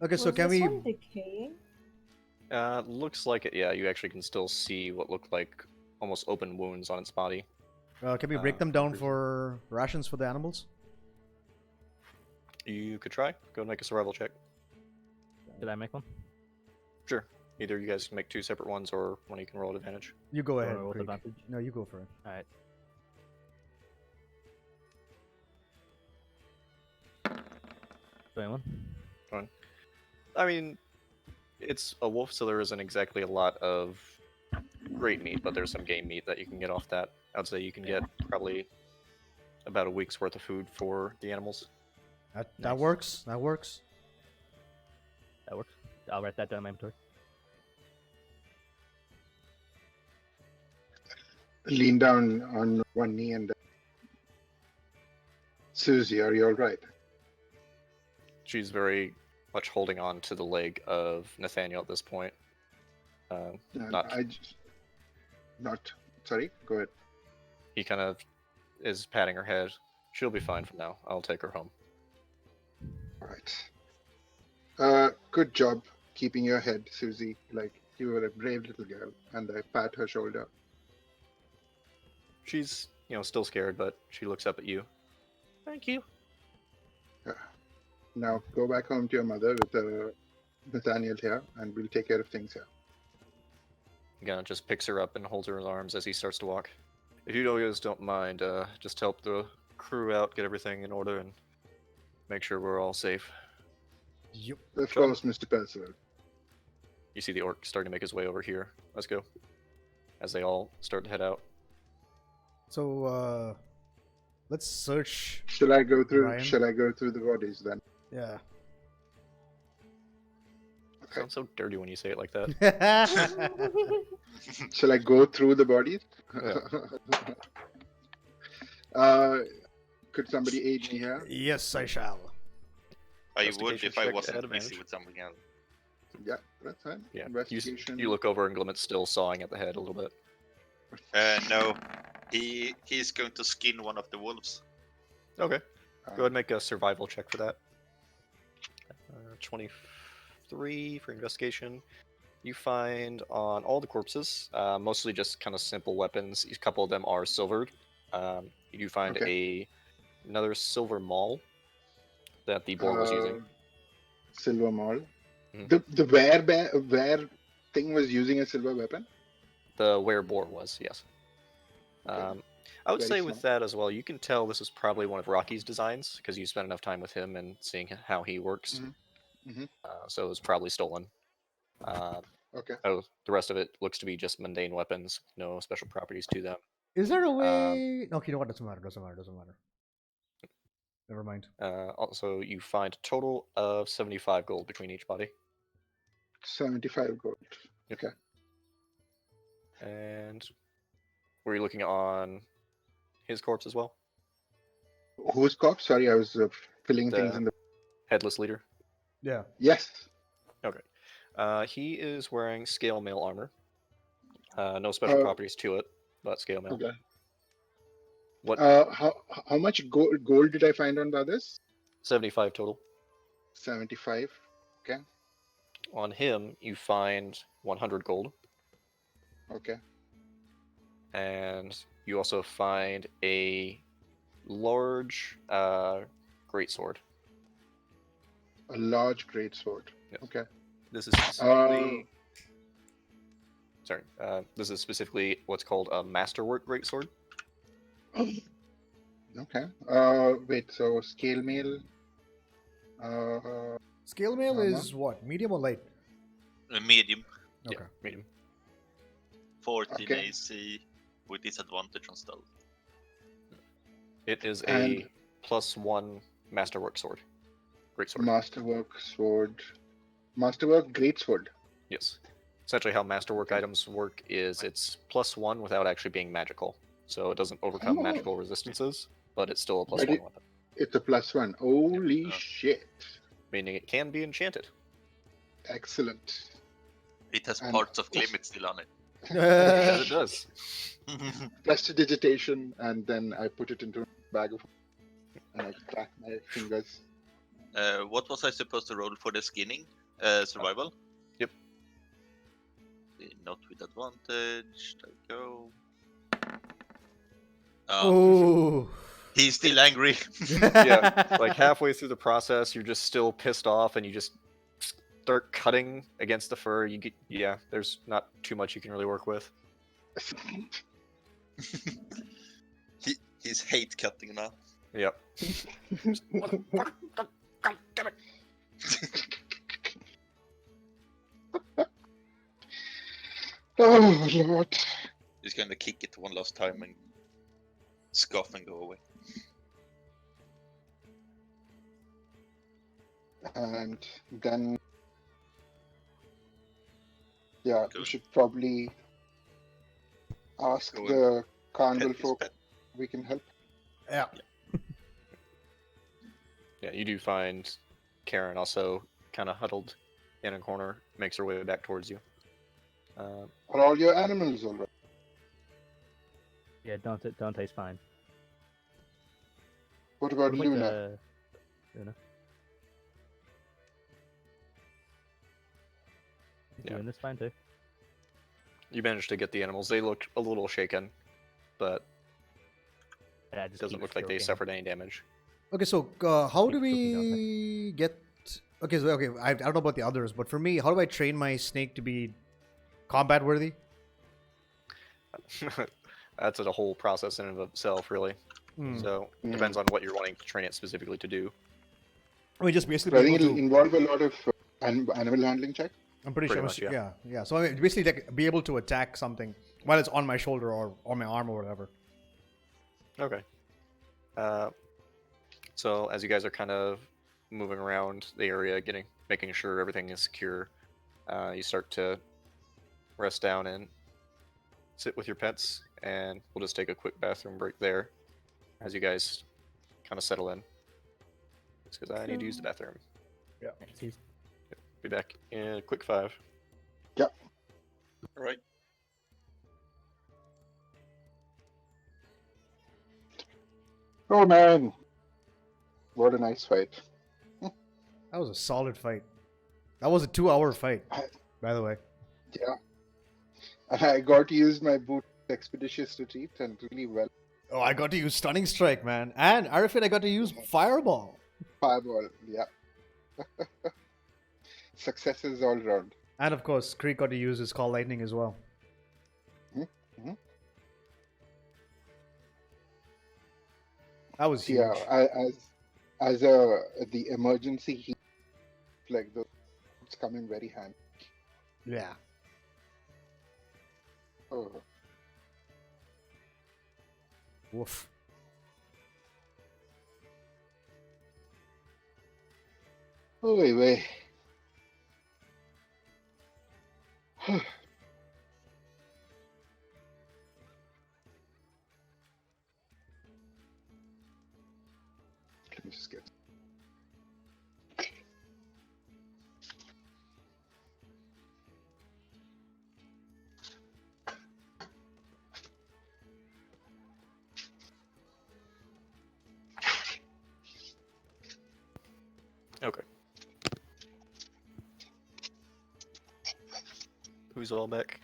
Okay, so Was can this we? one decaying? Looks like it. Yeah, you actually can still see what look like almost open wounds on its body. Can we break them down for rations for the animals? You could try. Go and make a survival check. Did I make one? Sure. Either you guys can make 2 separate ones, or one you can roll at advantage. You go ahead, roll with Creak. advantage? No, you go for it. All right. 21. Fine. I mean, it's a wolf, so there isn't exactly a lot of great meat, but there's some game meat that you can get off that. I'd say you can get probably about a week's worth of food for the animals. That Nice. works. That works. That works. I'll write that down in my inventory. Lean down on one knee and. Susie, are you all right? She's very much holding on to the leg of Nathaniel at this point. Not- Not. Sorry. Go ahead. He kind of is patting her head. She'll be fine for now. I'll take her home. All right. Good job keeping your head, Susie. Like you were a brave little girl. And I pat her shoulder. She's, still scared, but she looks up at you. Thank you. Now go back home to your mother with Nathaniel here, and we'll take care of things here. He kind of just picks her up and holds her in his arms as he starts to walk. If you guys don't mind, just help the crew out, get everything in order, and make sure we're all safe. Yep. Of Sure. course, Mr. Percival. You see the orc starting to make his way over here. Let's go. As they all start to head out. So, let's search. Shall I go through? Ryan? Shall I go through the bodies then? Yeah. Okay. Sounds so dirty when you say it like that. Shall I go through the bodies? Could somebody aid me here? Yes, I shall. I would Investigation if I check at wasn't advantage. busy with something else. Yeah, that's fine. Yeah. You, Investigation. you look over and Glimmit's still sawing at the head a little bit. No, he's going to skin one of the wolves. Okay. Go ahead and make a survival check for that. 23 for investigation. You find on all the corpses, mostly just kind of simple weapons. A couple of them are silvered. You do find another silver maul that the boar was using. Silver maul. Mhm. The were thing was using a silver weapon. The were boar was, yes. Okay. I would Very say with smart. that as well, you can tell this is probably one of Rocky's designs because you spent enough time with him and seeing how he works. Mhm. Mhm. So it was probably stolen. Okay. Oh, the rest of it looks to be just mundane weapons, no special properties to them. Is there a way? Okay, you know what? Doesn't matter. Doesn't matter. Never mind. Also, you find a total of 75 gold between each body. 75 gold. Yep. Okay. And were you looking on his corpse as well? Whose corpse? Sorry, I was filling The- things in the. Headless leader. Yeah. Yes. Okay. He is wearing scale mail armor. No special properties to it, but scale mail. Okay. What? How much gold did I find on the others? 75 total. 75. Okay. On him, you find 100 gold, Okay. and you also find a large greatsword. A large great sword. Yes. Okay. This is specifically. Sorry. This is specifically what's called a masterwork greatsword. Okay. Wait. So scale mail. Scale mail Uh-huh. is what? Medium or light? A medium, Okay. Yeah, medium. 14 Okay. AC with disadvantage on stealth. It is And- a +1 masterwork sword. Greatsword. Masterwork sword. Masterwork great sword. Yes. Essentially, how masterwork items work is it's +1 without actually being magical. So it doesn't overcome Oh. magical resistances, but it's still a +1 But weapon. It's a +1. Holy Yeah. shit. Meaning it can be enchanted. Excellent. It has And- parts of Glimmit still on it. Yes, it does. Prestidigitation, and then I put it into a bag of. And I crack my fingers. What was I supposed to roll for the skinning? Survival? Yep. Not with advantage. There we go. Oh. He's still angry. Yeah, like halfway through the process, you're just still pissed off, and you just start cutting against the fur, you get there's not too much you can really work with. He's hate cutting now. Yep. Oh Lord. He's going to kick it one last time and scoff and go away. And then, yeah, we Good. should probably ask Go the carnival Pet his folk pet. if we can help. Yeah. Yeah, you do find Karen also kind of huddled in a corner, makes her way back towards you. Are all your animals alright? Yeah, Dante's fine. What about What about Luna? Luna? Yeah. Luna's fine too. You managed to get the animals. They looked a little shaken, but Yeah, it doesn't look like they suffered any damage. Okay, so how do Keep cooking, we get? Okay, so I don't know about the others, but for me, how do I train my snake to be combat worthy? That's a whole process in and of itself, really. Hmm. So it depends on what you're wanting to train it specifically to do. I mean, just So basically I be think able it'll to. involve a lot of animal handling check. I'm pretty Pretty sure. much, yeah. Yeah. So I mean, basically, like, be able to attack something while it's on my shoulder or on my arm or whatever. Okay. So as you guys are kind of moving around the area, making sure everything is secure, you start to rest down and sit with your pets, and we'll just take a quick bathroom break there as you guys kind of settle in. Just because I need to use the bathroom. Be back in a quick 5. Alright. Oh man, what a nice fight. That was a solid fight. That was a 2-hour fight, by the way. Yeah. And I got to use my boot expeditious retreat and really well. Oh, I got to use Stunning Strike, man. And Araphine, I got to use Fireball. Fireball, yeah. Successes all round. And of course, Creak got to use his Call Lightning as well. Mm-hmm. That was huge. Yeah, as the emergency heat, like those come in very handy. Yeah. Oh. Woof. Oh, wait. Let me just get. Okay. Who's all back?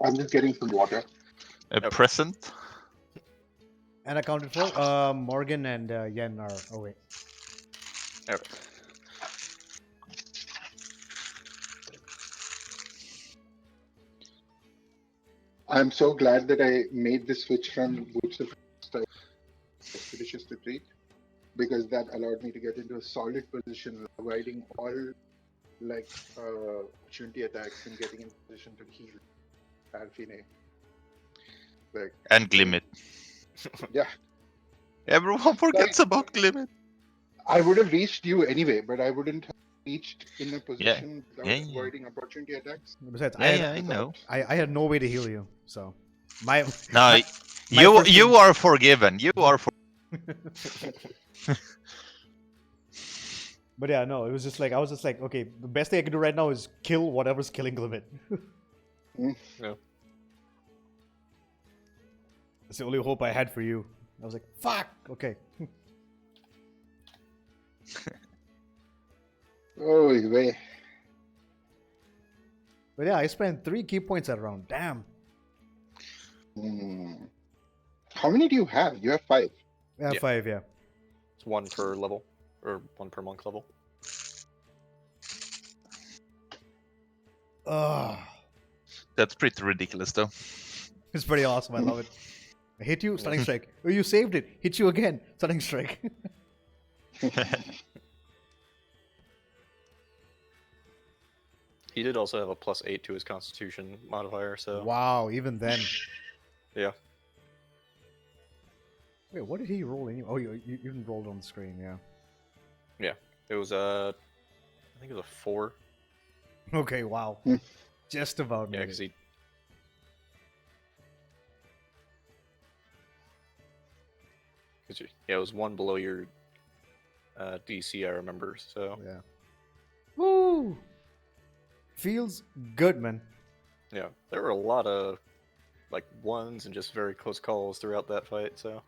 I'm just getting some water. A Okay. present? And accounted for, Morgan and Yen are away. Okay. I'm so glad that I made the switch from boots of expeditious retreat, because that allowed me to get into a solid position, avoiding all like opportunity attacks and getting in position to heal Araphine. Like, And Glimmit. yeah, Everyone forgets about Glimmit. I would have reached you anyway, but I wouldn't have reached in a position without Yeah. avoiding opportunity attacks. Besides, I know. I had no way to heal you, so my No, my you first you are forgiven. You are But yeah, no, it was just like I was just like, okay, the best thing I can do right now is kill whatever's killing Glimmit. No. That's the only hope I had for you. I was like, fuck, okay. Oh, way. But yeah, I spent 3 key points that round. Damn. How many do you have? You have 5. Yeah, Yeah. 5, yeah. It's 1 per level, or 1 per monk level. Ugh. That's pretty ridiculous, though. It's pretty awesome. I love it. I hit you, stunning strike. Oh, you saved it. Hit you again, stunning strike. He did also have a +8 to his Constitution modifier, so Wow, even then. yeah. Wait, what did he roll anyway? Oh, you didn't roll it on the screen, yeah. It was I think it was a 4. Okay, wow. Hmm. Just about Yeah, made because it. it was 1 below your DC, I remember. So Yeah. Woo! Feels good, man. yeah, there were a lot of like 1s and just very close calls throughout that fight. So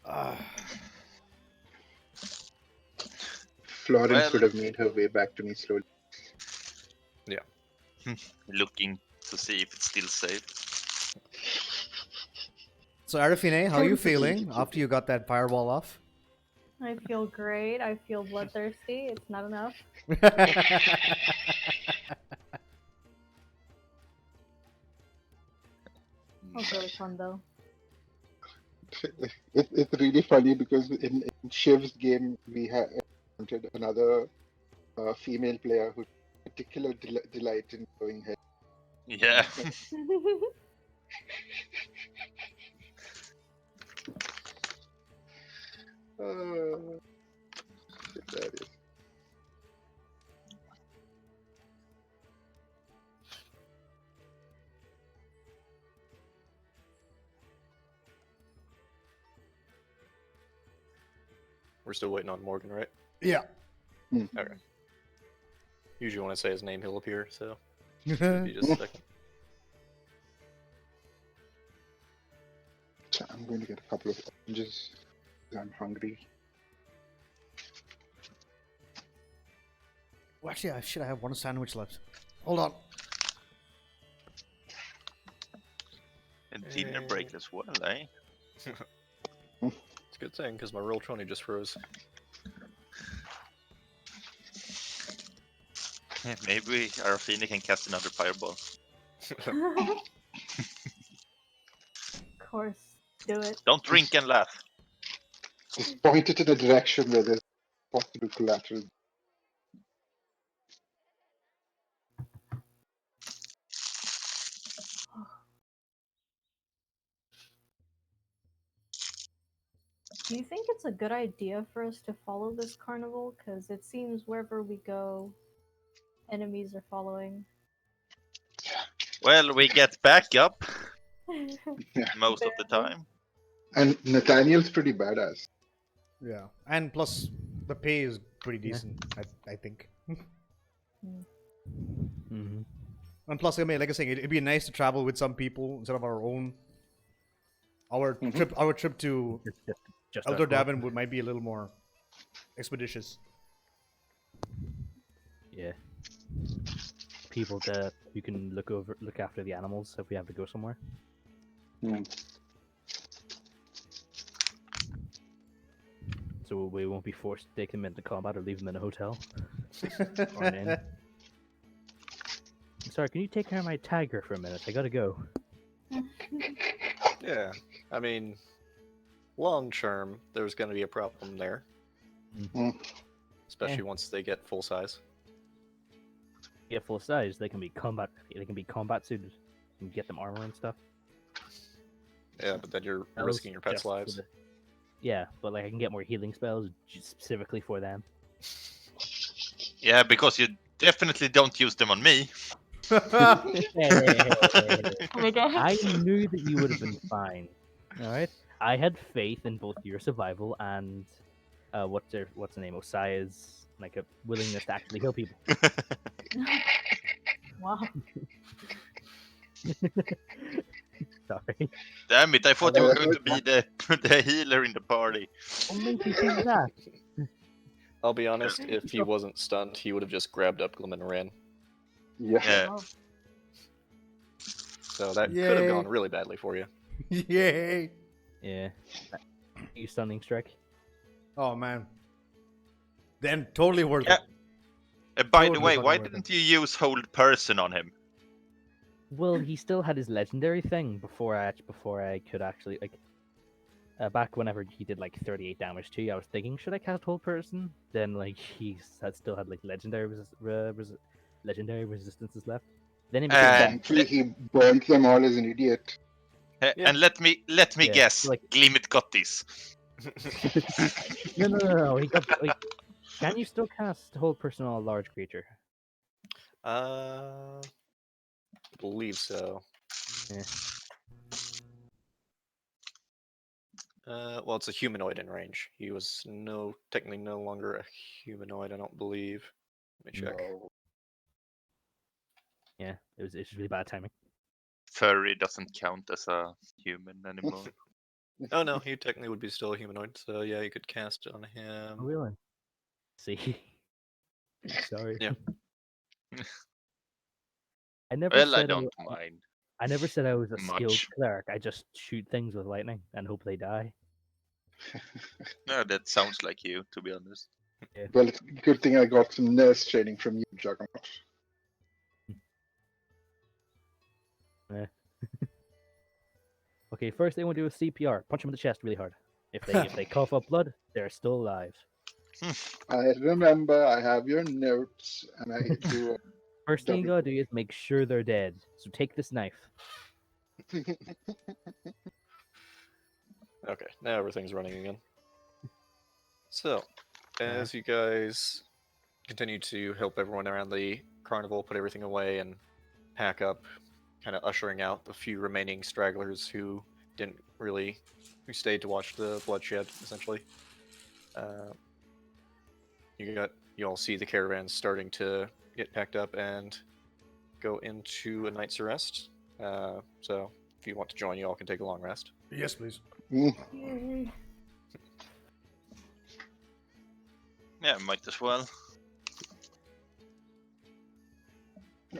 Ah. Florence Well- would have made her way back to me slowly. Looking to see if it's still safe. So, Araphine, how are you feeling after you got that fireball off? I feel great. I feel bloodthirsty. It's not enough. That was really fun though. It's really funny because in Shiv's game we had encountered another female player who took particular delight in going head. Yeah. Hilarious. we're still waiting on Morgan, right? Yeah. Okay. Usually when I say his name, he'll appear. So be just a second. So I'm going to get a couple of oranges because I'm hungry. Well, actually, I have one sandwich left. Hold on. And dinner break as well, eh? It's a good thing because my roll 20 just froze. Yeah, maybe Araphine can cast another fireball. Of course. Do it. Don't drink and laugh. Just point it in a direction where there's possible collateral. Do you think it's a good idea for us to follow this carnival? Because it seems wherever we go, enemies are following. Well, we get backup Yeah. most of the time. And Nathaniel's pretty badass. Yeah. And plus, the pay is pretty decent, I think. Mm-hmm. And plus, I mean, like I was saying, it'd be nice to travel with some people instead of our own. Our trip to Just Elder our squad. Davin might be a little more expeditious. Yeah. People that you can look after the animals if we have to go somewhere. Hmm. So we won't be forced to take them into combat or leave them in a hotel. Or an inn. Sorry, can you take care of my tiger for a minute? I gotta go. Yeah, I mean, long term, there's going to be a problem there, Mm. especially once they get full size. Get full size, they can be combat suited. You can get them armor and stuff. Yeah, but then you're Spells risking your pets' just for lives. the- Yeah, but like I can get more healing spells specifically for them. Yeah, because you definitely don't use them on me. Oh my god. I knew that you would have been fine. Alright? I had faith in both your survival and what's the name? Osya's like a willingness to actually heal people. Wow. Sorry. Damn it, I thought you were going to be the healer in the party. What made you think that? I'll be honest, if he wasn't stunned, he would have just grabbed up Glimmit and ran. Yeah. Yeah. Wow. So that could have Yay. gone really badly for you. Yay! Yeah. You stunning strike? Oh man. Then totally worth Yeah. it. By the Totally way, fucking why worth didn't you use hold person on him? Well, he still had his legendary thing before I could actually like. Back whenever he did like 38 damage to you, I was thinking, should I cast Hold Person? Then like still had like legendary resistances left. Then it became And Thankfully, he burnt them all as an idiot. Yeah. and let me Yeah, guess, like- Glimmit got this. no. He got like. Can you still cast Hold Person on a large creature? Believe so. Yeah. Well, it's a humanoid in range. He was technically no longer a humanoid, I don't believe. Let me check. No. Yeah, it's just really bad timing. Furry doesn't count as a human anymore. Oh no, he technically would be still a humanoid. So yeah, you could cast it on him. Oh, really? See, sorry. Yeah. I never Well, I said don't mind. I never said I was a skilled Much. cleric. I just shoot things with lightning and hope they die. No, that sounds like you, to be honest. Well, it's a good thing I got some nurse training from you, Juggernaut. Okay, first thing we'll do is CPR. Punch them in the chest really hard. If they cough up blood, they're still alive. I remember, I have your notes, and I do. First thing you Double- gotta do is make sure they're dead. So take this knife. Okay, now everything's running again. So, as you guys continue to help everyone around the carnival put everything away and pack up, kind of ushering out the few remaining stragglers who stayed to watch the bloodshed, essentially. You all see the caravans starting to get packed up and go into a night's rest. So, if you want to join, you all can take a long rest. Yes, please. Yay. Yeah, might as well.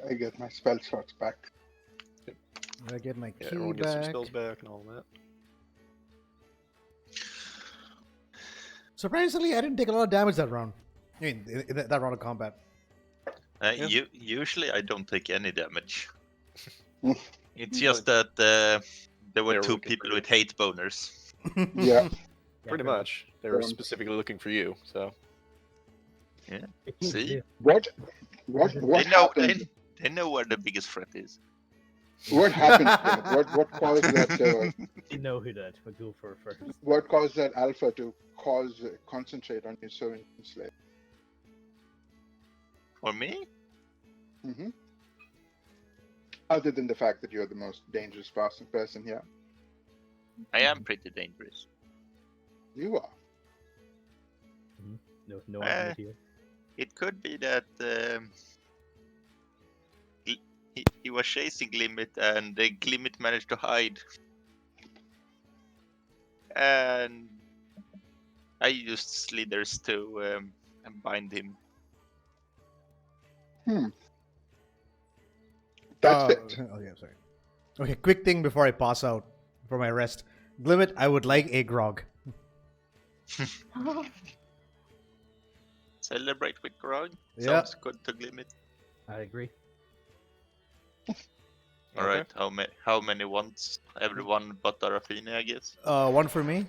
I get my spell slots back. I get my Yeah, key everyone gets their back. spells back and all that. Surprisingly, I didn't take a lot of damage that round. I mean, in that round of combat. Yeah. Usually I don't take any damage. Mm. It's just that there They were were two looking for people you. with hate boners. Yeah. Pretty much. They were Um, specifically looking for you, so. See? What They know happened? they know where the biggest threat is. What happened? What caused that? You know who did, but go for it first. What caused that alpha to concentrate on you so intensely? For me? Mm-hmm. Other than the fact that you're the most dangerous person here, I am pretty dangerous. you are. No argument here. It could be that he was chasing Glimmit and the Glimmit managed to hide. And I used slithers to bind him. That's it. Oh yeah, sorry. Okay, quick thing before I pass out for my rest. Glimmit, I would like a grog. Celebrate with Grog. Yeah. Sounds good to Glimmit. I agree. Alright, how many wants? Everyone but Araphine, I guess. One for me.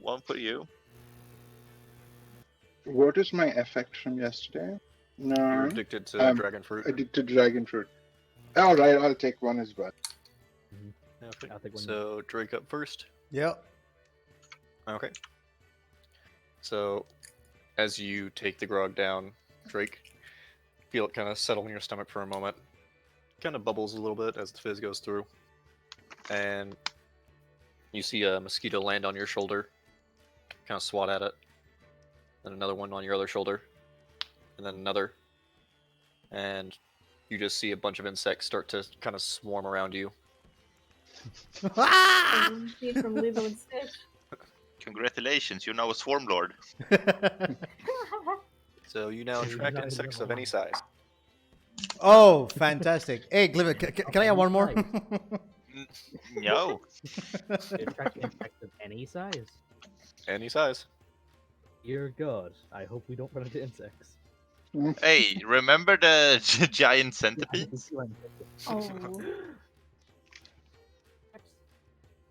One for you. What is my effect from yesterday? You're No, addicted to dragon fruit. addicted to dragon fruit. All right, I'll take one as well. Okay. I'll take one. So, Drake up first. Yeah. Okay. So, as you take the grog down, Drake, feel it kind of settle in your stomach for a moment. Kind of bubbles a little bit as the fizz goes through. And you see a mosquito land on your shoulder. Kind of swat at it. Then another one on your other shoulder. And then another. And you just see a bunch of insects start to kind of swarm around you. From Lilo and Stitch. Congratulations, you're now a Swarm Lord. So you now attract not insects even of any size. Oh, fantastic. Hey, Glimmit, can I have one more? No. Attract insects of any size. Any size. Dear God, I hope we don't run into insects. Hey, remember the giant centipedes? Oh.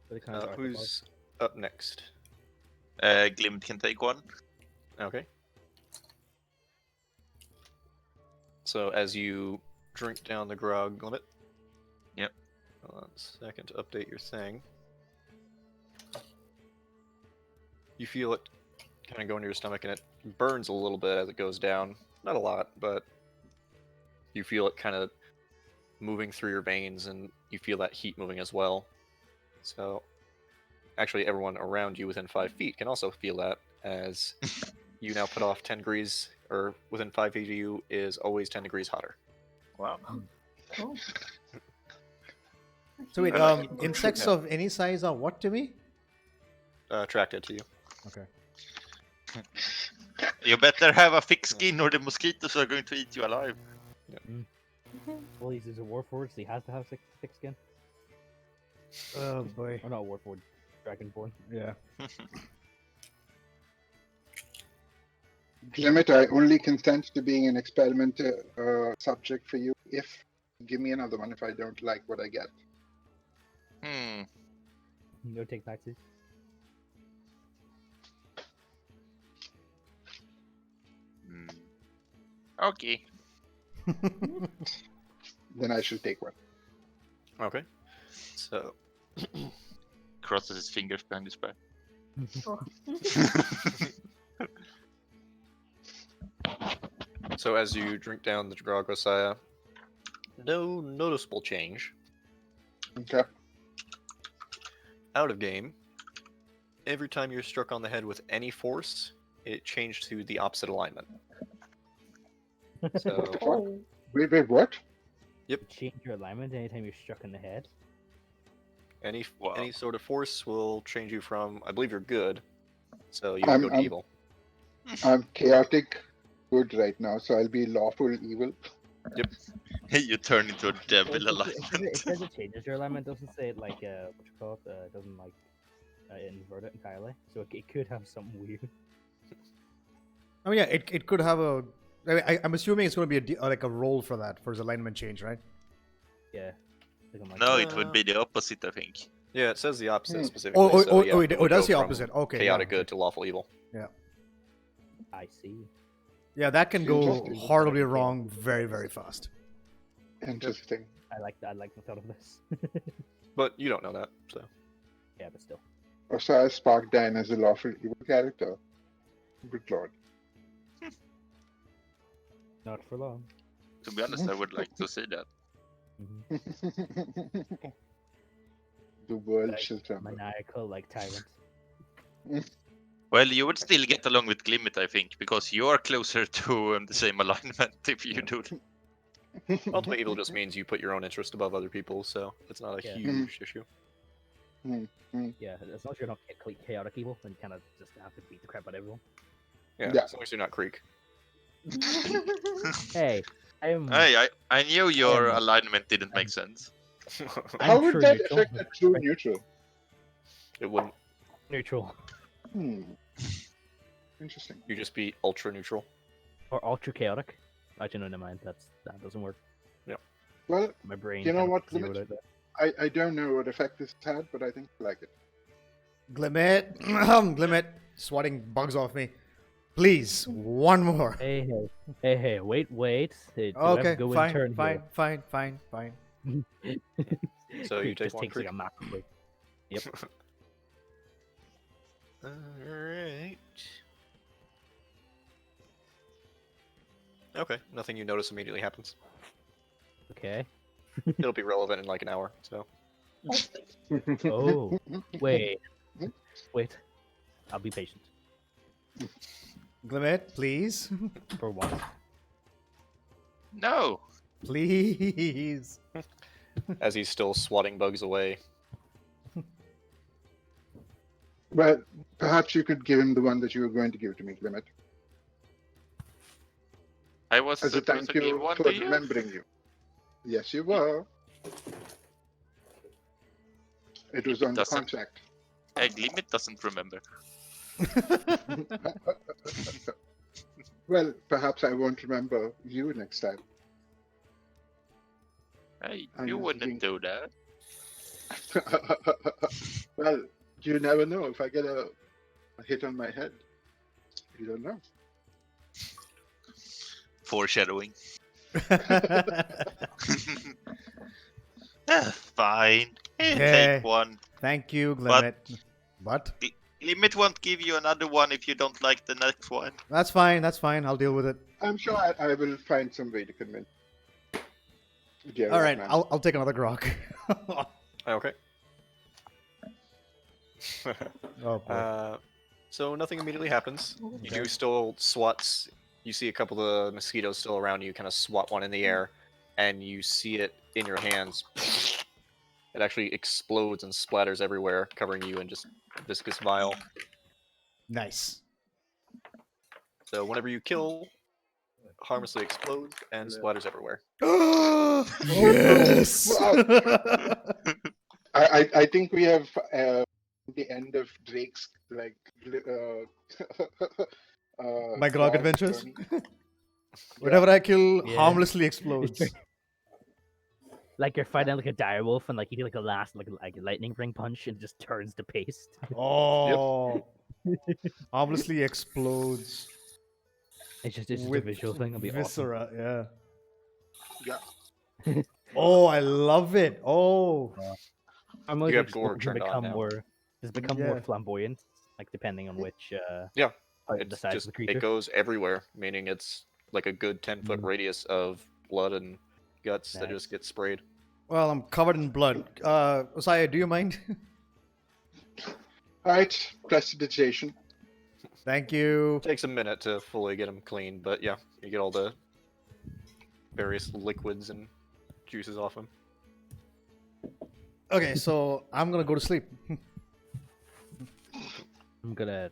But it kind of Who's up next? Glimmit can take one. Okay. So as you drink down the grog, Glimmit. Yep. Hold on a second to update your thing. You feel it kind of go into your stomach, and it burns a little bit as it goes down. Not a lot, but you feel it kind of moving through your veins, and you feel that heat moving as well. So, actually, everyone around you within 5 feet can also feel that, as you now put off 10 degrees, or within 5 feet of you is always 10 degrees hotter. Wow. Cool. So wait, I like it. insects Yeah. of any size are what to me? Attracted to you. Okay. You better have a thick skin or the mosquitoes are going to eat you alive. Well, he's a warforged, so he has to have thick skin. Oh boy. Or not warforged, dragonborn. Yeah. Glimmit, I only consent to being an experiment subject for you if give me another one if I don't like what I get. No take backsies. Okay. Then I should take one. Okay. So, Crosses his fingers behind his back. so as you drink down the grog, Ossya, no noticeable change. Okay. Out of game, every time you're struck on the head with any force, it changed to the opposite alignment. So, Oh. Wait, what? Change your alignment anytime you're struck in the head. any Wow. any sort of force will change you from, I believe you're good, so you I'm- go to I'm- evil. I'm chaotic good right now, so I'll be lawful evil. You turn into a devil It alignment. says it changes your alignment, doesn't say it like, what you call it, doesn't like invert it entirely. So it could have something weird. I mean, yeah, it could have a. I mean, I'm assuming it's going to be like a roll for that for his alignment change, right? Yeah. Something like No, that. it would be the opposite, I think. Yeah, it says the opposite Hmm. specifically. Oh, so, yeah, it would does go the from opposite. Okay. chaotic yeah. good to lawful evil. I see. Yeah, that can go Interesting. horribly wrong very, very fast. Interesting. I like the thought of this. But you don't know that, so. Yeah, but still. Also, I sparked Dan as a lawful evil character. Good lord. Not for long. To be honest, I would like to see that. The world Like, shall tremble. Maniacal like tyrant. Well, you would still get along with Glimmit, I think, because you're closer to the same alignment if you do. Ultimate evil just means you put your own interest above other people's, so it's not a Yeah. huge issue. Yeah, as long as you're not chaotic evil, then you kind of just have to beat the crap out of everyone. Yeah, Yeah. as long as you're not Creak. Hey, I'm Hey, I knew your Um, alignment didn't make sense. How I'm would true that neutral. affect a true neutral? It wouldn't. neutral Interesting. You just be ultra neutral. or ultra chaotic. Actually, no, never mind. That doesn't work. Well, My brain. You know kinda what, zeroed Glimmit? out there. I don't know what effect this had, but I think I like it. Glimmit, Glimmit, swatting bugs off me. Please, one more. Hey, wait. Hey, do I have to Okay, go in fine, turn fine. here? So you Creak take just one takes like Creak? a macro break. Yep. Alright. Okay, nothing you notice immediately happens. Okay. It'll be relevant in like an hour, so. Oh, wait. I'll be patient Glimmit, please. for once. No! Please. As he's still swatting bugs away. But perhaps you could give him the one that you were going to give to me, Glimmit, I was as a supposed thank to give you one for to you? remembering you. Yes, you were. It was on the Doesn't- contract. Glimmit doesn't remember. Well, perhaps I won't remember you next time. Hey, I'm you just wouldn't thinking- do that. Well, you never know. If I get a hit on my head, you don't know. Foreshadowing. Fine. He'll Yeah. take one. Thank you, But- Glimmit. But Limit won't give you another one if you don't like the next one. that's fine. That's fine. I'll deal with it. I'm sure I will find some way to convince. Yeah, All right. man. I'll take another grog. Okay. Oh boy. So nothing immediately happens. You do still swats. You see a couple of mosquitoes still around you. Kind of swat one in the air, and you see it in your hands. It actually explodes and splatters everywhere, covering you in just viscous bile. Nice. So whenever you kill, it harmlessly explodes and splatters everywhere. Yes. I think we have the end of Drake's like My grog grog adventures. journey. Whatever I kill Yeah. harmlessly explodes. Like you're fighting like a dire wolf, and like you do like a last like a lightning ring punch, and it just turns to paste. Oh. Harmlessly explodes. It's just a with visual thing. It'll be awesome. viscera. Yeah. Yeah. Oh, I love it. Oh. I'm You like have gore turned on now. Does become Yeah. more flamboyant, like depending on which Yeah. part of the It's size just of the creature. it goes everywhere, meaning it's like a good 10-foot radius of blood and guts that Nice. just get sprayed. Well, I'm covered in blood. Ossya, do you mind? Alright, prestidigitation. Thank you. Takes a minute to fully get them clean, but yeah, you get all the various liquids and juices off them. Okay, so I'm gonna go to sleep. I'm gonna.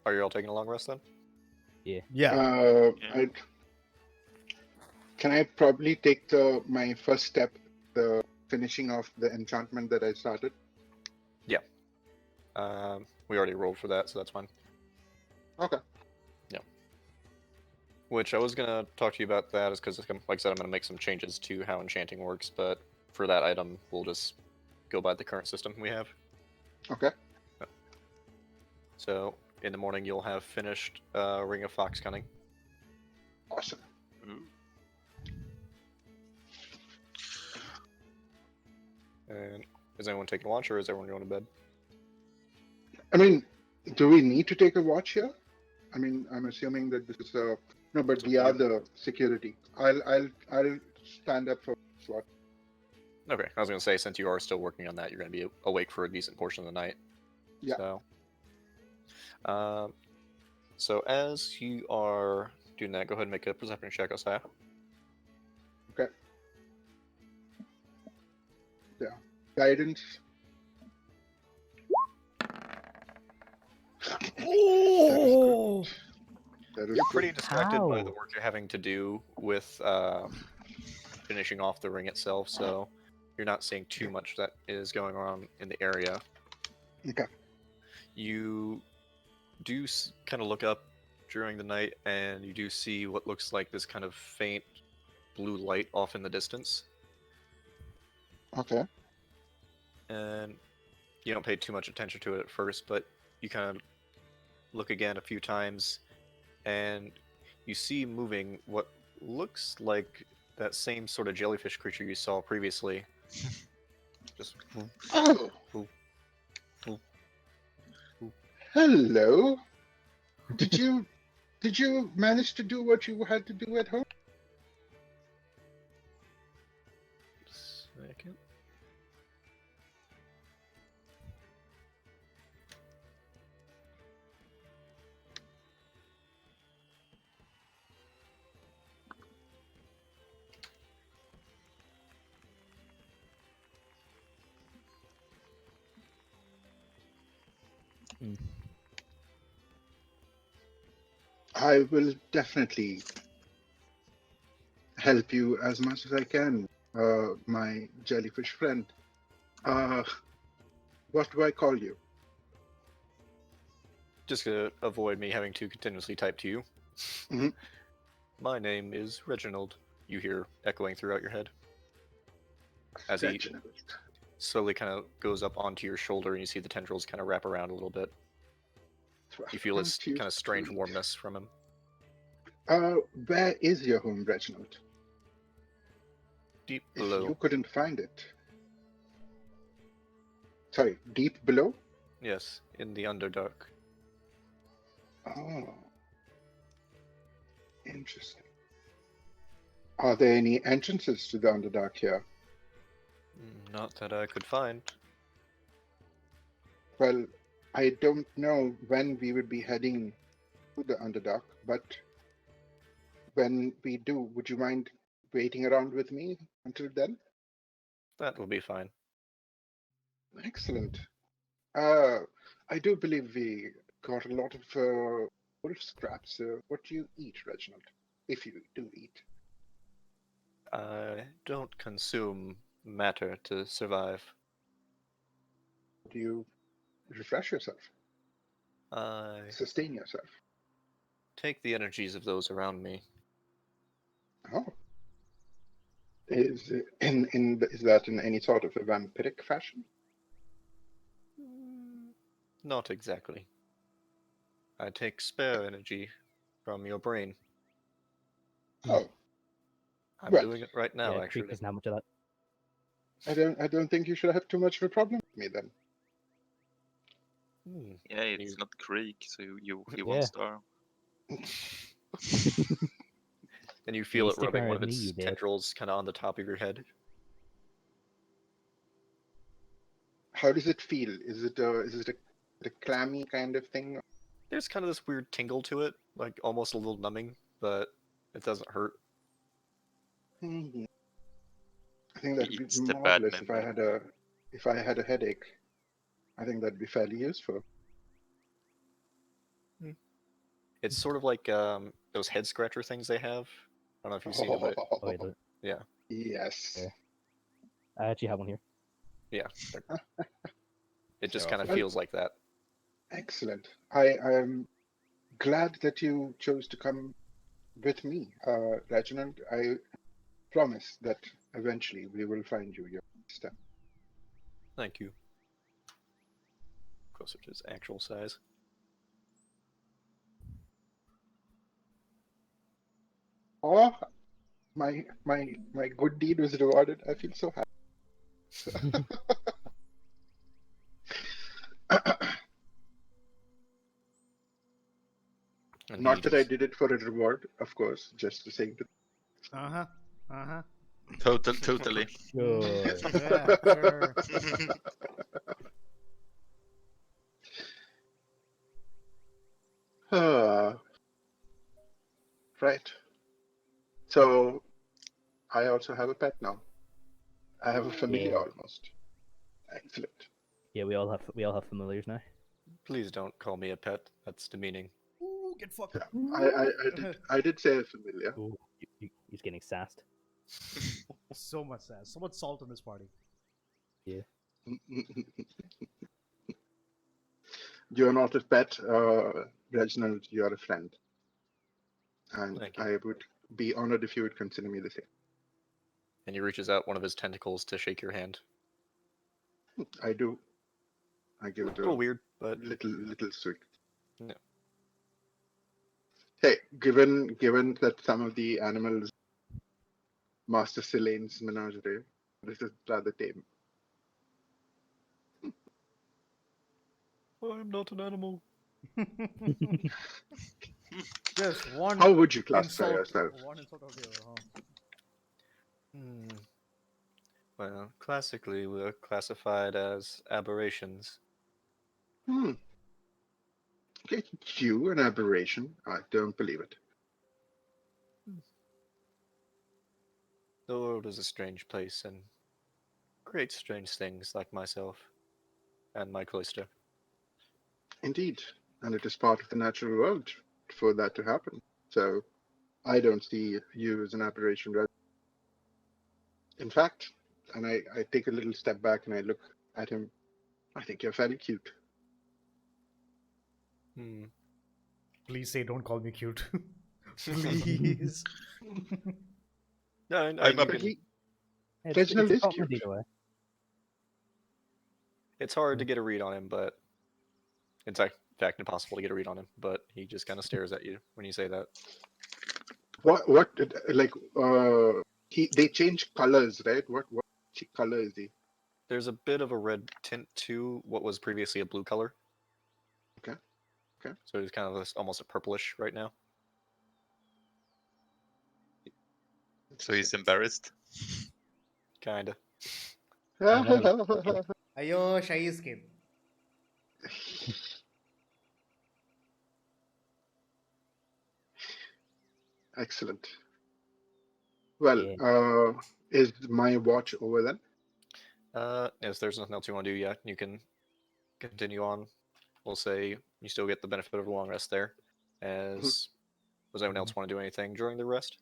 Are you all taking a long rest then? Yeah. Can I probably take my first step, the finishing off the enchantment that I started? We already rolled for that, so that's fine. Okay. Which I was gonna talk to you about that is because, like I said, I'm gonna make some changes to how enchanting works, but for that item, we'll just go by the current system we have. Okay. So in the morning, you'll have finished Ring of Fox Cunning. Awesome. And is anyone taking a watch, or is everyone going to bed? I mean, do we need to take a watch here? I mean, I'm assuming that this is no, but we are the security. I'll stand up for watch. Okay, I was gonna say, since you are still working on that, you're gonna be awake for a decent portion of the night. Yeah. So as you are doing that, go ahead and make a perception check, Ossya. Okay. Yeah. Guidance. Oh. That is You're good. pretty distracted by the How? work you're having to do with finishing off the ring itself, so you're not seeing too much that is going on in the area. Okay. You do kind of look up during the night, and you do see what looks like this kind of faint blue light off in the distance. Okay. And you don't pay too much attention to it at first, but you kind of look again a few times, and you see moving what looks like that same sort of jellyfish creature you saw previously. Just Oh. Ooh. Ooh. Ooh. Hello. Did you manage to do what you had to do at home? second. I will definitely help you as much as I can, my jellyfish friend. What do I call you? Just to avoid me having to continuously type to you. Mhm. My name is Reginald. You hear echoing throughout your head. As he Reginald. slowly kind of goes up onto your shoulder and you see the tendrils kind of wrap around a little bit. You feel his Aren't you kind of strange sweet? warmness from him. Where is your home, Reginald? Deep If below. you couldn't find it. Sorry, deep below? Yes, in the Underdark. Oh. Interesting. Are there any entrances to the Underdark here? Not that I could find. Well, I don't know when we would be heading to the Underdark, but when we do, would you mind waiting around with me until then? That will be fine. Excellent. I do believe we got a lot of wolf scraps. What do you eat, Reginald? If you do eat. I don't consume matter to survive. Do you refresh yourself? I Sustain yourself? take the energies of those around me. Oh. Is that in any sort of a vampiric fashion? Not exactly. I take spare energy from your brain. Oh, I'm well, doing it right now, yeah, Creak actually. doesn't have much of that. I don't think you should have too much of a problem with me then. Yeah, it's You- not Creak, so you Yeah. won't starve. And you feel you it stick rubbing around one of with me, its you did. tendrils kind of on the top of your head. How does it feel? Is it a clammy kind of thing? There's kind of this weird tingle to it, like almost a little numbing, but it doesn't hurt. Mhm. I think that'd be It's the bad marvelous if I had a headache. I think that'd be fairly useful. It's sort of like those head scratcher things they have. I don't know if you've seen it, but Oh, wait, yeah, Yes. Yeah. I actually have one here. yeah. It just They're kind of awesome. feels like that. Excellent. I'm glad that you chose to come with me, Reginald. I promise that eventually we will find you your step. Thank you. Closer to its actual size. Oh, my good deed was rewarded. I feel so happy. And Not he that I just- did it for a reward, of course, just to say that. Totally. Sure. Yeah, sure. Right. So I also have a pet now. I have a familiar Yeah. almost. Excellent. Yeah, we all have familiars now. Please don't call me a pet. That's demeaning. Ooh, get fucked. I did say a familiar. Ooh, he's getting sassed. So much sass. So much salt in this party. You're not a pet, Reginald. You're a friend, and Thank you. I would be honored if you would consider me the same. And he reaches out one of his tentacles to shake your hand. I do. I give A it a little weird, but little sweet. No. Hey, given that some of the animals, Master Silane's menagerie, this is rather tame. I'm not an animal. Just one How would you classify insult. yourself? One insult of the other, huh? Well, classically, we're classified as aberrations. Okay, you an aberration? I don't believe it. The world is a strange place and creates strange things like myself and my cloister. Indeed, and it is part of the natural world for that to happen. So I don't see you as an aberration. In fact, and I take a little step back and I look at him. I think you're fairly cute. Hmm. Please say don't call me cute. Please. No, I'm you a- can- But he, It's Reginald a is compliment cute. either way. it's hard to get a read on him, but it's in fact impossible to get a read on him. But he just kind of stares at you when you say that. What like they change colors, right? What color is he? There's a bit of a red tint to what was previously a blue color. Okay. So he's kind of almost a purplish right now. So he's embarrassed. Kinda. Ayo, shy skin. Excellent. Well, Yeah. is my watch over then? If there's nothing else you want to do, yeah, you can continue on. We'll say you still get the benefit of a long rest there. As does anyone else want to do anything during the rest?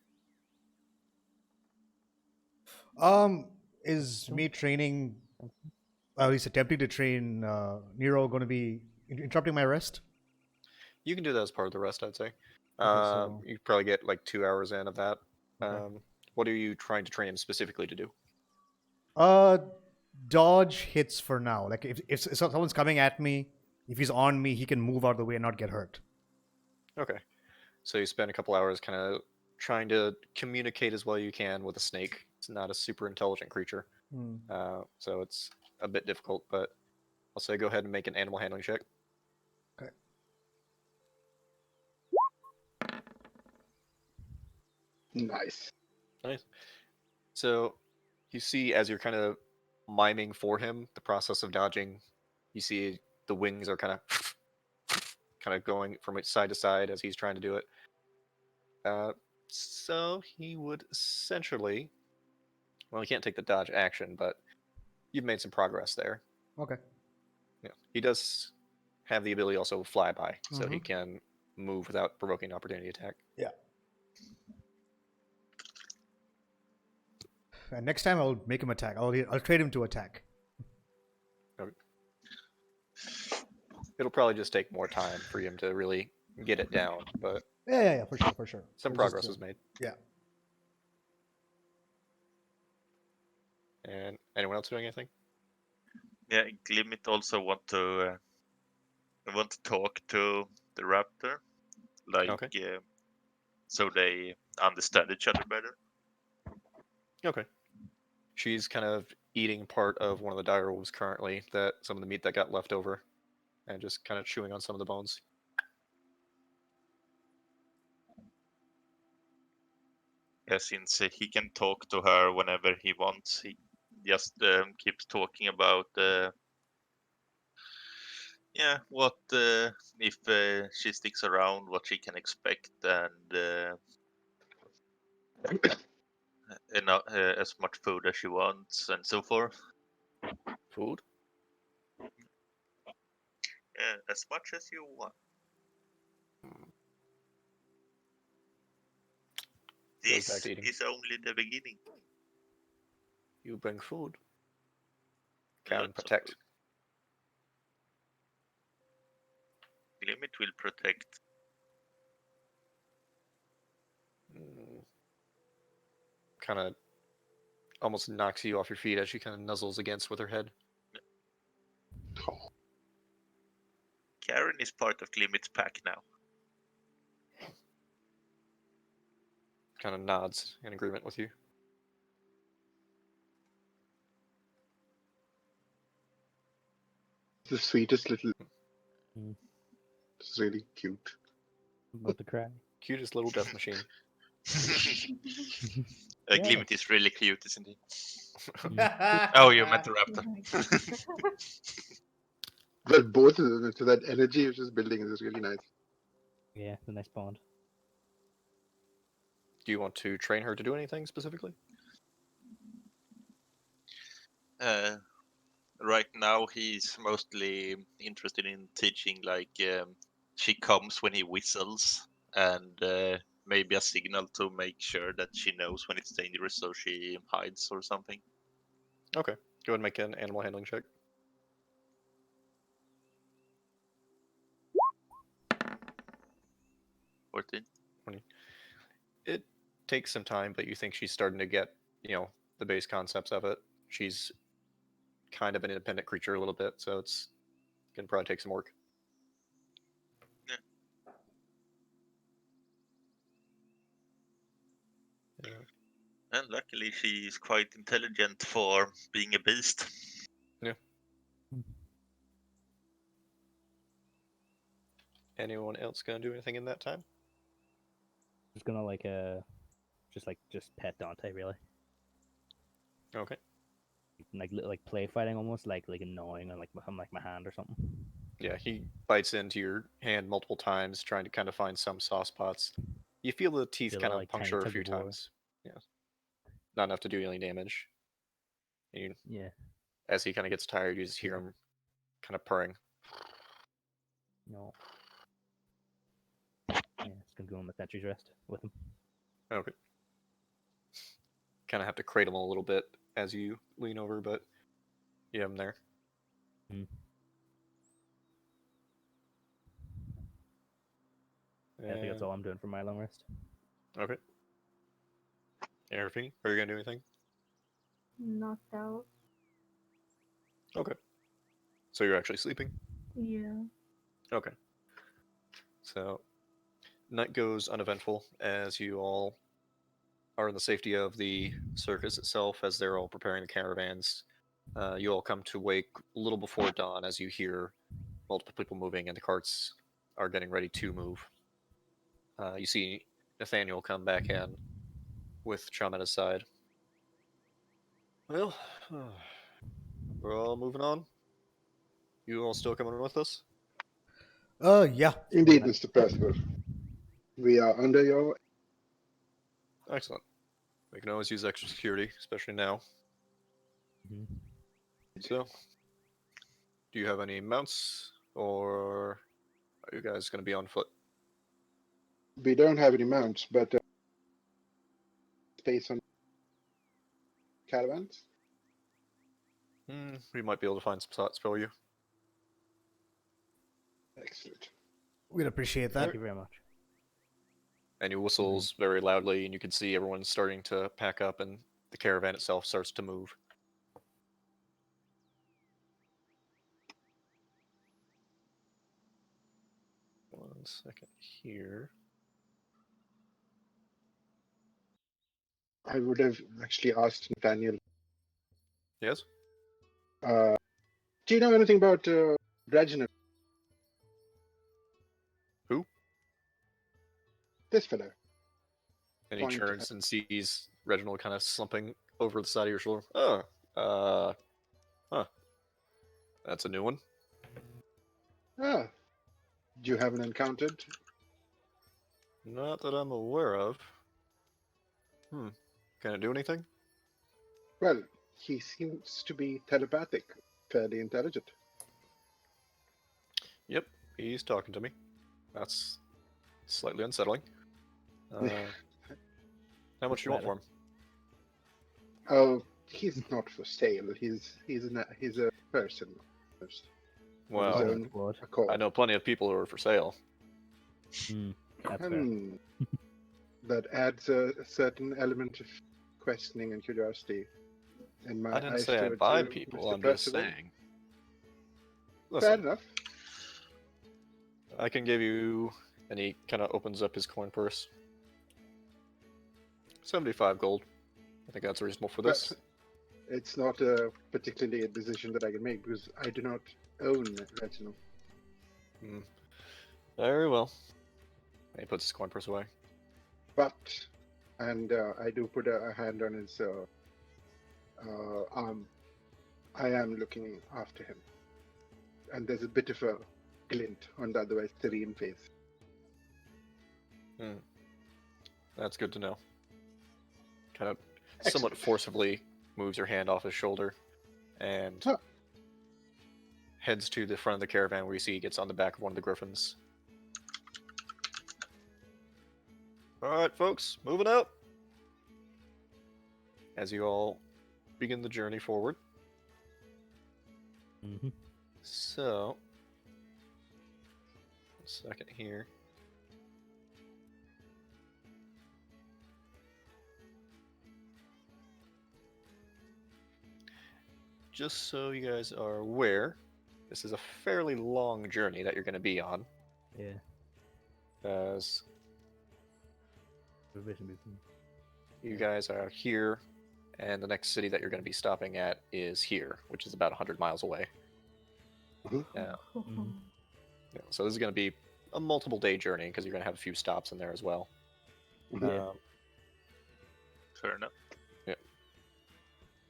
Is me training, at least attempting to train Nero, going to be interrupting my rest? You can do that as part of the rest, I'd say. so- You probably get like 2 hours in of that. Okay. What are you trying to train him specifically to do? Dodge hits for now. Like if someone's coming at me, if he's on me, he can move out of the way and not get hurt. Okay. So you spend a couple hours kind of trying to communicate as well you can with a snake. It's not a super intelligent creature. So it's a bit difficult, but I'll say go ahead and make an animal handling check. Okay. Nice. Nice. So you see as you're kind of miming for him the process of dodging, you see the wings are kind of going from side to side as he's trying to do it. So he would essentially, well, he can't take the dodge action, but you've made some progress there. Okay. Yeah, he does have the ability also to fly by, so he can move without provoking an opportunity attack. Yeah. And next time I'll make him attack. I'll trade him to attack. Okay. It'll probably just take more time for him to really get it down, but Yeah, for sure. some It's progress just, was made. Yeah. And anyone else doing anything? Yeah, Glimmit also want to talk to the raptor, like so they understand each other better. Okay. She's kind of eating part of one of the dire wolves currently, that some of the meat that got left over, and just kind of chewing on some of the bones. Yeah, since he can talk to her whenever he wants, he just keeps talking about what if she sticks around, what she can expect, and as much food as she wants, and so forth. Food? Yeah, as much as you want. Goes back This to eating. is only the beginning. You bring food. Can Lots of protect. food. Glimmit will protect. Kind of almost knocks you off your feet as she kind of nuzzles against with her head. Karen is part of Glimmit's pack now. Kind of nods in agreement with you. The sweetest little. Mm. It's really cute. About to cry. Cutest little death machine. Glimmit is really cute, isn't he? Yeah. Oh, you meant the raptor. Well, both of them. So that energy which is building is really nice. Yeah, the nice bond. Do you want to train her to do anything specifically? Right now, he's mostly interested in teaching, like, she comes when he whistles, and maybe a signal to make sure that she knows when it's dangerous, so she hides or something. Okay. Go ahead and make an animal handling check. 14. It takes some time, but you think she's starting to get, the base concepts of it. She's kind of an independent creature a little bit, so it's gonna probably take some work. Yeah. And luckily, she's quite intelligent for being a beast. Anyone else gonna do anything in that time? Just gonna just pet Dante really, Okay. like play fighting almost, like annoying on like my hand or something. Yeah, he bites into your hand multiple times, trying to kind of find some soft spots. You feel the teeth Feel kind it, of like, tiny puncture a tug few of war. times. Yeah. Not enough to do any damage. And you, Yeah. as he kind of gets tired, you just hear him kind of purring. No. Yeah, just gonna go on the sentry's rest with him. Okay. Kind of have to cradle him a little bit as you lean over, but you have him there. Mm. Yeah, I think that's all I'm doing for my long rest. Okay. Araphine, are you gonna do anything? Knocked out. Okay. So you're actually sleeping? Yeah. Okay. So night goes uneventful as you all are in the safety of the circus itself as they're all preparing the caravans. You all come to wake a little before dawn as you hear multiple people moving and the carts are getting ready to move. You see Nathaniel come back in with Chum at his side. Well, we're all moving on. You all still coming with us? Yeah. Indeed, Mr. Percival. We are under your. Excellent. We can always use extra security, especially now. Mm-hmm. So, do you have any mounts, or are you guys going to be on foot? We don't have any mounts, but space on caravans. We might be able to find some slots for you. Excellent. We'd appreciate that. Thank you very much. And he whistles very loudly, and you can see everyone's starting to pack up, and the caravan itself starts to move. One second here. I would have actually asked Nathaniel. Yes? Do you know anything about Reginald? Who? This fellow. And he Point turns at- and sees Reginald kind of slumping over the side of your shoulder. That's a new one. Ah, you haven't encountered? Not that I'm aware of. Can I do anything? Well, he seems to be telepathic, fairly intelligent. Yep, he's talking to me. That's slightly unsettling. How much do you want for him? Oh, he's not for sale. He's a person. His Well, own Blood. accord. I know plenty of people who are for sale. That's fair. That adds a certain element of questioning and curiosity. In my I didn't eyes say I towards buy you, people, Mr. I'm just Percival. saying. Fair Listen, enough. I can give you, and he kind of opens up his coin purse. 75 gold. I think that's reasonable for this. But it's not particularly a decision that I can make because I do not own Reginald. Very well. And he puts his coin purse away. But, and I do put a hand on his arm. I am looking after him. And there's a bit of a glint on the otherwise serene face. That's good to know. Kind of somewhat Excellent. forcibly moves your hand off his shoulder and heads to the front of the caravan where you see he gets on the back of one of the griffins. Alright, folks, moving out. As you all begin the journey forward. So, 1 second here. just so you guys are aware, this is a fairly long journey that you're going to be on. Yeah. As Revision. you guys are here, and the next city that you're going to be stopping at is here, which is about 100 miles away. Yeah. Yeah, so this is going to be a multiple day journey because you're going to have a few stops in there as well. Yeah. Fair enough. Yeah.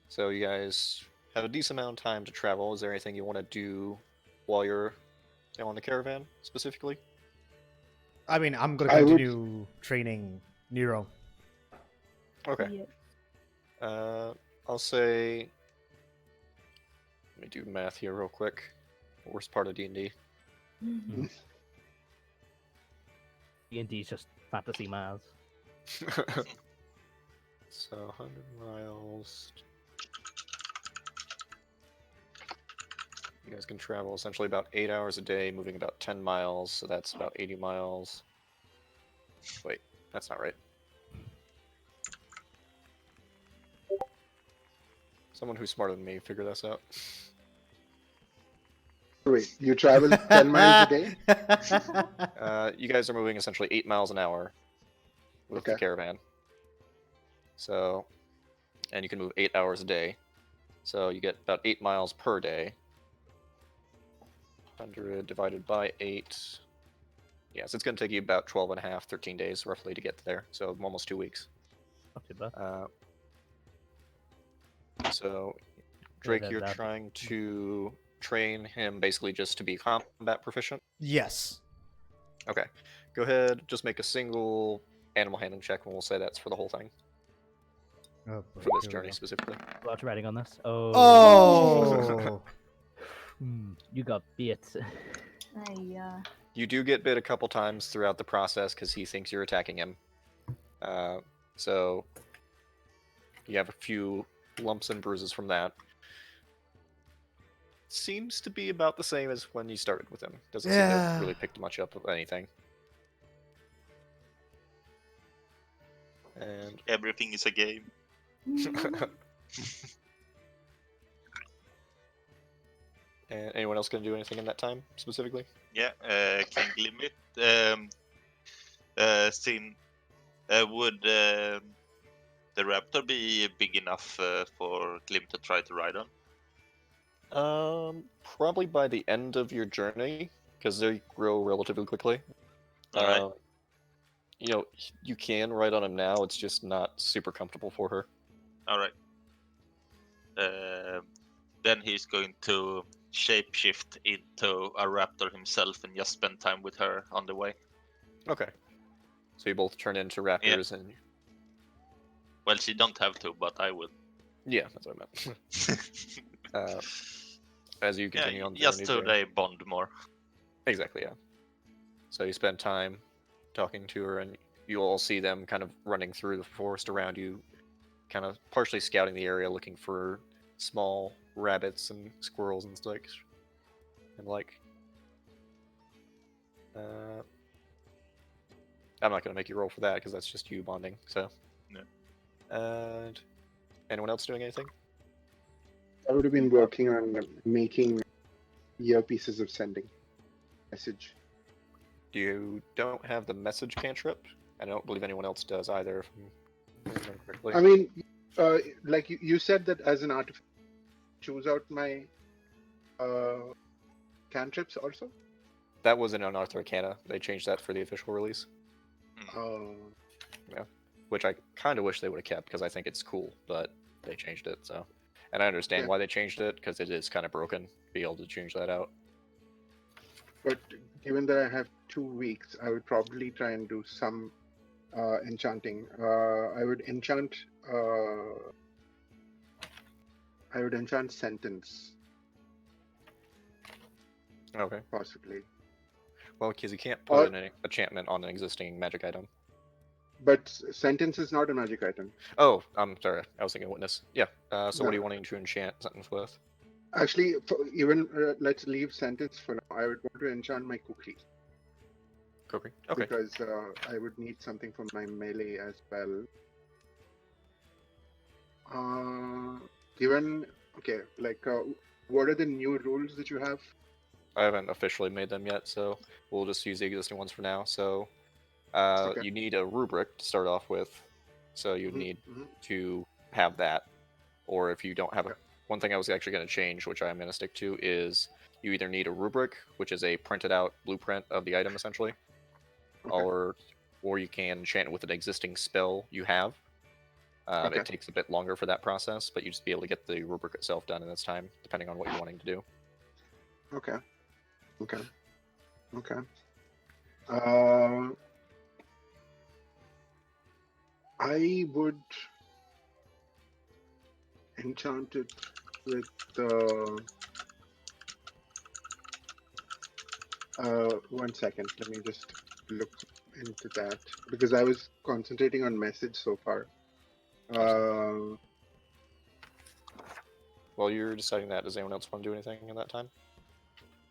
So you guys have a decent amount of time to travel. Is there anything you want to do while you're on the caravan specifically? I mean, I'm going to I would- continue training Nero. Okay. I'll say. Let me do math here real quick. Worst part of D&D. D&D is just fantasy miles. So 100 miles. You guys can travel essentially about 8 hours a day, moving about 10 miles, so that's about 80 miles. Wait, that's not right. Someone who's smarter than me, figure this out. Wait, you travel 10 miles a day? You guys are moving essentially 8 miles an hour with the Okay. caravan. So, and you can move 8 hours a day. So you get about 8 miles per day. 100 divided by 8. Yes, it's going to take you about 12 and a half, 13 days roughly to get there. So almost 2 weeks. Not too bad. So, Drake, you're that- trying to train him basically just to be combat proficient? Yes. Okay. Go ahead, just make a single animal handling check, and we'll say that's for the whole thing. Oh, For this journey specifically. Lots of writing on this. Oh. You got bit. You do get bit a couple times throughout the process because he thinks you're attacking him. So you have a few lumps and bruises from that. Seems to be about the same as when you started with him. Doesn't seem to Yeah. have really picked much up of anything. And Everything is a game. and anyone else gonna do anything in that time specifically? Yeah, can Glimmit would the raptor be big enough for Glim to try to ride on? Probably by the end of your journey, because they grow relatively quickly. Alright. You know, you can ride on him now. It's just not super comfortable for her. Alright. Then he's going to shapeshift into a raptor himself and just spend time with her on the way. Okay. So you both turn into raptors, and Well, she don't have to, but I would. yeah, that's what I meant. As you continue on the just journey so there. they bond more. Exactly, yeah. So you spend time talking to her, and you all see them kind of running through the forest around you, kind of partially scouting the area, looking for small rabbits and squirrels and such. And like, I'm not gonna make you roll for that because that's just you bonding. So, No. And anyone else doing anything? I would have been working on making earpieces of sending message. You don't have the message cantrip. I don't believe anyone else does either. If I'm remembering correctly. I mean, like you said that as an artifact, choose out my cantrips also. That was in Unearthed Arcana. They changed that for the official release, which I kind of wish they would have kept because I think it's cool, but they changed it. So, and I understand Yeah. why they changed it because it is kind of broken. Be able to change that out. But given that I have 2 weeks, I would probably try and do some enchanting. I would enchant. I would enchant sentence, Okay. possibly. Well, because you can't put an enchantment on an existing magic item. But sentence is not a magic item. Oh, I'm sorry. I was thinking witness. Yeah. So what are No. you wanting to enchant sentence with? Actually, even let's leave sentence for now. I would want to enchant my cookie. Cookie. Okay. Because I would need something for my melee as well. Given Okay, like what are the new rules that you have? I haven't officially made them yet, so we'll just use the existing ones for now. So Okay. you need a rubric to start off with, so you Mhm, need mhm. to have that. Or if you don't have Okay. one thing I was actually going to change, which I'm going to stick to, is you either need a rubric, which is a printed out blueprint of the item essentially, Okay. or you can enchant it with an existing spell you have. Okay. It takes a bit longer for that process, but you just be able to get the rubric itself done in its time, depending on what you're wanting to do. Okay. Okay. Okay. Uh, I would enchant it with one second. Let me just look into that because I was concentrating on message so far. While you're deciding that, does anyone else want to do anything in that time?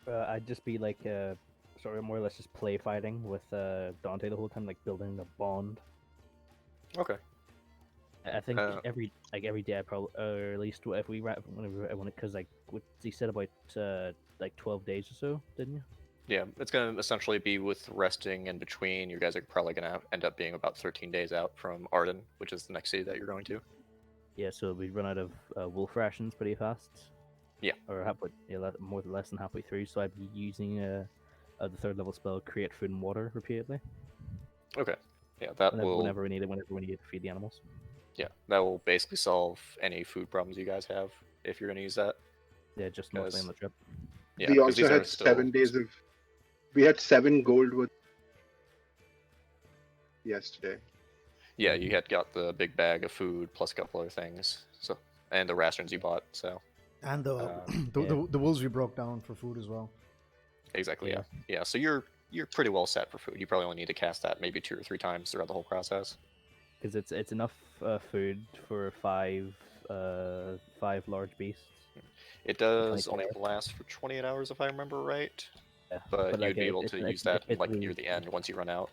I'd just be like, sort of more or less just play fighting with Dante the whole time, like building a bond. Okay. I think every day I probably, or at least if we because like what he said about like 12 days or so, didn't you? Yeah, it's going to essentially be with resting in between. You guys are probably going to end up being about 13 days out from Arden, which is the next city that you're going to. Yeah, so we'd run out of wolf rations pretty fast. Yeah. Or more than less than halfway through. So I'd be using the 3rd level spell, create food and water repeatedly. Okay. Yeah, that will. Whenever we need it to feed the animals. Yeah, that will basically solve any food problems you guys have if you're going to use that. Yeah, just mostly on the trip. Yeah, we 'cause also these are had still 7 days of. We had 7 gold worth yesterday. Yeah, you had got the big bag of food plus a couple other things. So and the rations you bought. So And the yeah. the wolves we broke down for food as well. exactly. Yeah. Yeah. So you're pretty well set for food. You probably only need to cast that maybe 2 or 3 times throughout the whole process. Because it's enough food for 5 large beasts. It does 24 only hours. last for 28 hours if I remember right. Yeah, But like, you'd be able to use that like near the end once you run out.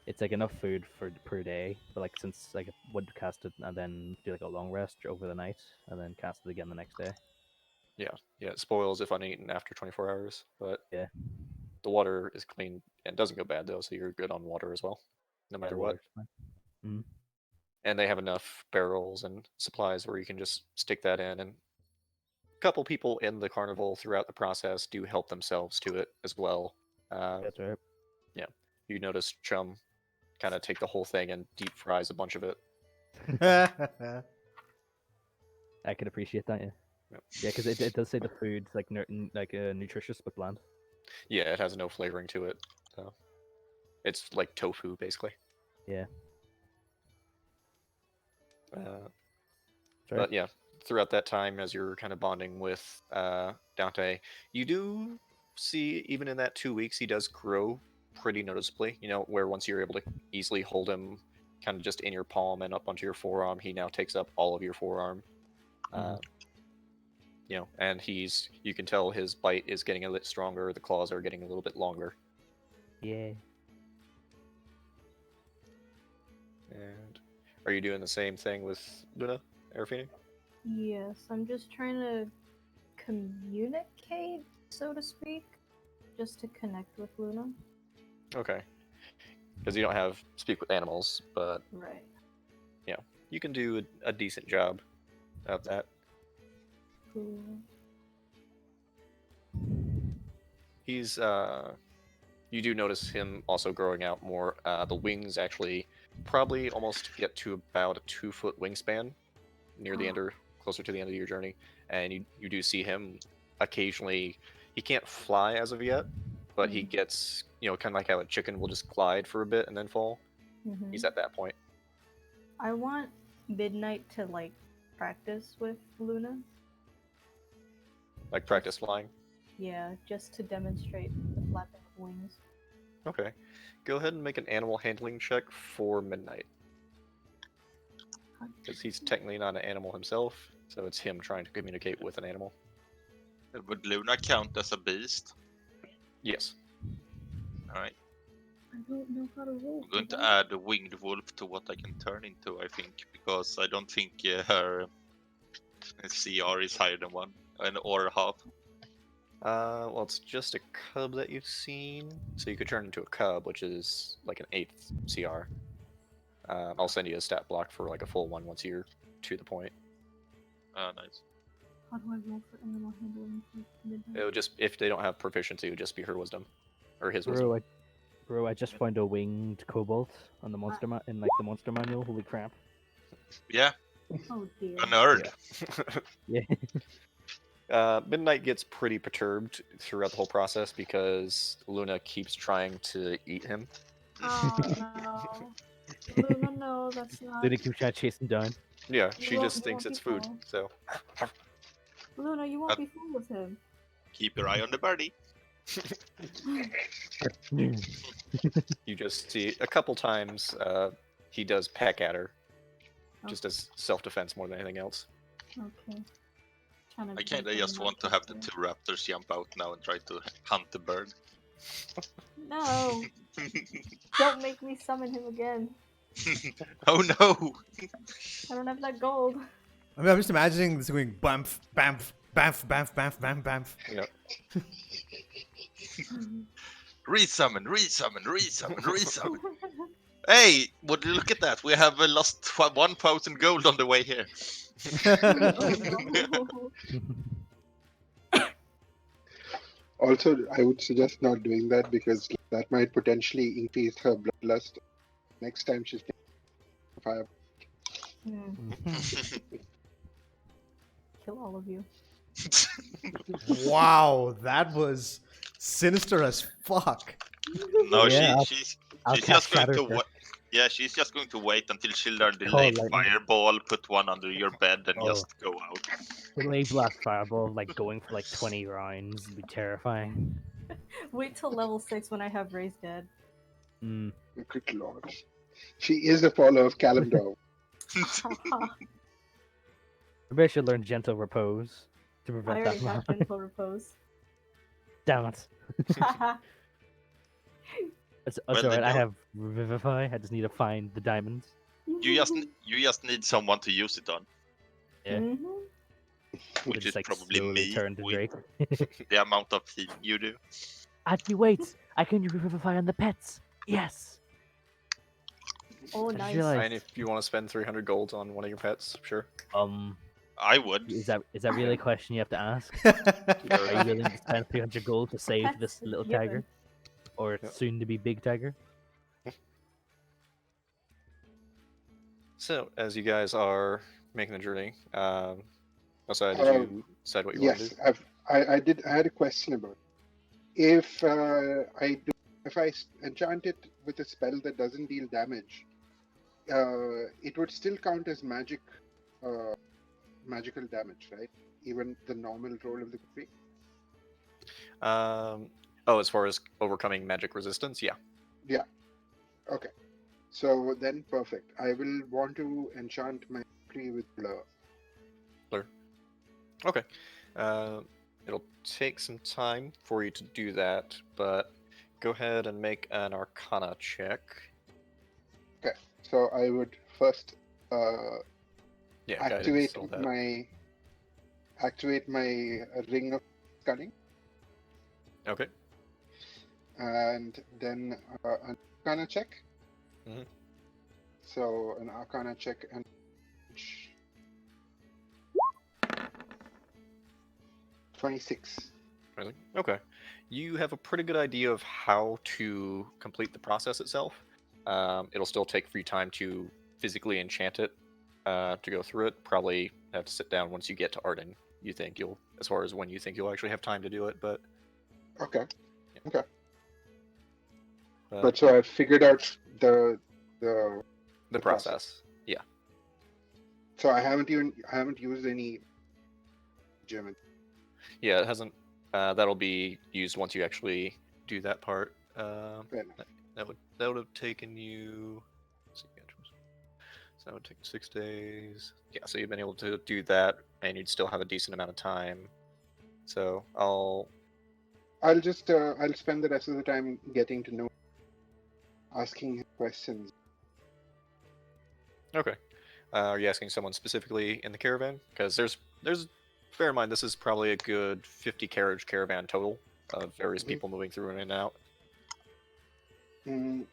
It's like enough food per day, but like since like I would cast it and then do like a long rest over the night and then cast it again the next day. Yeah, it spoils if uneaten after 24 hours, but Yeah. the water is clean and doesn't go bad though, so you're good on water as well, no matter what. Mm-hmm. And they have enough barrels and supplies where you can just stick that in, and a couple people in the carnival throughout the process do help themselves to it as well. That's right. Yeah, you notice Chum kind of take the whole thing and deep fries a bunch of it. I could appreciate that. Yeah. Yep. Yeah, because it does say the food's like nutritious but bland. Yeah, it has no flavoring to it, so it's like tofu basically. Yeah. But yeah, throughout that time, as you're kind of bonding with Dante, you do see, even in that 2 weeks, he does grow pretty noticeably. You know, where once you're able to easily hold him kind of just in your palm and up onto your forearm, he now takes up all of your forearm. You know, and you can tell his bite is getting a bit stronger, the claws are getting a little bit longer. Yeah. And are you doing the same thing with Luna, Araphine? Yes, I'm just trying to communicate, so to speak, just to connect with Luna. Okay. Because you don't have speak with animals, but Right. yeah, you can do a decent job of that. Cool. He's you do notice him also growing out more. The wings actually probably almost get to about a 2-foot wingspan near the end or closer to the end of your journey, and you do see him occasionally. He can't fly as of yet, but he gets, you know, kind of like how a chicken will just glide for a bit and then fall. Mm-hmm. He's at that point. I want Midnight to like practice with Luna. Like practice flying. Yeah, just to demonstrate the flapping of wings. Okay. Go ahead and make an animal handling check for Midnight. Because he's technically not an animal himself, so it's him trying to communicate with an animal. Would Luna count as a beast? Yes. Alright. I don't know how to roll. I'm going to add a winged wolf to what I can turn into, I think, because I don't think her CR is higher than 1, or half. Well, it's just a cub that you've seen, so you could turn into a cub, which is like an 8th CR. I'll send you a stat block for like a full one once you're to the point. Nice. How do I roll for animal handling for midnight? It would just, if they don't have proficiency, it would just be her wisdom, or his wisdom. Bro, I just found a winged cobalt on the monster in like the monster manual. Holy crap! Yeah, Oh dear. a nerd. Yeah. Midnight gets pretty perturbed throughout the whole process because Luna keeps trying to eat him. Oh no. Luna, no, that's not. Luna keeps trying to chase him down. Yeah, You she won't- just you thinks won't it's be food. full. So Luna, you won't be fooled with him. Keep your eye on the birdie. you just see a couple times he does peck at her, just as self-defense more than anything else. Okay. I kind of just want to have the 2 raptors jump out now and try to hunt the bird. No! Don't make me summon him again. Oh no! I don't have that gold. I mean, I'm just imagining this going bamf, bamf, bamf, bamf, bamf, bamf, bamf. Yep. Resummon, resummon, resummon, resummon. Hey, would you look at that? We have lost 1,000 gold on the way here. Also, I would suggest not doing that because that might potentially increase her bloodlust next time she's fire. Kill all of you. Wow, that was sinister as fuck. No, Yeah, she's I'll just cast going Shatter to Strike. Yeah, she's just going to wait until she learned the Call late lightning. fireball, put one under your bed, and Oh. just go out. The late blast fireball, like going for like 20 rounds, would be terrifying. Wait till level 6 when I have Ray's dead. Mm. Good lord. She is a follower of Kalimdor. Maybe I should learn gentle repose to I prevent already that. have gentle repose. Damn it! It's Well, alright. then I you- have revivify. I just need to find the diamonds. You just need someone to use it on, Yeah. Mhm. which Just, is like, probably slowly me turn to with Drake. the amount of healing you do. Auntie, wait! I can revivify on the pets. Yes. Oh, I just nice. realized- And if you want to spend 300 gold on one of your pets, sure. I would. Is that really a question you have to ask? Sure. Are you willing to spend 300 gold to save Pets this little given. tiger, or Yep. soon to be big tiger? So, as you guys are making the journey, Ossya, did you decide what you want to Yes, do? I had a question about it. If I enchant it with a spell that doesn't deal damage, it would still count as magical damage, right? Even the normal roll of the Creak. As far as overcoming magic resistance, yeah. Okay, so then perfect. I will want to enchant my tree with blur. Okay. It'll take some time for you to do that, but go ahead and make an Arcana check. So I would first Yeah, guidance, activate all that. my ring of cunning, Okay. and then an Arcana check. Mhm. So an Arcana check and 26. Really? Okay. You have a pretty good idea of how to complete the process itself. It'll still take free time to physically enchant it, to go through it. Probably have to sit down once you get to Arden. You think you'll, as far as when you think you'll actually have time to do it, but But so I figured out the the process. Yeah. So I haven't used any German. Yeah, it hasn't. That'll be used once you actually do that part. Fair enough. That would have taken you. Let's see, so that would take 6 days. Yeah, so you've been able to do that, and you'd still have a decent amount of time. So I'll I'll spend the rest of the time getting to know, asking him questions. Okay. Are you asking someone specifically in the caravan? Because there's bear in mind this is probably a good 50 carriage caravan total of various people moving through and in and out. Mm.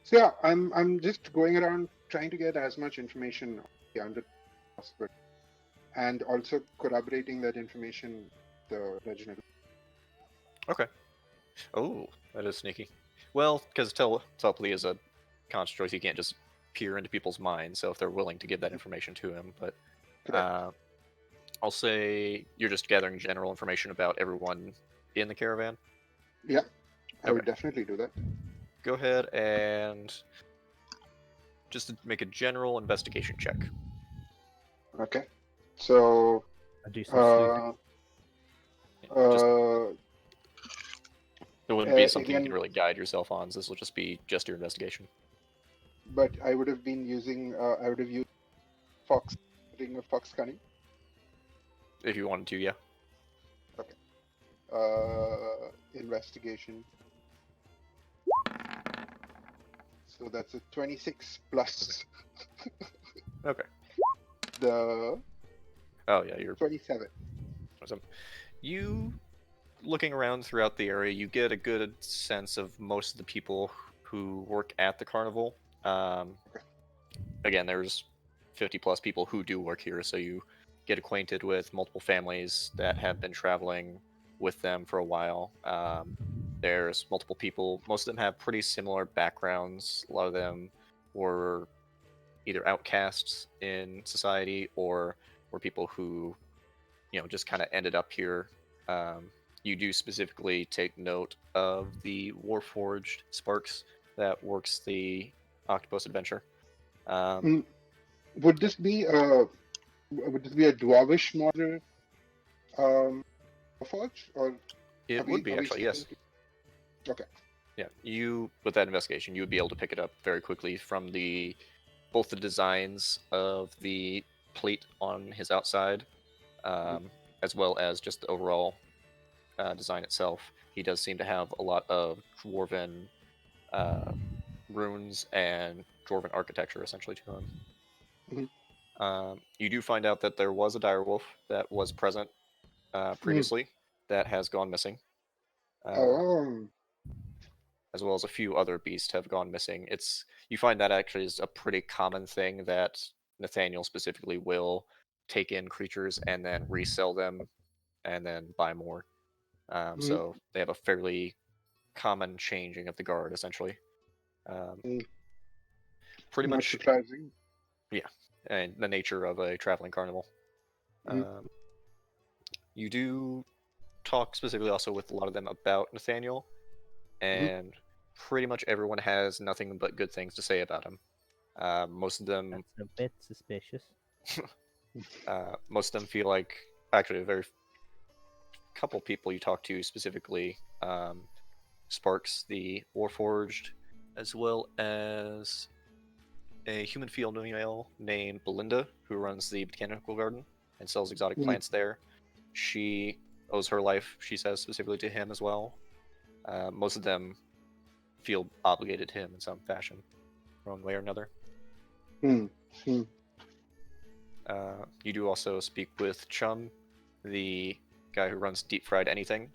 So yeah, I'm just going around trying to get as much information under possible, and also corroborating that information the Reginald. Okay. Oh, that is sneaky. Well, because telepathy is a conscious choice, you can't just peer into people's minds. So if they're willing to give that information to him, but I'll say you're just gathering general information about everyone in the caravan. Yeah, I would Okay. definitely do that. Go ahead and just make a general investigation check. Okay, so I do some sleuthing. Just, it wouldn't be something you again, can really guide yourself on. So this will just be just your investigation. but I would have been using I would have used fox, ring of fox cunning. If you wanted to, yeah. Okay. Investigation. So that's a 26 plus Okay. the Oh yeah, you're 27. awesome. You looking around throughout the area, you get a good sense of most of the people who work at the carnival. Again, there's 50 plus people who do work here, so you get acquainted with multiple families that have been traveling with them for a while. There's multiple people. Most of them have pretty similar backgrounds. A lot of them were either outcasts in society or were people who, just kind of ended up here. You do specifically take note of the Warforged Sparks that works the Octopus Adventure. Would this be a dwarvish model forge, or It would be actually, yes. Okay. Yeah, you with that investigation, you would be able to pick it up very quickly from both the designs of the plate on his outside, as well as just the overall design itself. He does seem to have a lot of dwarven runes and dwarven architecture essentially to him. You do find out that there was a direwolf that was present previously that has gone missing. As well as a few other beasts have gone missing. You find that actually is a pretty common thing that Nathaniel specifically will take in creatures and then resell them and then buy more. So they have a fairly common changing of the guard essentially. Pretty Not much surprising. Yeah, and the nature of a traveling carnival. You do talk specifically also with a lot of them about Nathaniel, and pretty much everyone has nothing but good things to say about him. Most of them, That's a bit suspicious. most of them feel like actually a very couple people you talk to specifically, Sparks, the Warforged, as well as a human female named Belinda, who runs the botanical garden and sells exotic plants there. She owes her life, she says, specifically to him as well. Most of them feel obligated to him in some fashion, one way or another. You do also speak with Chum, the guy who runs Deep Fried Anything,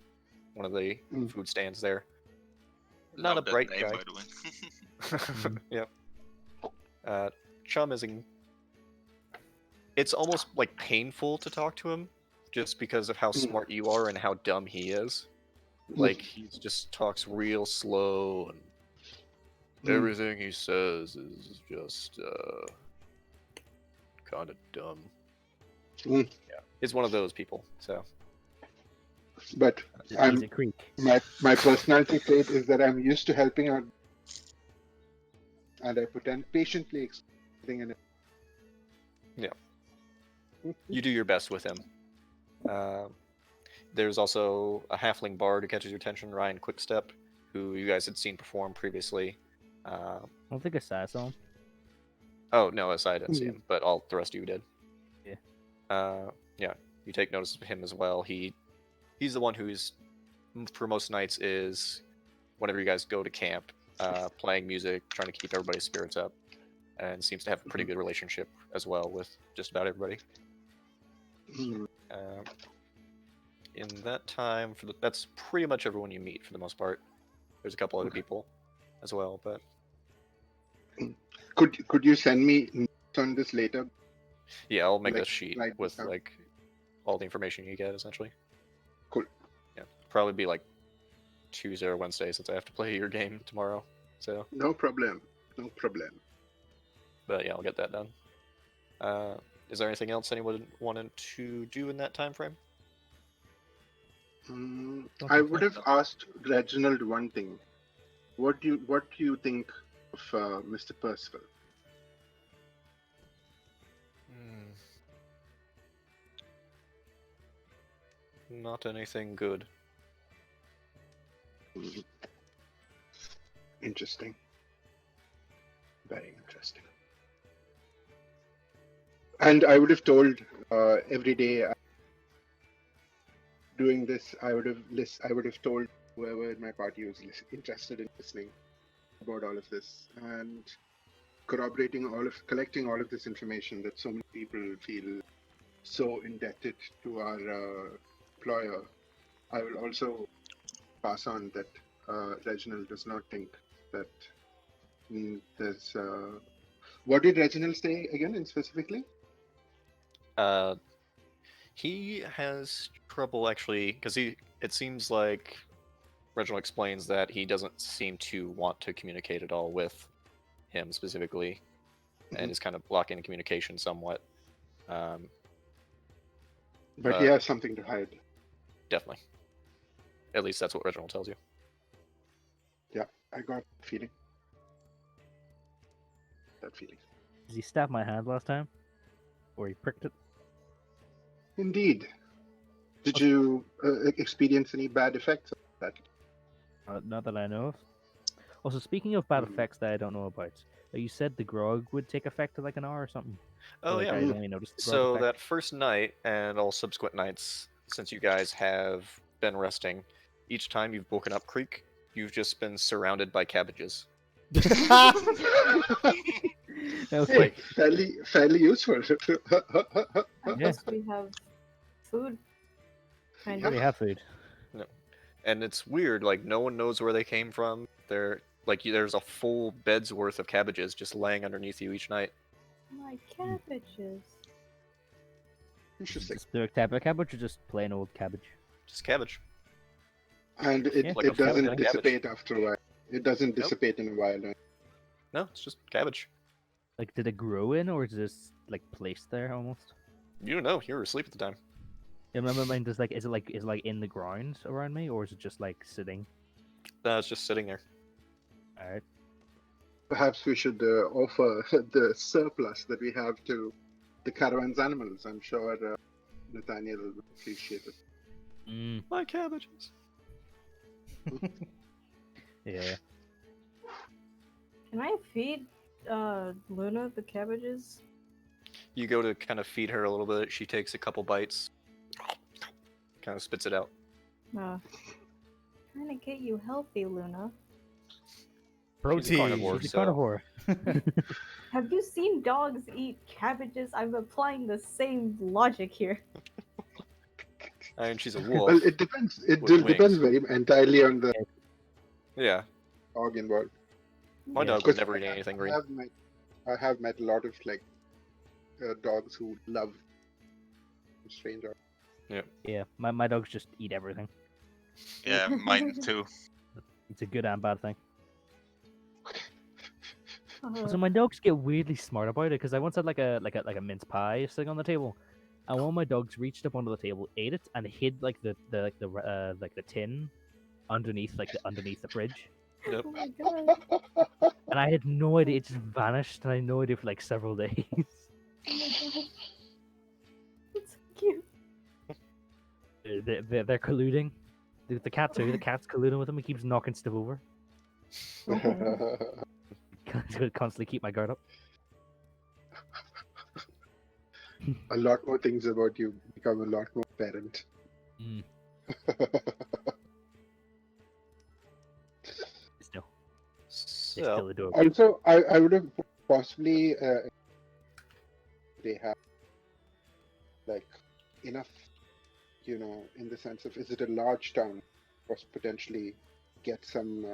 one of the food stands there. Not Love a bright that name, guy. by the way. Yeah. Chum is it's almost like painful to talk to him just because of how smart you are and how dumb he is. Like he just talks real slow and everything he says is just kind of dumb. Yeah, he's one of those people. So, but He's a Creak. my personality trait is that I'm used to helping out, and I pretend patiently explaining it. Yeah, you do your best with him. There's also a halfling bard who catches your attention, Ryan Quickstep, who you guys had seen perform previously. I don't think I saw him. Oh no, I didn't see him, but all the rest of you did. Yeah. Yeah, you take notice of him as well. He's the one who's for most nights is whenever you guys go to camp, playing music, trying to keep everybody's spirits up. and seems to have a pretty good relationship as well with just about everybody. Hmm. In that time, that's pretty much everyone you meet for the most part. There's a couple other people as well, but Could you send me notes on this later? yeah, I'll make a Like, sheet write with this down. like all the information you get essentially. Cool. Yeah, probably be like Tuesday or Wednesday since I have to play your game tomorrow. So, No problem. No problem. but yeah, I'll get that done. Is there anything else anyone wanted to do in that time frame? I would have asked Reginald one thing. What do you think of Mr. Percival? Not anything good. Mhm. Interesting. Very interesting. And I would have told every day doing this. I would have told whoever in my party was interested in listening about all of this and collecting all of this information that so many people feel so indebted to our employer. I will also pass on that Reginald does not think that there's. What did Reginald say again, and specifically? He has trouble actually, because it seems like Reginald explains that he doesn't seem to want to communicate at all with him specifically, and is kind of blocking the communication somewhat. But he has something to hide. Definitely. At least that's what Reginald tells you. Yeah, I got that feeling. Did he stab my hand last time? Or he pricked it? Indeed. Did you experience any bad effects of that? Not that I know of. Also, speaking of bad effects that I don't know about, you said the grog would take effect in like an hour or something. Oh, like, yeah. I only noticed the grog So effect. that first night and all subsequent nights, since you guys have been resting, each time you've woken up Creak, you've just been surrounded by cabbages. Okay. Like, fairly useful. I guess we have food. Kind of. We have food. no. And it's weird, like, no one knows where they came from. They're like, there's a full bed's worth of cabbages just laying underneath you each night. My cabbages. Interesting. Just the type of cabbage or just plain old cabbage? Just cabbage. And it, Like a it doesn't cabbage. dissipate after a while. It doesn't Nope. dissipate in a while. Right? No, it's just cabbage. Like, did it grow in, or is this like placed there almost? You don't know, you were asleep at the time. Yeah, remember, mine. Does like is it like in the ground around me, or is it just like sitting? No, it's just sitting there. All right. Perhaps we should offer the surplus that we have to the caravan's animals. I'm sure Nathaniel will appreciate it. Mm, My cabbages. yeah. Can I feed Luna the cabbages? You go to kind of feed her a little bit, she takes a couple bites, kind of spits it out. Trying to get you healthy, Luna. She's a carnivore, She's a so- carnivore. Have you seen dogs eat cabbages? I'm applying the same logic here. I mean, she's a wolf. Well, it depends. It with depends wings. very entirely on the Yeah, dog involved. my Yeah. dog would never eat anything green. I have met a lot of like dogs who love strange dogs. Yeah, my dogs just eat everything. Yeah, mine too. It's a good and bad thing. Uh, So my dogs get weirdly smart about it because I once had like a mince pie sitting on the table, and one of my dogs reached up onto the table, ate it, and hid like the tin underneath the fridge. Yep. Oh my god. And I had no idea; it just vanished, and I had no idea for like several days. Oh my god. It's so cute. They're colluding. The cat too. The cat's colluding with him. He keeps knocking stuff over. Constantly keep my guard up. A lot more things about you become a lot more apparent. Mm. Still, it's So, still adorable. Also, I would have possibly they have like enough, in the sense of, is it a large town, or potentially get some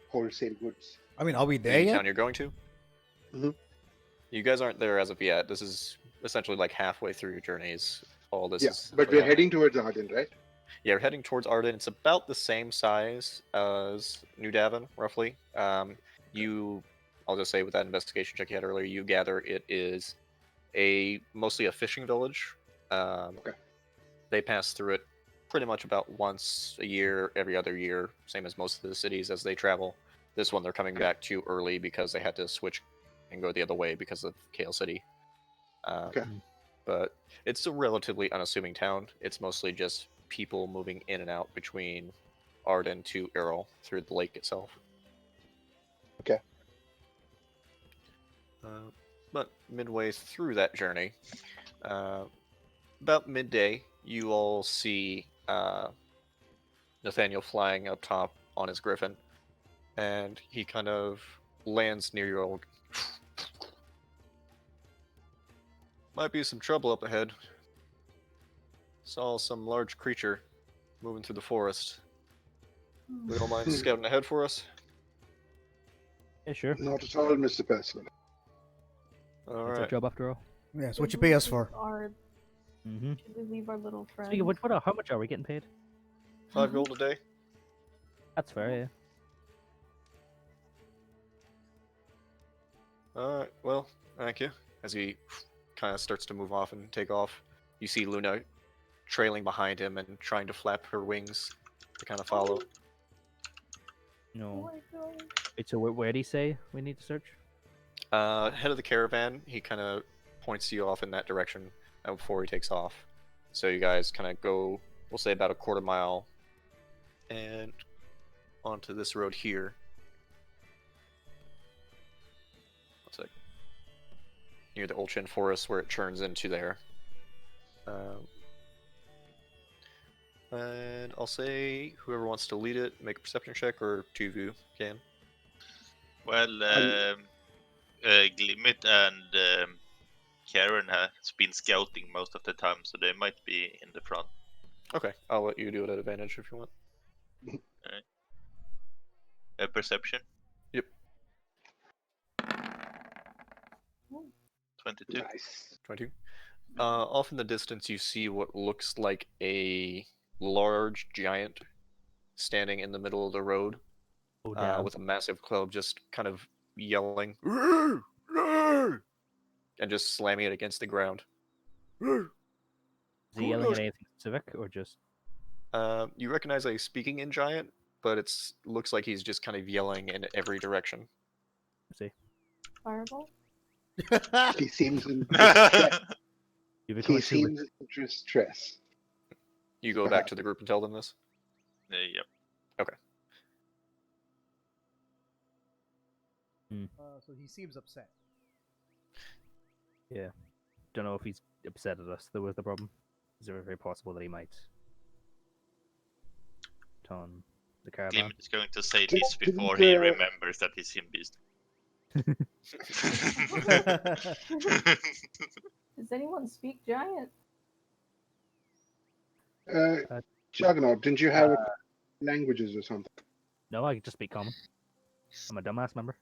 wholesale goods? I mean, are we there The yet? town you're going to? Mhm. You guys aren't there as of yet. This is essentially like halfway through your journeys. All this Yeah, is. but we're heading towards Arden, right? Yeah, we're heading towards Arden. It's about the same size as New Davin, roughly. I'll just say with that investigation check you had earlier, you gather it is mostly a fishing village. Okay. They pass through it pretty much about once a year, every other year, same as most of the cities as they travel. This one they're coming back too early because they had to switch and go the other way because of Kale City. Okay. But it's a relatively unassuming town. It's mostly just people moving in and out between Arden to Errol through the lake itself. Okay. But midway through that journey, about midday, you all see Nathaniel flying up top on his griffin, and he kind of lands near your old. Might be some trouble up ahead. Saw some large creature moving through the forest. We don't mind scouting ahead for us? Yeah, sure. Not at all, Mr. Percival. That's our Alright. job after all. Yeah, so what you pay us for? Mm-hmm. Should we leave our little friend? Speaking of which, how much are we getting paid? 5 gold a day? That's fair, yeah. Alright, well, thank you. As he kind of starts to move off and take off, you see Luna trailing behind him and trying to flap her wings to kind of follow. No. Oh my God. Wait, so where do you say we need to search? Head of the caravan, he kind of points you off in that direction before he takes off. So you guys kind of go, we'll say about a quarter mile, and onto this road here. What's it? Near the Old Chin Forest where it turns into there. And I'll say whoever wants to lead it, make a perception check, or two of you can. Well, Glimmit and Karen has been scouting most of the time, so they might be in the front. Okay, I'll let you do it at advantage if you want. Perception? Yep. 22. Nice. 22. Off in the distance, you see what looks like a large giant standing in the middle of the road Oh, damn. with a massive club, just kind of yelling and just slamming it against the ground. Is he yelling at anything specific, or just... You recognize a speaking in giant, but it looks like he's just kind of yelling in every direction. See? Fireball? He seems in distress. You become He a tuber. seems in distress. You go back to the group and tell them this? Yep. So he seems upset. Yeah. Don't know if he's upset at us. That was the problem. Is it very possible that he might turn the caravan? Glimmit is going to say Didn't- this before didn't, he uh, remembers that he's him beast. Does anyone speak giant? Juggernaut, didn't you have languages or something? No, I could just speak common. I'm a dumbass, remember?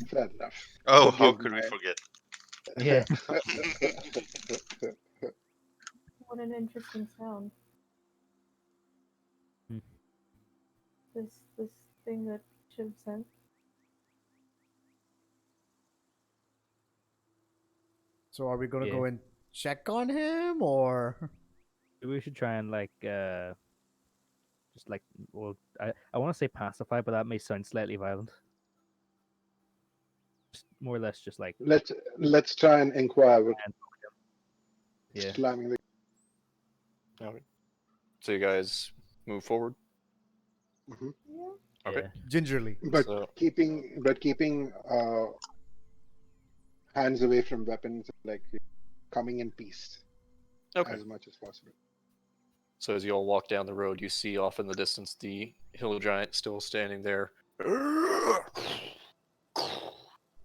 Fair enough. Oh, how Forgive could we my- forget? Yeah. What an interesting sound. Hmm. This thing that Shiv sent. So are we gonna Yeah. go and check on him, or? Maybe we should try and just like, well, I want to say pacify, but that may sound slightly violent. Just more or less, just like, Let's try and inquire with yeah. slamming the. Okay. So you guys move forward? Mhm. Yeah. Okay. Yeah. Gingerly. But So- keeping hands away from weapons, like coming in peace Okay. as much as possible. So as you all walk down the road, you see off in the distance the hill giant still standing there.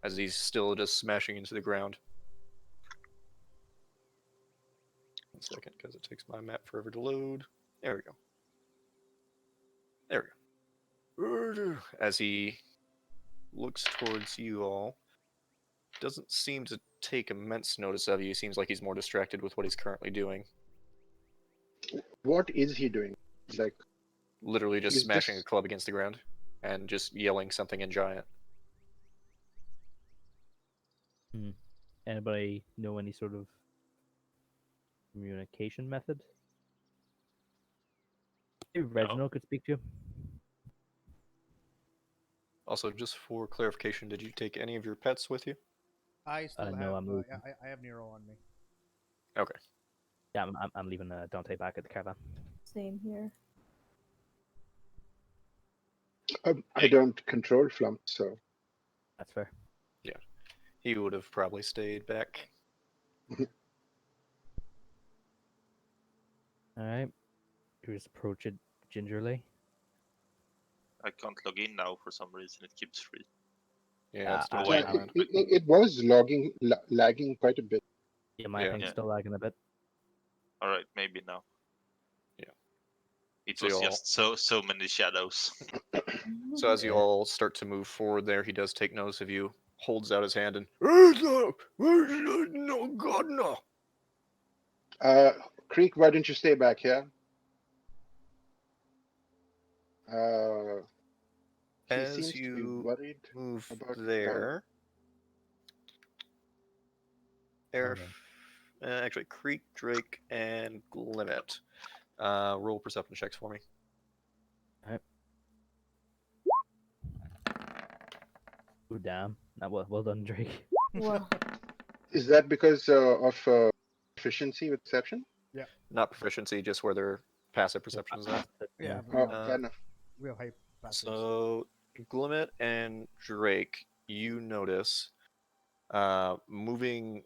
as he's still just smashing into the ground. 1 second, because it takes my map forever to load. There we go. There we go. As he looks towards you all, doesn't seem to take immense notice of you. Seems like he's more distracted with what he's currently doing. What is he doing? Like, Literally just He's smashing a just- club against the ground and just yelling something in giant. Anybody know any sort of communication method? Maybe Reginald could speak to you. Also, just for clarification, did you take any of your pets with you? I still no, have. I'm moving. I have Nero on me. Okay. Yeah, I'm leaving Dante back at the caravan. Same here. I don't control Flumph, so That's fair. He would have probably stayed back. Alright. You just approach it gingerly. I can't log in now for some reason. It keeps free. Yeah, it's Ah, still wait. yeah, taking around. it was lagging quite a bit. Yeah, my Yeah. thing's Yeah. still lagging a bit. All right, maybe now. Yeah. It So was y'all- just so many shadows. So as you Yeah. all start to move forward there, he does take notice of you, holds out his hand, and no God no. Creak, why don't you stay back here? He As seems to be you worried. move about there, Okay. actually, Creak, Drake, and Glimmit. Roll perception checks for me. Ooh, damn. Well done, Drake. Well, Is that because of efficiency with perception? Not proficiency, just where their passive perception is at. Yeah, Oh, Uh, fair enough. we have high passives. So, Glimmit and Drake, you notice moving.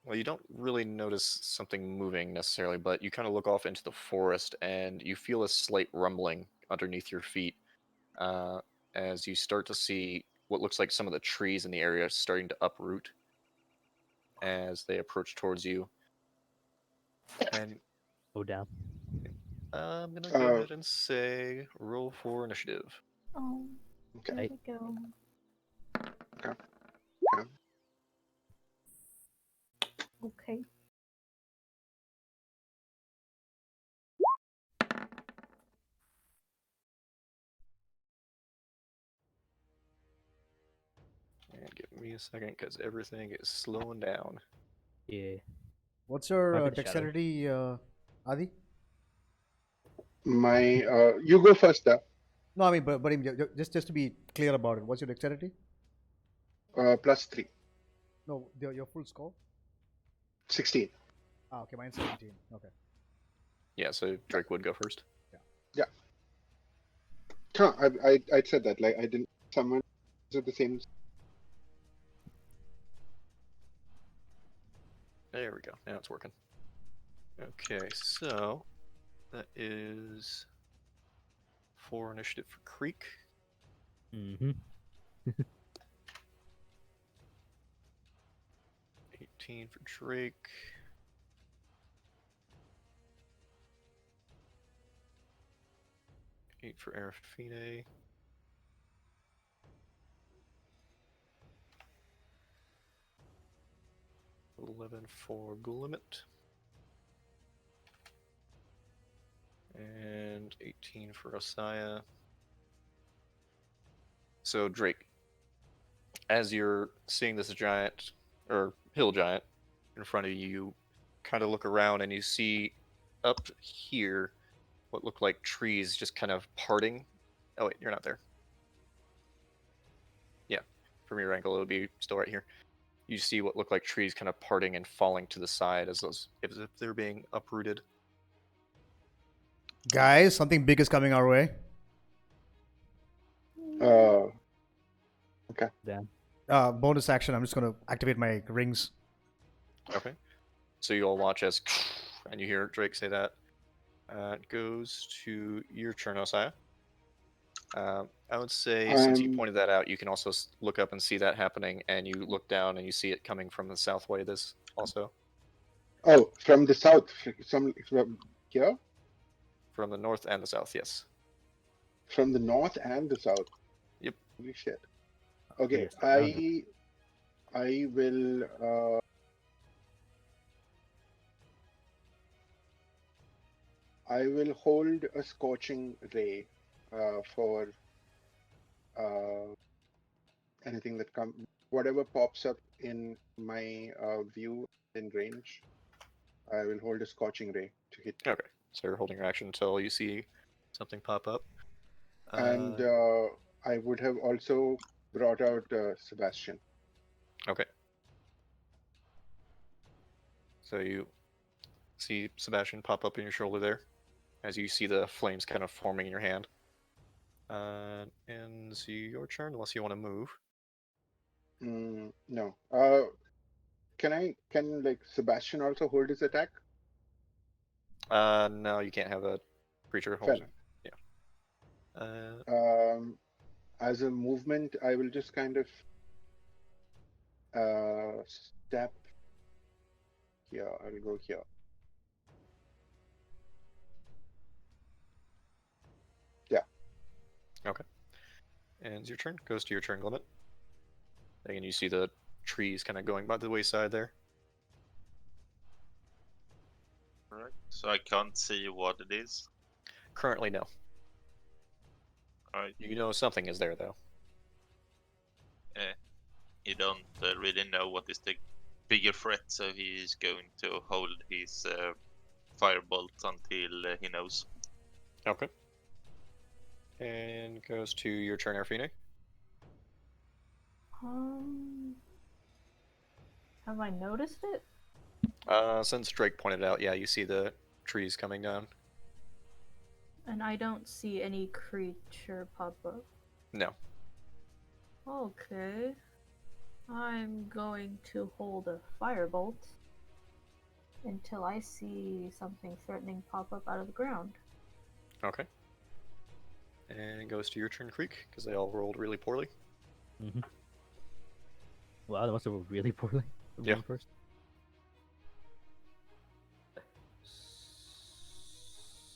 Well, you don't really notice something moving necessarily, but you kind of look off into the forest and you feel a slight rumbling underneath your feet as you start to see what looks like some of the trees in the area starting to uproot as they approach towards you. And Oh, damn. I'm going to go ahead and say roll for initiative. oh, Okay. there we go. Okay. And give me a second because everything is slowing down. Yeah. What's your Might be the shadow. dexterity, Adi? My you go first, though. No, I mean, but just to be clear about it, what's your dexterity? +3, No, your full score. 16. Ah, okay, mine's 17. Okay. Yeah, so Drake would go first. Huh, I said that. Like, I didn't. Someone is at the same. There we go. Now it's working. Okay, so that is 4 initiative for Creak. Mm-hmm. 18 for Drake. Eight for Araphine. $11 for Glimmit. And 18 for Ossya. So Drake, as you're seeing this giant, or hill giant, in front of you, you kind of look around and you see up here what look like trees just kind of parting. Oh wait, you're not there. Yeah, from your angle, it would be still right here. You see what look like trees kind of parting and falling to the side as if they're being uprooted. Guys, something big is coming our way. Damn. Bonus action. I'm just gonna activate my rings. Okay. So you all watch as, and you hear Drake say that. It goes to your turn, Ossya. I would say, since you I'm pointed that out, you can also look up and see that happening, and you look down and you see it coming from the south way. This also from the south, from here, from the north and the south. Yes. from the north and the south. Yep. Holy shit. Okay, Yes, around it. I will hold a scorching ray for anything that whatever pops up in my view in range. I will hold a scorching ray to hit. Okay. So you're holding your action until you see something pop up. And I would have also brought out Sebastian. Okay. So you see Sebastian pop up in your shoulder there, as you see the flames kind of forming in your hand. And see your turn, unless you want to move. No. Can like Sebastian also hold his attack? No, you can't have a creature hold. Fair. Yeah. As a movement, I will just kind of step here. I'll go here. Yeah. Okay. And your turn goes to your turn, Glimmit. And you see the trees kind of going by the wayside there. Alright, so I can't see what it is. Currently, no. Alright, You know something is there, though. you don't really know what is the bigger threat, so he's going to hold his firebolt until he knows. Okay. And goes to your turn, Araphine. Have I noticed it? Since Drake pointed out, yeah, you see the trees coming down. And I don't see any creature pop up. No. Okay. I'm going to hold a firebolt until I see something threatening pop up out of the ground. Okay. And it goes to your turn, Creak, because they all rolled really poorly. Mm-hmm. Wow, they must have rolled really poorly. Yeah. First.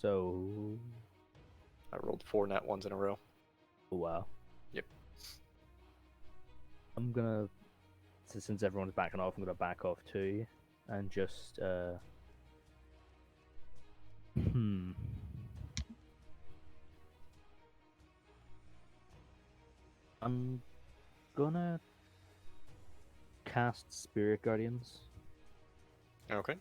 So. I rolled 4 nat ones in a row. Oh, wow. Yep. I'm gonna, since everyone's backing off, I'm gonna back off too, and just I'm gonna cast Spirit Guardians. Okay.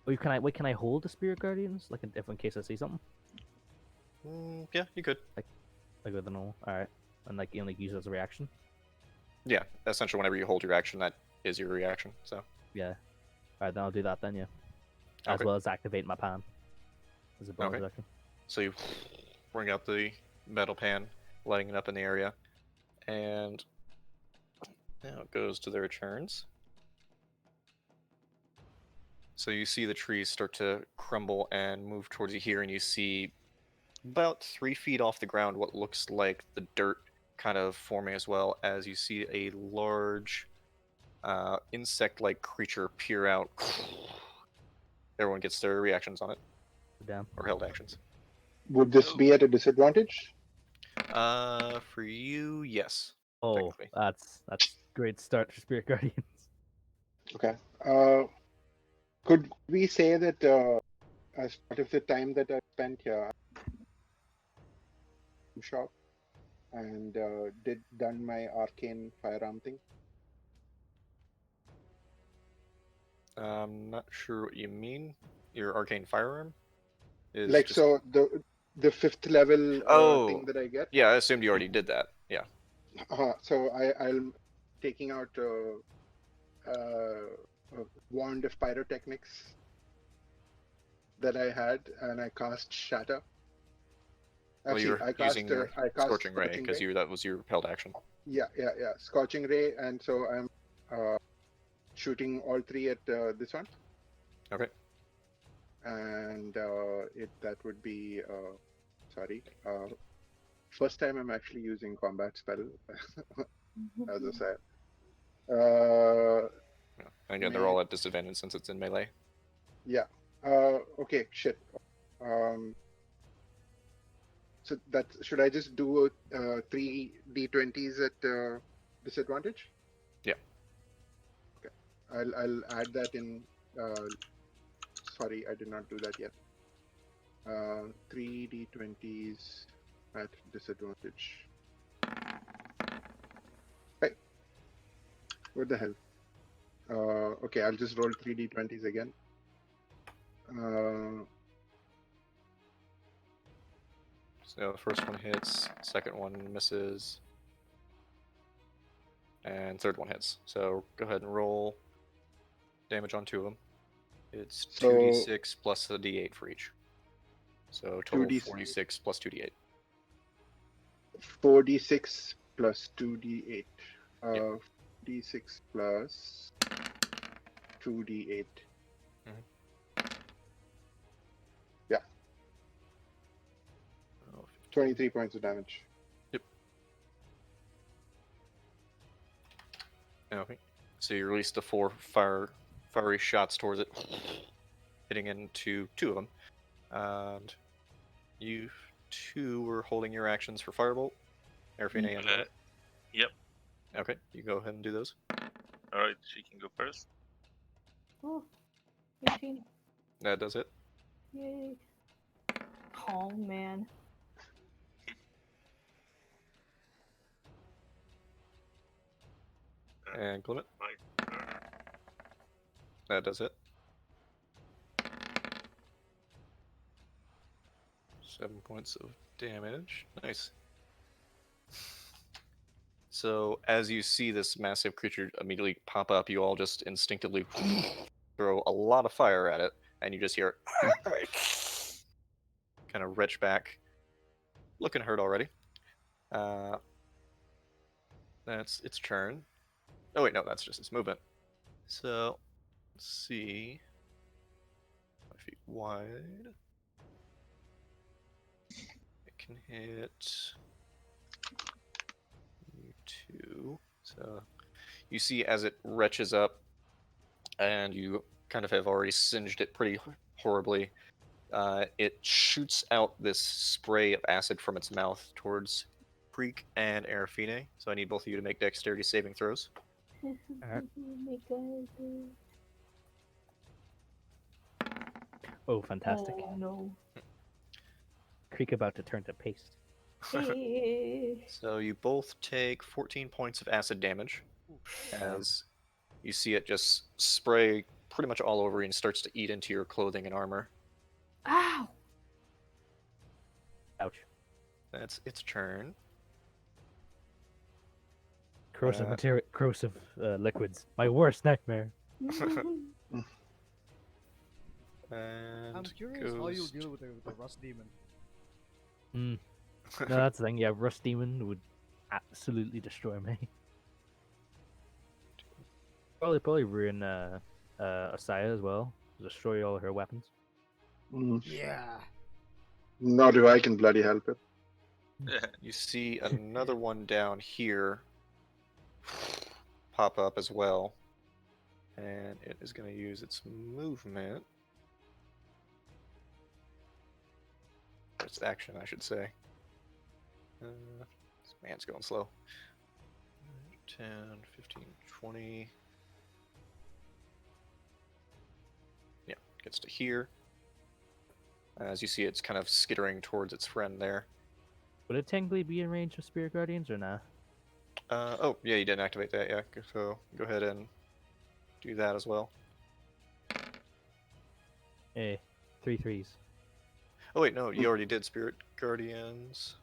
Oh, can I hold the Spirit Guardians, like in case I see something? Yeah, you could. Like with an all. All right, and like use it as a reaction. Yeah, essentially, whenever you hold your action, that is your reaction. So. Yeah. All right, then I'll do that then. Yeah. As Okay. well as activate my pan as a bonus Okay. action. So you bring up the metal pan, lighting it up in the area, and now it goes to their turns. So you see the trees start to crumble and move towards you here, and you see about 3 feet off the ground what looks like the dirt kind of forming, as well as you see a large insect-like creature peer out. Everyone gets their reactions on it. Damn. Or held actions. Would this be at a disadvantage? For you, yes. Oh, Technically. that's great start for Spirit Guardians. Okay. Could we say that as part of the time that I spent here, shop and done my arcane firearm thing? I'm not sure what you mean. Your arcane firearm is Like just... so the 5th level thing that I get. Yeah, I assumed you already did that. Yeah. So I'm taking out a wand of pyrotechnics that I had, and I cast Shatter. Well, Actually, you're I cast using your I cast Scorching Ray, because that was your held action. Yeah. Scorching Ray, and so I'm shooting all 3 at this one. Okay. And that would be Sorry. First time I'm actually using combat spell, as I said. Yeah. And again, they're all at disadvantage since it's in melee. Yeah. Okay. Shit. So that should I just do 3 d20s at disadvantage? Yeah. Okay. I'll add that in. Sorry, I did not do that yet. 3 d20s at disadvantage. Hey. What the hell? Okay, I'll just roll 3 d20s again. So the first one hits, second one misses, and third one hits. So go ahead and roll damage on 2 of them. It's So- 2d6 plus a d8 for each. So total 2d6. 46 plus 2d8. 4d6 plus 2d8. Yep. D6 plus 2d8. Yeah. Oh, 23 points of damage. Okay. So you release the 4 fiery shots towards it, hitting into 2 of them. And you 2 were holding your actions for Firebolt. Araphine and Glimmit. Yep. Okay, you go ahead and do those. Alright, she can go first. Oh, 18. That does it. Yay. Oh, man. And Glimmit. My turn. That does it. 7 points of damage. Nice. So as you see this massive creature immediately pop up, you all just instinctively throw a lot of fire at it, and you just hear kind of retch back, looking hurt already. That's its turn. Oh wait, no, that's just its movement. So let's see. 5 feet wide. It can hit you 2. So you see as it retches up, and you kind of have already singed it pretty horribly. It shoots out this spray of acid from its mouth towards Creak and Araphine. So I need both of you to make dexterity saving throws. Oh, fantastic. Oh, no. Creak about to turn to paste. So you both take 14 points of acid damage as you see it just spray pretty much all over you and starts to eat into your clothing and armor. Ow! Ouch. That's its turn. Corrosive material, corrosive liquids. My worst nightmare. And I'm curious how goes you'll deal with the rust demon. No, that's the thing. Yeah, Rust Demon would absolutely destroy me. Probably ruin Ossya as well. Destroy all her weapons. Yeah. Not if I can bloody help it. You see another one down here pop up as well. And it is going to use its movement. Its action, I should say. This man's going slow. 10, 15, 20. Yeah, gets to here. As you see, it's kind of skittering towards its friend there. Would it technically be in range of Spirit Guardians or not? Oh, yeah, you didn't activate that, yeah. So go ahead and do that as well. Eh, 3 threes. Oh, wait, no, you already did Spirit Guardians.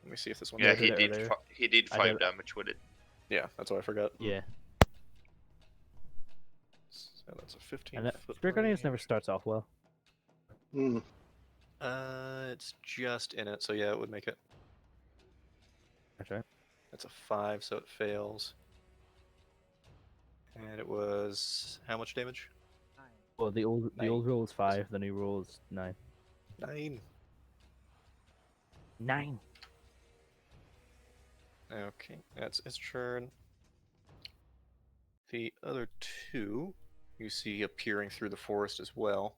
Let me see if this one Yeah, I did it earlier. he did I 5 did- damage with it. Yeah, that's what I forgot. Yeah. So that's a 15 And foot Spirit Guardians range. never starts off well. It's just in it, so yeah, it would make it. That's right. That's a 5, so it fails. And it was how much damage? Well, the old 9. rule is 5, the new rule is 9. 9. 9. Okay, that's its turn. The other two you see appearing through the forest as well,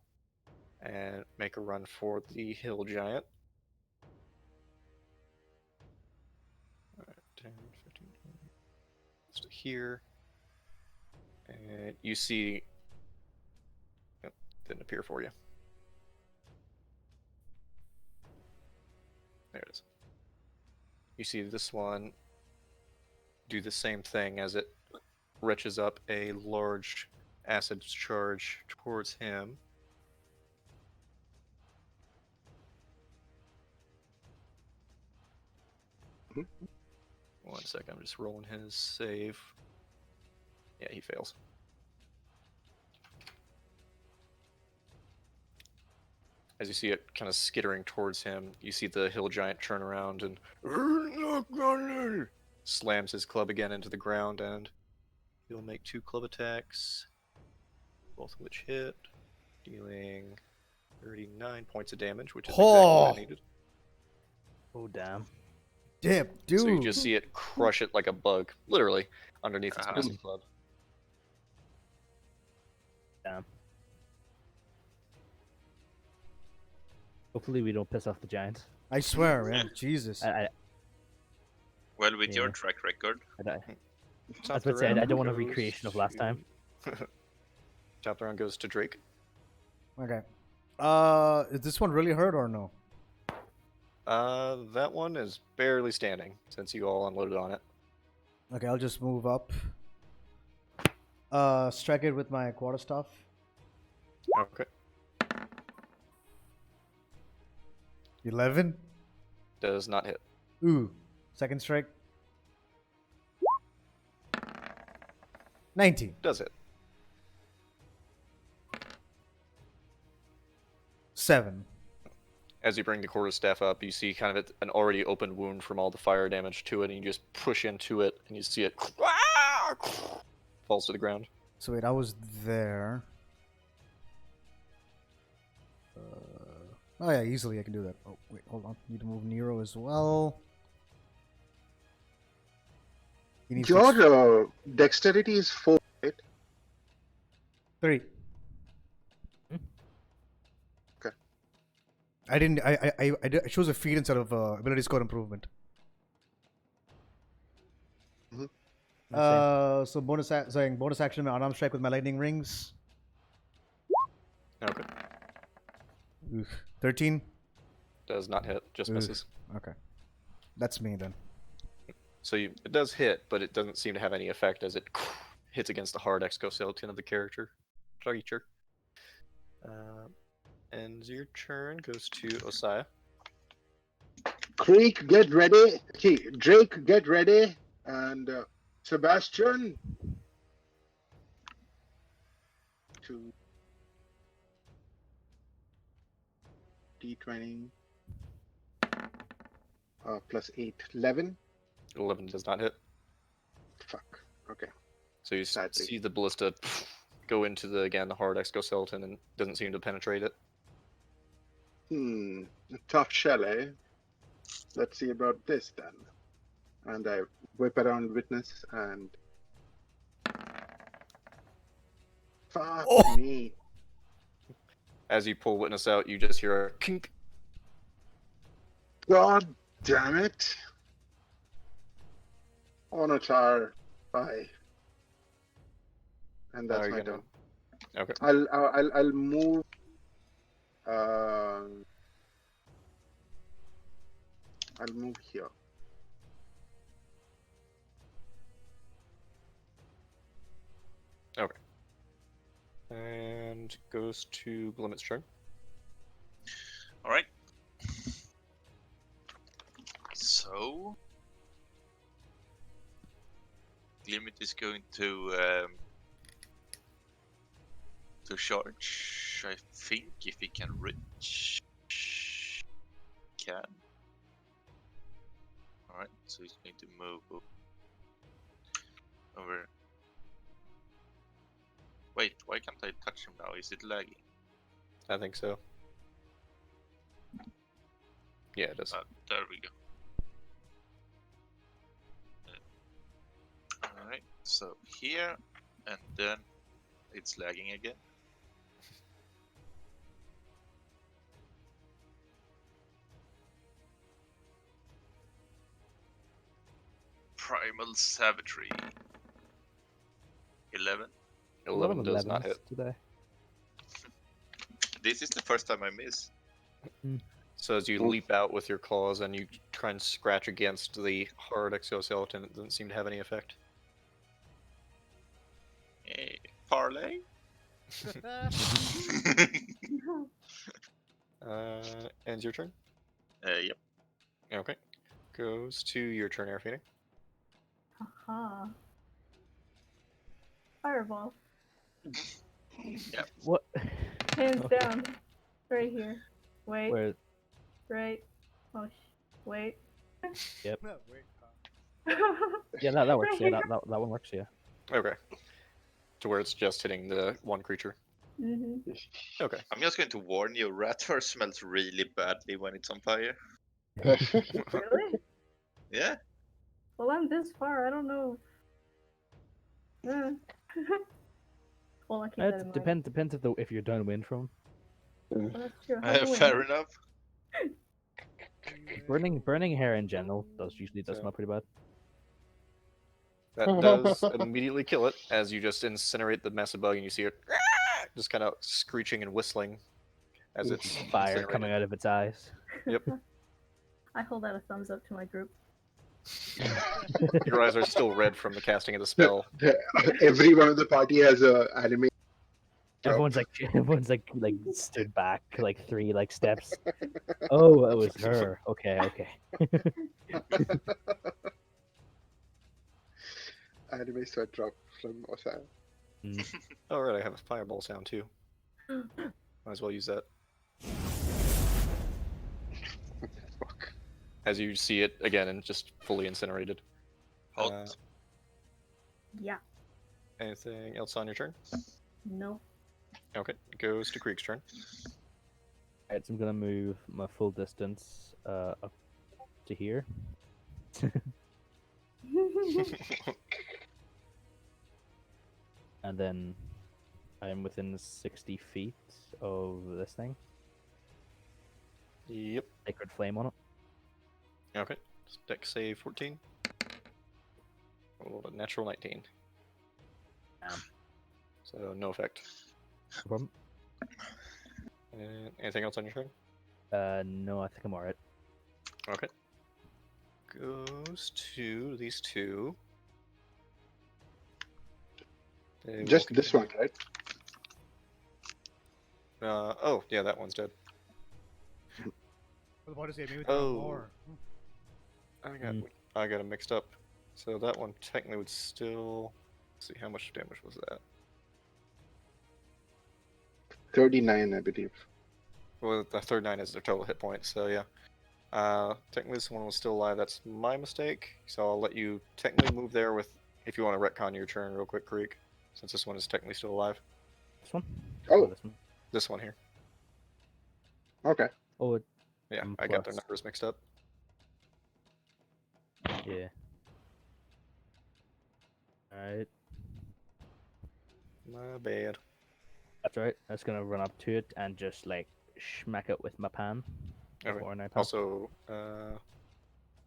and make a run for the hill giant. Alright, 10, 15, 20. So here. And you see. Yep, didn't appear for you. There it is. You see this one do the same thing as it retches up a large acid charge towards him. One sec, I'm just rolling his save. Yeah, he fails. As you see it kind of skittering towards him, you see the hill giant turn around and slams his club again into the ground, and he'll make 2 club attacks, both of which hit, dealing 39 points of damage, which is exactly what I needed. Oh, damn. Damn, dude. So you just see it crush it like a bug, literally, underneath its massive club. Damn. Hopefully we don't piss off the Giants. I swear, man. Jesus. Well, with your Yeah. track record, I was about to say, I don't want a recreation of last time. Top round goes to Drake. Okay. Is this one really hurt or no? That one is barely standing since you all unloaded on it. Okay, I'll just move up. Strike it with my quarterstaff. Okay. 11. Does not hit. Ooh. Second strike. 19. Does hit. 7. As you bring the quarterstaff up, you see kind of an already open wound from all the fire damage to it, and you just push into it, and you see it falls to the ground. So wait, I was there. Oh yeah, easily I can do that. Oh wait, hold on. Need to move Nero as well. He needs Your dexterity is 4, right? 3. Okay. I didn't. I chose a feat instead of ability score improvement. So bonus action, my unarmed strike with my lightning rings. Okay. Oof. 13. Does not hit, just Oof. misses. Okay, that's me then. So it does hit, but it doesn't seem to have any effect as it hits against the hard exoskeleton of the creature. Ends your turn, goes to Ossya. Creak, get ready. Okay, Drake, get ready. And Sebastian. To D20. Plus 8. 11. 11 does not hit. Fuck. Okay. So you Sadly. see the ballista go into the hard exoskeleton and doesn't seem to penetrate it. Tough shell, eh? Let's see about this then. And I whip around Witness and... Fuck me. As you pull Witness out, you just hear a kink. God damn it. Honor char 5. And that's my turn. Okay. I'll move. I'll move here. Okay. And goes to Glimmit's turn. all right. So, Glimmit is going to charge. I think if he can reach, can. All right, so he's going to move over. Wait, why can't I touch him now? Is it lagging? I think so. Yeah, it does. there we go. Alright, so here, and then it's lagging again. Primal Savagery. 11. 11 does not hit. today. This is the first time I miss. So as you leap out with your claws and you try and scratch against the hard exoskeleton, it doesn't seem to have any effect. Hey, parlay? Ends your turn? Yep. Okay. Goes to your turn, Araphine. Haha. Fireball. Yep. What? Hands down. Right here. Wait. Where? Right. Oh, wait. Yep. No, wait, Yeah, that works. Right Yeah, here. that one works. Yeah. Okay. To where it's just hitting the one creature. Mm-hmm. Okay. I'm just going to warn you, Raptor smells really badly when it's on fire. Really? Yeah? Well, I'm this far. I don't know. Well, I'll keep that in mind. Depends if you're downwind from. Well, that's true. How's the wind? Fair enough. Burning hair in general does smell pretty bad. That does immediately kill it as you just incinerate the massive bug and you see it just kind of screeching and whistling as it's Fire incinerated. coming out of its eyes. Yep. I hold out a thumbs up to my group. Your eyes are still red from the casting of the spell. Every one of the party has a anime. Everyone's like stood back like 3 steps. Oh, it was her. Okay. Anime sweat drop from Ossya. Alright, I have a fireball sound too. Might as well use that. Fuck. As you see it again and just fully incinerated. Hot. Yeah. Anything else on your turn? No. Okay, it goes to Creak's turn. Alright, so I'm gonna move my full distance up to here. And then I am within 60 feet of this thing. Yep. Sacred flame on it. Okay. Dex save 14. Rolled a natural 19. So no effect. No problem. Anything else on your turn? No, I think I'm alright. Okay. Goes to these two. They Just will this one, right? oh, yeah, that one's dead. I was about to say, maybe Oh. more. I got them mixed up. So that one technically would still... Let's see, how much damage was that? 39, I believe. Well, the third 9 is their total hit point, so yeah. Technically this one was still alive, that's my mistake. So I'll let you technically move there with... If you want to retcon your turn real quick, Creak. Since this one is technically still alive. This one? Oh. This one. This one here. Okay. Oh, Yeah, Mm, I got their plus. numbers mixed up. yeah. Alright. My bad. That's right. I was gonna run up to it and just smack it with my pan. Okay. Before I pan. Also,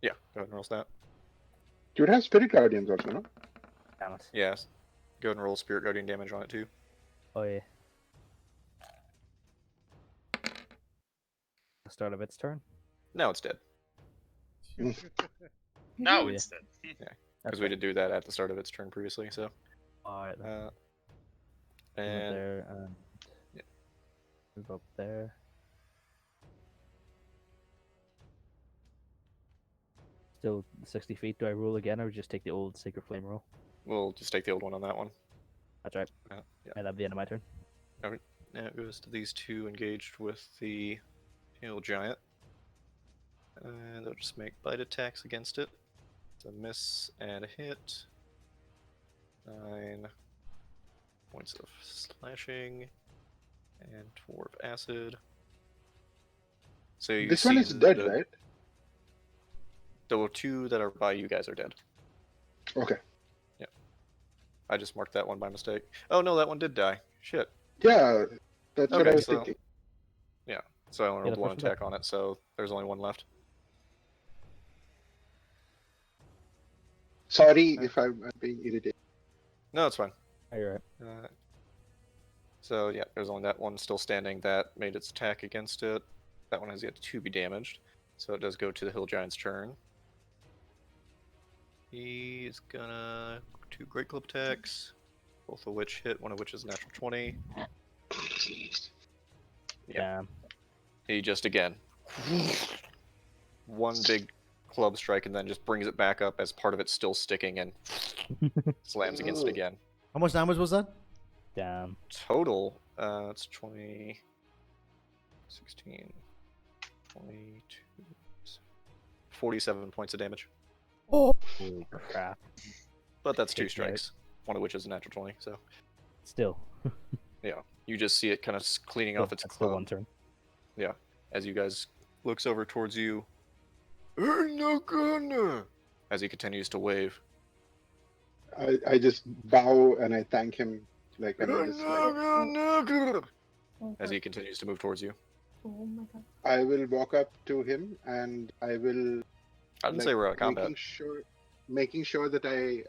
yeah, go ahead and roll that. You would have Spirit Guardians also, no? Damn it. Yes. Go ahead and roll Spirit Guardian damage on it too. Oh yeah. The start of its turn. Now it's dead. Now Yeah. it's dead. Because we did do that at the start of its turn previously, so. Alright then. Uh, Move and there and yeah. move up there. Still 60 feet. Do I roll again or just take the old Sacred Flame roll? we'll just take the old one on that one. That's right. Yeah. I'll have the end of my turn. Now it goes to these two engaged with the Hail Giant. And they'll just make bite attacks against it. It's a miss and a hit. 9 points of slashing. And 4 of acid. So you This one see is dead, the- right? The 2 that are by you guys are dead. Okay. I just marked that one by mistake. Oh no, that one did die. Shit. Yeah, that's what I Okay, was so thinking. so I only rolled the one first one attack on it, so there's only one left. Sorry if I'm being irritated. No, it's fine. Oh, you're right. So yeah, there's only that one still standing that made its attack against it. That one has yet to be damaged, so it does go to the hill giant's turn. He's gonna 2 great club attacks, both of which hit. One of which is a natural 20. Yeah. He just again one big club strike and then just brings it back up as part of it still sticking and slams against it again. How much damage was that? Damn. Total, it's 20, 16, 22, 47 points of damage. Holy crap. But that's 2 Takes it out. strikes, one of which is a natural 20. So Still. you just see it kind of cleaning off its That's still club. one turn. As you guys looks over towards you. "I'm not gonna," as he continues to wave. I just bow and I thank him, like, and I "I'm just not gonna," Oh, as he continues to move towards you. oh my god. I will walk up to him and I will I didn't say we're out of combat. making sure that I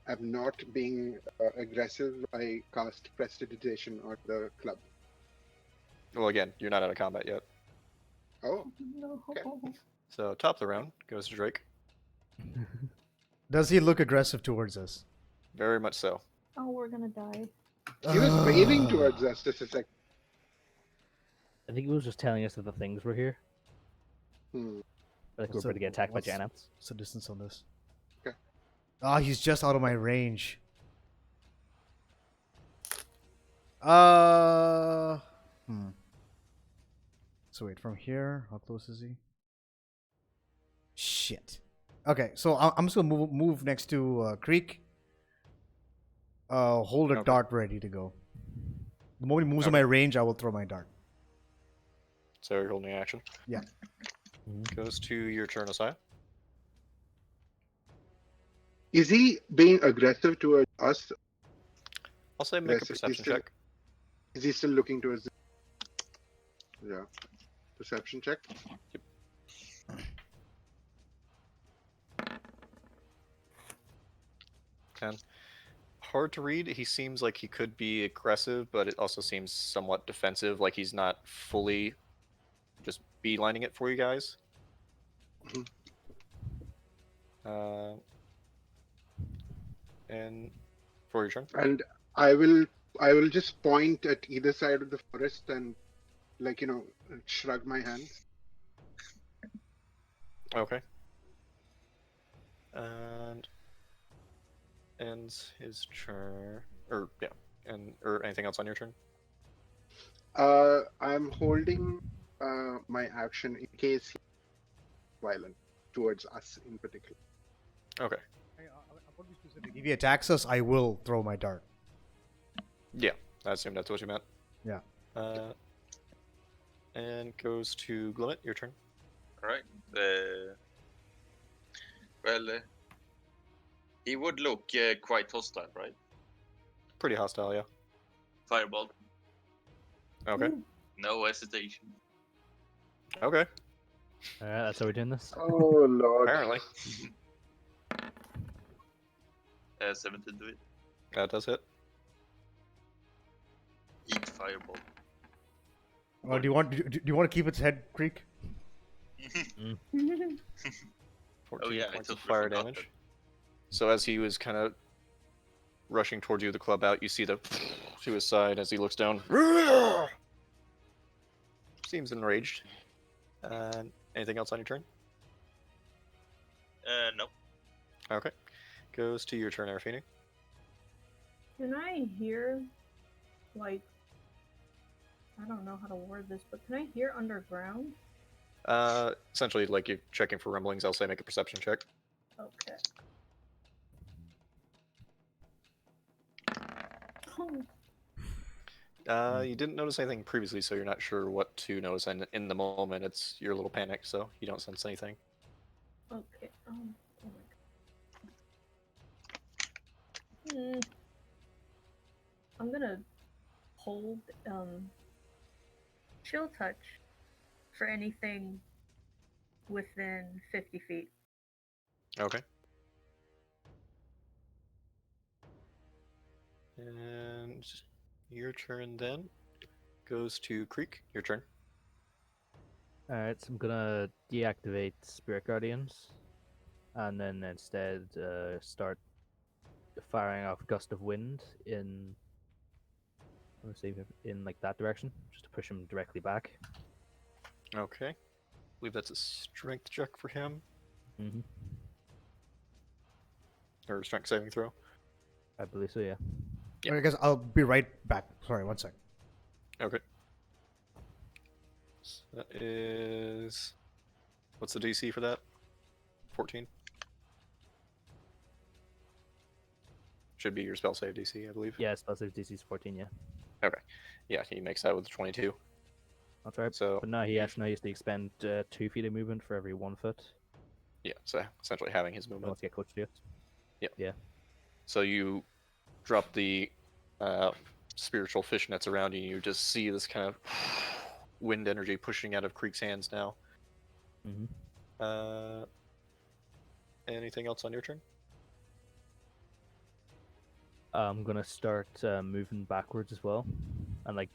am not being aggressive. I cast Prestidigitation on the club. Well, again, you're not out of combat yet. Oh, No. Okay. So top of the round goes to Drake. Does he look aggressive towards us? Very much so. Oh, we're gonna die. he was waving towards us just a sec. I think he was just telling us that the things were here. Hmm. Like we're What's about to get attacked by what's- Janats. What's the distance on this? Okay. Ah, he's just out of my range. So wait, from here, how close is he? Shit. Okay, so I'm just gonna move next to Creak. Hold a Okay. dart ready to go. The moment he moves in my range, I will throw my dart. So you're holding action. Yeah. Goes to your turn, Ossya. Is he being aggressive towards us? I'll say make a Yes, he's perception still- check. Is he still looking towards? Yeah. Perception check. 10. Hard to read. He seems like he could be aggressive, but it also seems somewhat defensive, like he's not fully just beelining it for you guys. Mhm. And for your turn. And I will just point at either side of the forest and, like, shrug my hands. Okay. And ends his turn. Or anything else on your turn? I'm holding my action in case he's violent towards us in particular. Okay. If he attacks us, I will throw my dart. Yeah, I assume that's what you meant. Yeah. And goes to Glimmit, your turn. Alright. He would look quite hostile, right? Pretty hostile, yeah. Fireball. Okay. Ooh. No hesitation. Okay. Alright, that's how we're doing this. Oh lord. Apparently. 17 to it. That does hit. Eat fireball. Do you want to keep its head, Creak? 14 yeah, I points of totally fire forgot damage. that. So as he was kind of rushing towards you, the club out, you see the to his side as he looks down. Seems enraged. Anything else on your turn? No. Okay. Goes to your turn, Araphine. Can I hear, like, I don't know how to word this, but can I hear underground? Essentially, like you're checking for rumblings, I'll say make a perception check. Okay. Oh, You didn't notice anything previously, so you're not sure what to notice, and in the moment, it's you're a little panicked, so you don't sense anything. okay. I'm gonna hold chill touch for anything within 50 feet. Okay. And your turn then goes to Creak. Your turn. Alright, so I'm gonna deactivate Spirit Guardians, and then instead start firing off Gust of Wind in, let's see, in like that direction, just to push him directly back. Okay. I believe that's a strength check for him, Mm-hmm. or a strength saving throw. I believe so, yeah. Yeah. I guess I'll be right back. Sorry, one sec. Okay. So that is. What's the DC for that? 14? Should be your spell save DC, I believe. Yeah, spell save DC is 14, yeah. Okay. Yeah, he makes that with 22. That's right. So But now he actually has to expend 2 feet of movement for every 1 foot. yeah, so essentially having his He movement. wants to get close to it. Yep. Yeah. So you drop the spiritual fishnets around you, and you just see this kind of wind energy pushing out of Creek's hands now. Mm-hmm. Anything else on your turn? I'm gonna start moving backwards as well, and I'm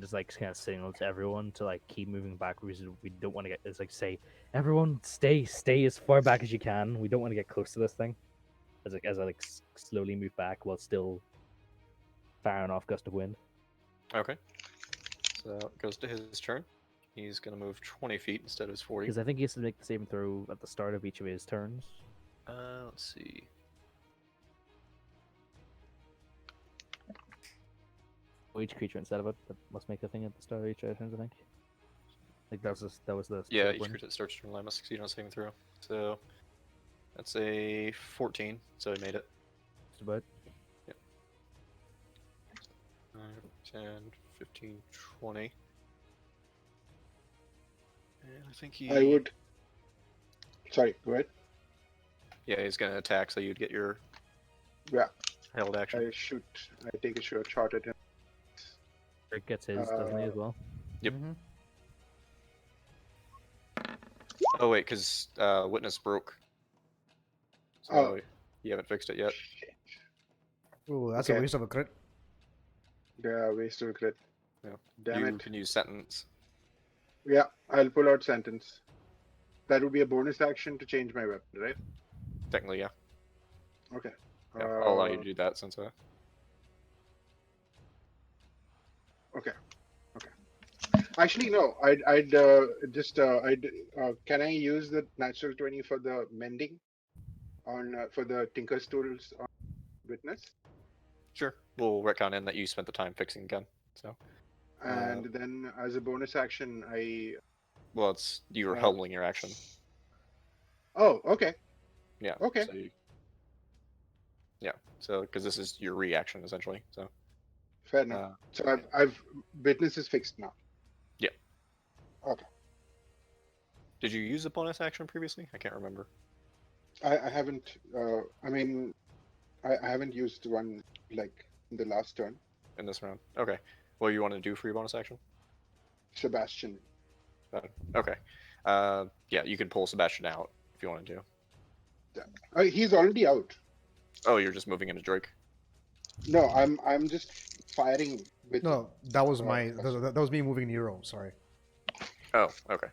just like kind of signal to everyone to like keep moving backwards. We don't want to get, it's like say, everyone stay as far back as you can. We don't want to get close to this thing. As I slowly move back while still firing off Gust of Wind. Okay. So it goes to his turn. He's gonna move 20 feet instead of his 40. Because I think he has to make the saving throw at the start of each of his turns. Let's see. For each creature instead of it, that must make a thing at the start of each turns. I think. Like that was the Yeah, skill each point. creature that starts turn line must succeed on saving throw. So that's a 14. So he made it. Just about. 9, 10, 15, 20. And I think he. I would. Sorry, go ahead. Yeah, he's gonna attack, so you'd get your Yeah, held action. I shoot. I take a shot at him. Rick gets his, doesn't he, as well? Yep. Mm-hmm. Oh wait, because witness broke. So Oh. you haven't fixed it yet. Ooh, that's Okay. a waste of a crit. Yeah, waste of crit. Yeah. Damn You it. can use sentence. Yeah, I'll pull out sentence. That would be a bonus action to change my weapon, right? Technically, yeah. Okay. Yeah, I'll allow you to do that since Okay. Actually, no. I'd can I use the natural 20 for the mending on for the Tinker's tools on witness, sure. We'll retcon in that you spent the time fixing the gun. So and then as a bonus action, well, it's you were Uh, holding your action. Oh, okay. Yeah. Okay. So yeah. So because this is your reaction essentially. So Fair enough. So I've witness is fixed now. Yeah. Okay. Did you use a bonus action previously? I can't remember. I haven't. I mean, I haven't used one like in the last turn. In this round. Okay. What do you want to do for your bonus action? Sebastian. Okay. Yeah, you can pull Sebastian out if you want to. He's already out. Oh, you're just moving into Drake. No, I'm just firing with. No, that was my that was me moving Nero. Sorry. Oh, okay.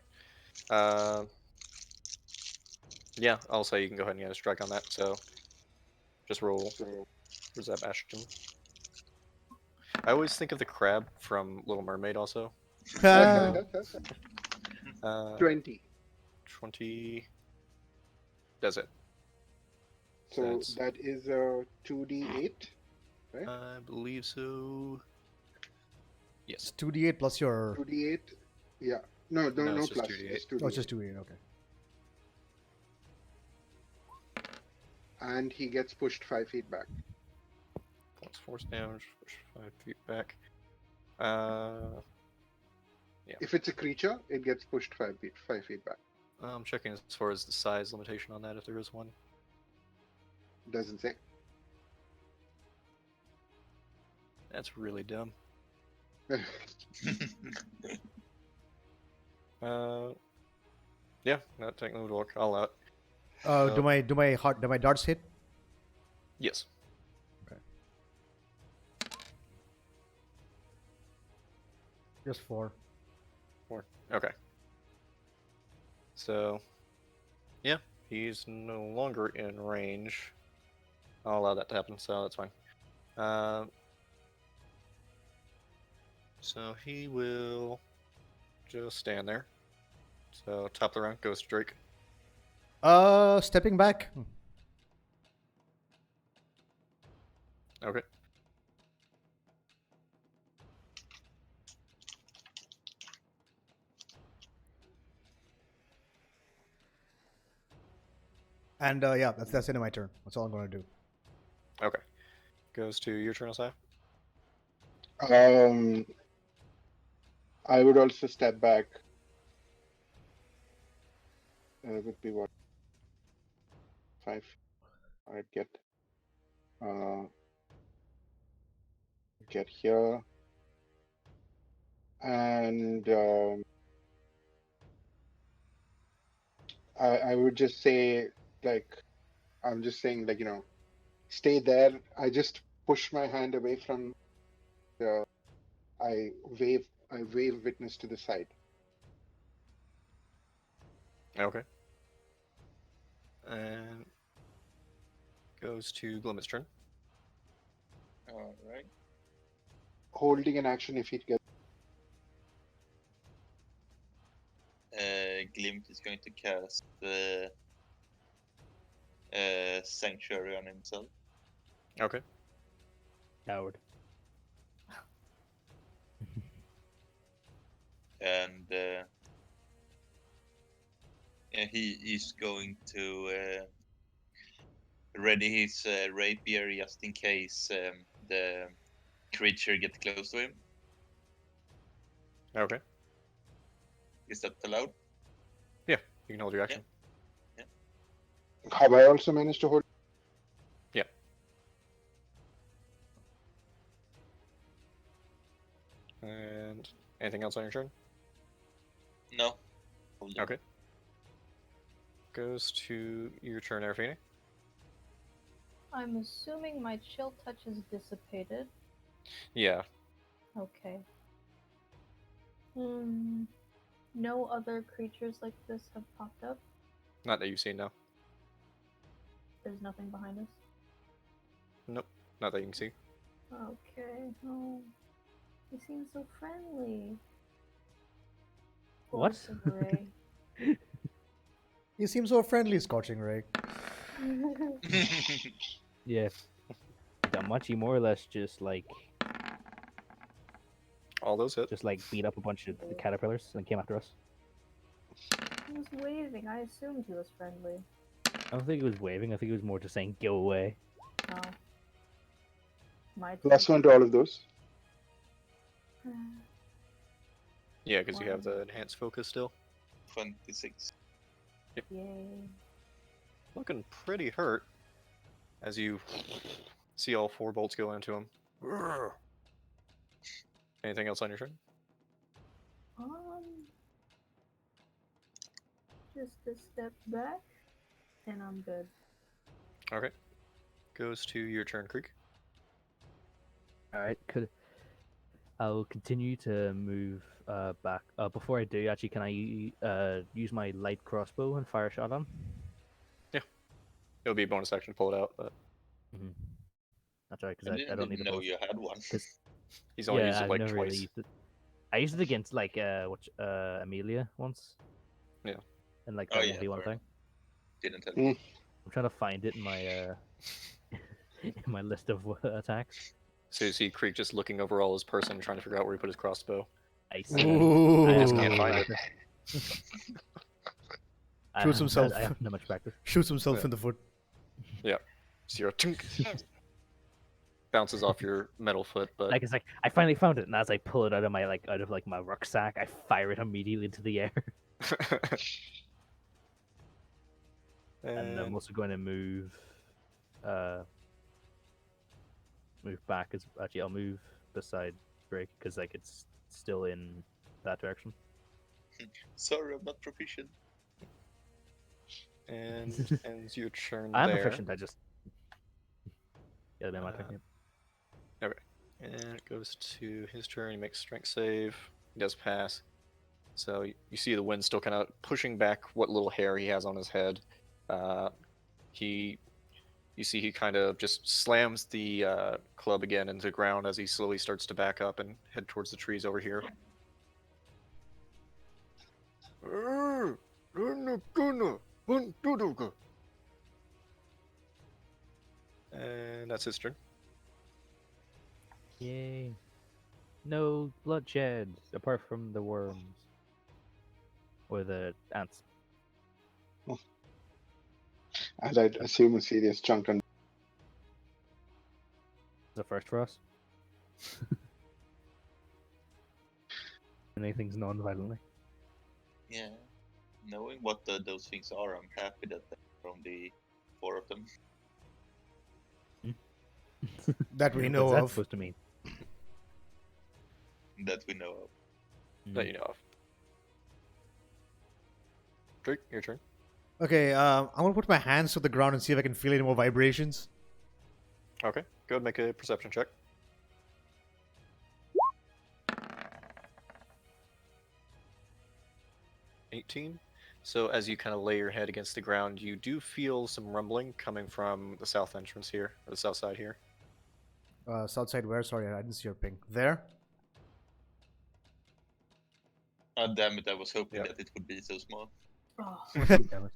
Yeah, I'll say you can go ahead and get a strike on that. So just roll for Sebastian. I always think of the crab from Little Mermaid also. 20. 20 does it. So That's- that is a 2d8. I believe so. Yes. It's 2d8 plus your. 2d8. Yeah. No, No, no it's just plus. 2d8. It's Oh, 2d8. it's just 2d8. Okay. And he gets pushed 5 feet back. Points force damage, push 5 feet back. Yeah. If it's a creature, it gets pushed 5 feet back. I'm checking as far as the size limitation on that, if there is one. Doesn't say. That's really dumb. Yeah, that technically would work. I'll allow it. Do my darts hit? Yes. Just 4. 4. Okay. So, yeah, he's no longer in range. I'll allow that to happen, so that's fine. So he will just stand there. So top of the round goes to Drake. Stepping back. Okay. And yeah, that's the end of my turn. That's all I'm gonna do. Okay. Goes to your turn, Ossya. I would also step back. Would be what? 5. I'd get here, and I would just say, like, I'm just saying, like, stay there. I just push my hand away from the. I wave witness to the side. Okay. And goes to Glimmit's turn. All right. Holding an action if it gets. Glimt is going to cast Sanctuary on himself. Okay. Coward. And he is going to ready his rapier just in case the creature gets close to him. Okay. Is that allowed? Yeah, you can hold your action. Have I also managed to hold? Yeah. And anything else on your turn? No. Hold on. Okay. Goes to your turn, Araphine. I'm assuming my chill touch is dissipated. Yeah. Okay. No other creatures like this have popped up. Not that you've seen, no. There's nothing behind us. Nope. Not that you can see. Okay. Oh, he seems so friendly. What? Scorching Ray. You seem so friendly, Scorching Ray. Yeah. Damachi more or less just like All those hit. beat up a bunch of the caterpillars and came after us. He was waving. I assumed he was friendly. I don't think it was waving. I think it was more just saying "go away." Oh. My +1 to all of those. Yeah, because you have the enhanced focus still. 26. Yay. Looking pretty hurt as you see all 4 bolts go into him. Anything else on your turn? Just a step back, and I'm good. Okay. Goes to your turn, Creak. All right. I'll continue to move back. Before I do, actually, can I use my light crossbow and fire a shot on? Yeah. It'll be a bonus action to pull it out, but That's right, I because I don't need didn't a know bonus. you had one. he's only used it I've like never twice. really used it. I used it against Amelia once. Yeah. And like Oh, that yeah, 1v1 fair thing. Didn't tell you. I'm trying to find it in my in my list of attacks. So you see Creak just looking over all his person, trying to figure out where he put his crossbow. I see. Ooh. I Just have can't no find it. practice. Shoots himself. I haven't had much practice. Shoots himself Yeah. in the foot. Zero bounces off your metal foot, but Like it's like I finally found it, and as I pull it out of my my rucksack, I fire it immediately into the air. And I'm and also going to move move back. Actually, I'll move beside Drake because like it's still in that direction. Sorry, I'm not proficient. And ends your turn I'm there. efficient. I just yeah, my technique. Okay. And it goes to his turn. He makes a strength save. He does pass. So you see the wind still kind of pushing back what little hair he has on his head. You see he kind of just slams the club again into the ground as he slowly starts to back up and head towards the trees over here. And that's his turn. Yay! No bloodshed apart from the worms or the ants. And I'd assume a serious chunk on. The first for us. Anything's non-violently. Yeah. Knowing what those things are, I'm happy that there are only 4 of them. That we know What's that of. supposed to mean? That we know of. That you know of. Drake, your turn. Okay, I'm gonna put my hands to the ground and see if I can feel any more vibrations. Okay, go ahead and make a perception check. 18. So as you kind of lay your head against the ground, you do feel some rumbling coming from the south entrance here, or the south side here. South side where? Sorry, I didn't see your ping. There? Ah, damn it, I was hoping Yep. that it would be so small. Oh, Damn it.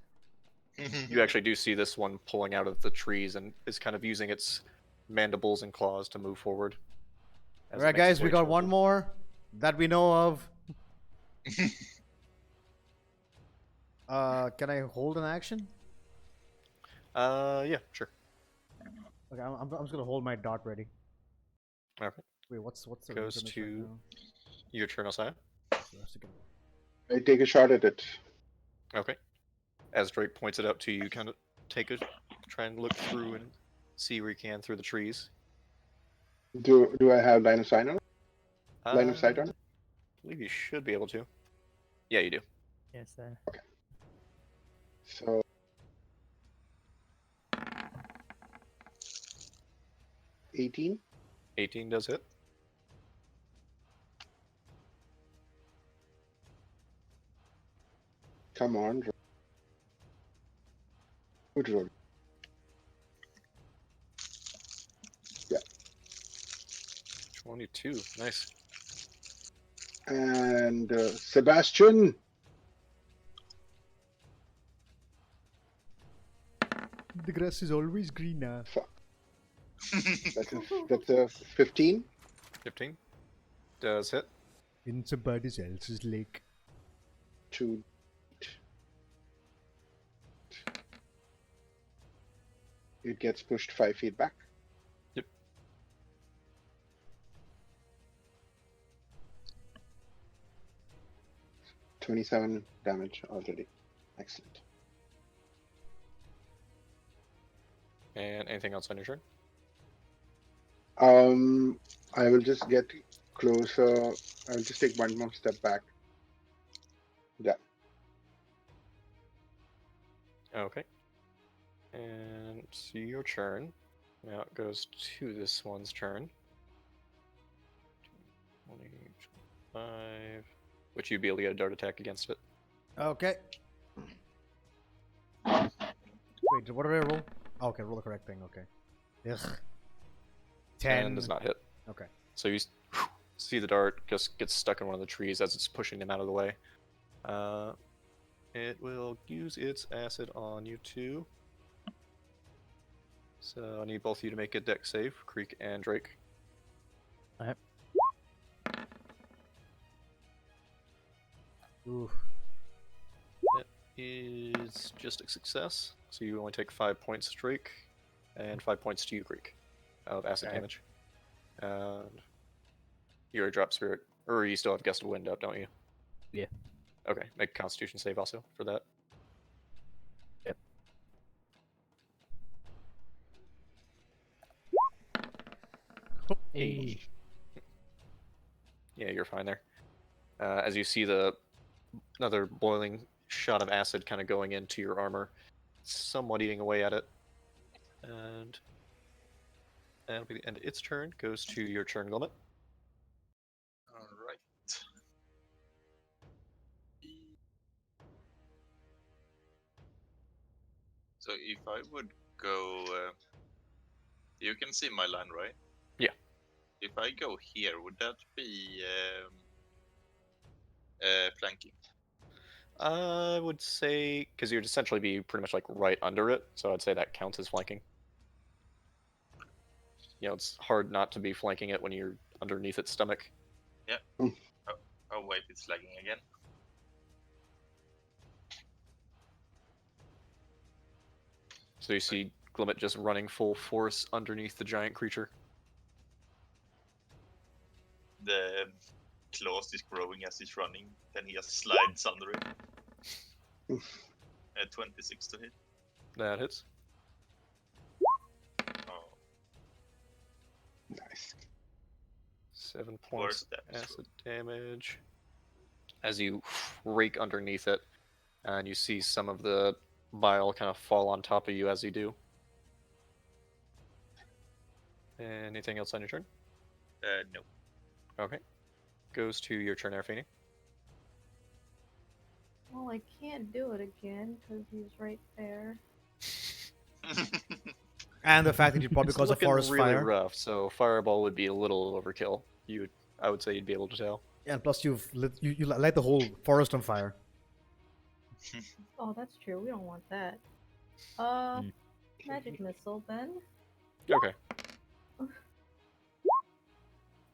You actually do see this one pulling out of the trees and is kind of using its mandibles and claws to move forward. as it Alright, makes its guys, we way got towards one you. more that we know of. Can I hold an action? Yeah, sure. Okay, I'm just gonna hold my dot ready. Okay. Wait, what's the Goes range on this to- right now? Your turn, Ossya. So that's again. I take a shot at it. Okay. As Drake points it out to you, you kind of try and look through and see where you can through the trees. Do I have line of sight on it? Line of sight on it? I believe you should be able to. Yeah, you do. Yes, So 18. 18 does hit. Come on. Good roll. 22. Nice. And Sebastian. The grass is always greener. That's a 15. 15 does hit. In somebody else's lake. 2. It gets pushed 5 feet back. Yep. $27 damage already. Excellent. And anything else on your turn? I will just get closer. I'll just take one more step back. Yeah. Okay. And so your turn. Now it goes to this one's turn. 20, 25. Which you'd be able to get a dart attack against it. Okay. Wait, what did I roll? Oh, okay, roll the correct thing. Okay. Ugh. 10 And does not hit. Okay. So you see the dart just gets stuck in one of the trees as it's pushing them out of the way. It will use its acid on you too. So I need both of you to make a dex save, Creak and Drake. Alright. Oof. That is just a success. So you only take 5 points, Drake, and 5 points to you, Creak, of acid Okay. damage. And you're a drop spirit, or you still have gust of wind up, don't you? Yeah. Okay, make a Constitution save also for that. Yep. Hey. Yeah, you're fine there. As you see another boiling shot of acid kind of going into your armor, somewhat eating away at it. And that'll be the end of its turn. Goes to your turn, Glimmit. Alright. So if I would go... you can see my line, right? Yeah. If I go here, would that be flanking? I would say, because you'd essentially be pretty much like right under it, so I'd say that counts as flanking. You know, it's hard not to be flanking it when you're underneath its stomach. Yeah. Oh wait, it's lagging again. So you see Glimmit just running full force underneath the giant creature. The claws is growing as he's running, then he just slides under it. 26 to hit. That hits. Oh, Nice. 7 Four points steps. acid damage. As you rake underneath it, and you see some of the vial kind of fall on top of you as you do. Anything else on your turn? no. Okay. Goes to your turn, Araphine. Well, I can't do it again because he's right there. And the fact that you probably It's cause a looking forest really fire. rough, so fireball would be a little overkill. I would say you'd be able to tell. And plus, you light the whole forest on fire. Oh, that's true. We don't want that. Magic missile then. Okay.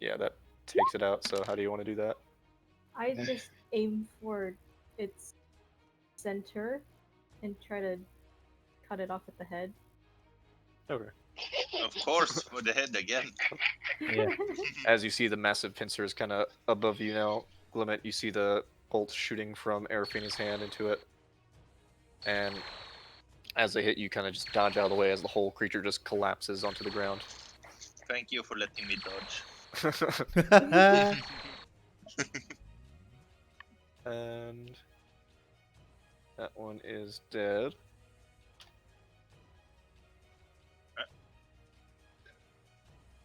Yeah, that takes it out. So how do you want to do that? I just aim for its center and try to cut it off at the head. Okay. Of course, for the head again. Yeah. As you see the massive pincers kind of above you now, Glimmit, you see the bolt shooting from Araphine's hand into it. And as they hit, you kind of just dodge out of the way as the whole creature just collapses onto the ground. Thank you for letting me dodge. And that one is dead.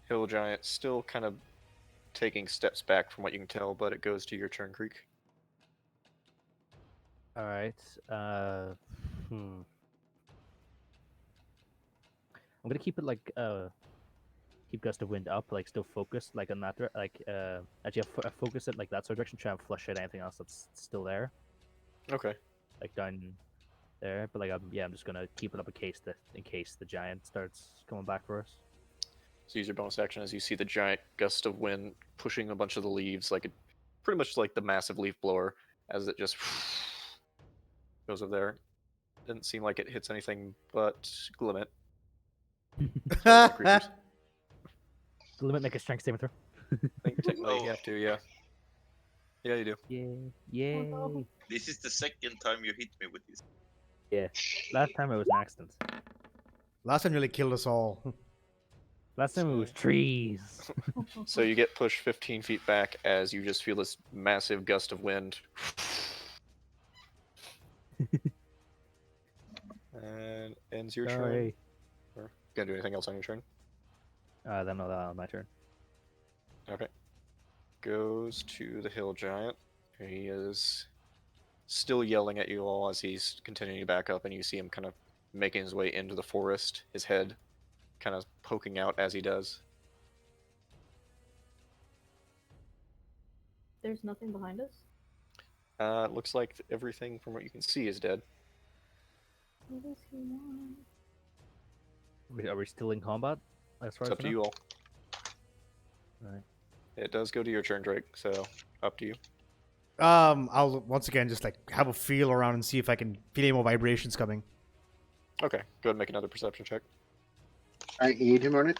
Hill Giant still kind of taking steps back from what you can tell, but it goes to your turn, Creak. All right. I'm gonna keep it like keep gust of wind up, like still focused, like on that, actually focus it like that sort of direction, try and flush out anything else that's still there, Okay. like down there. But like I'm just gonna keep it up in case the giant starts coming back for us. So use your bonus action as you see the giant gust of wind pushing a bunch of the leaves, pretty much like the massive leaf blower, as it just goes over there. Didn't seem like it hits anything but Glimmit. Creatures. Limit, make a strength saving throw. I think technically you have to, yeah. Yeah, you do. Yeah. This is the second time you hit me with this. Yeah. Last time it was an accident. Last time nearly killed us all. Last time it was trees. So you get pushed 15 feet back as you just feel this massive gust of wind. And ends your turn. Sorry. Or gonna do anything else on your turn? Then no, that on my turn. Okay. Goes to the hill giant. He is still yelling at you all as he's continuing to back up, and you see him kind of making his way into the forest, his head kind of poking out as he does. There's nothing behind us? It looks like everything from what you can see is dead. What does he want? Are we still in combat? As far It's as up to you all. Alright. It does go to your turn, Drake, so up to you. I'll once again just like have a feel around and see if I can feel any more vibrations coming. Okay, go ahead and make another perception check. I aid him on it.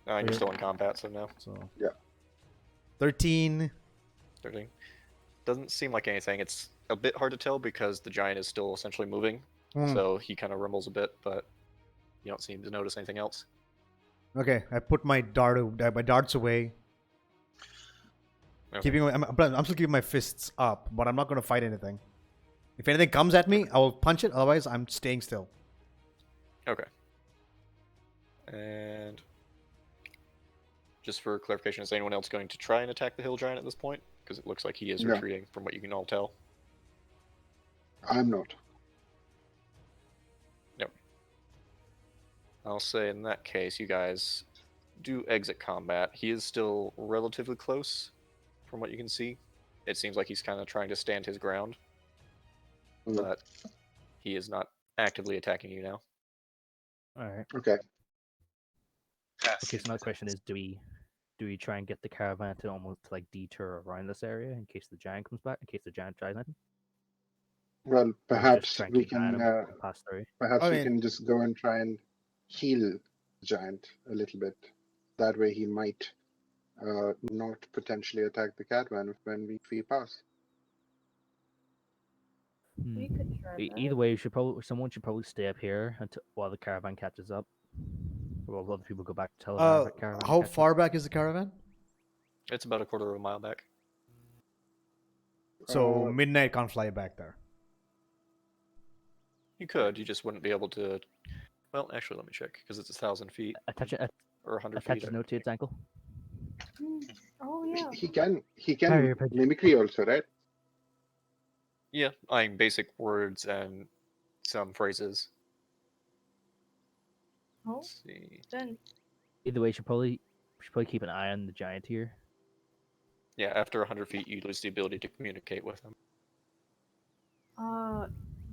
You're still in combat, so no. So Yeah. 13. 13. Doesn't seem like anything. It's a bit hard to tell because the giant is still essentially moving, so he kind of rumbles a bit, but you don't seem to notice anything else. Okay, I put my darts away. Okay. Keeping, I'm still keeping my fists up, but I'm not going to fight anything. If anything comes at me, I will punch it. Otherwise, I'm staying still. Okay. And just for clarification, is anyone else going to try and attack the hill giant at this point? Because it looks like he is No. retreating from what you can all tell. I'm not. I'll say in that case, you guys do exit combat. He is still relatively close from what you can see. It seems like he's kind of trying to stand his ground, but he is not actively attacking you now. All right. Okay. Okay. So another question is, do we try and get the caravan to almost like detour around this area in case the giant comes back, in case the giant tries anything? Well, Or we just perhaps try and we keep an eye on can. him and pass through. Perhaps I we mean- can just go and try and heal the giant a little bit. That way, he might not potentially attack the caravan when we pass. We could try that. Either way, someone should probably stay up here until while the caravan catches up. While other people go back to tell the caravan. How to catch far up. back is the caravan? It's about a quarter of a mile back. So Uh, midnight can't fly back there. You could, you just wouldn't be able to. Well, actually, let me check because it's 1,000 feet Attach or 100 attach feet. a note to its ankle. Oh yeah. He can Carrier pigeon. mimicry also, right? Yeah, I mean basic words and some phrases. Oh, Let's see. then Either way, we should probably keep an eye on the giant here. Yeah, after 100 feet, you lose the ability to communicate with him.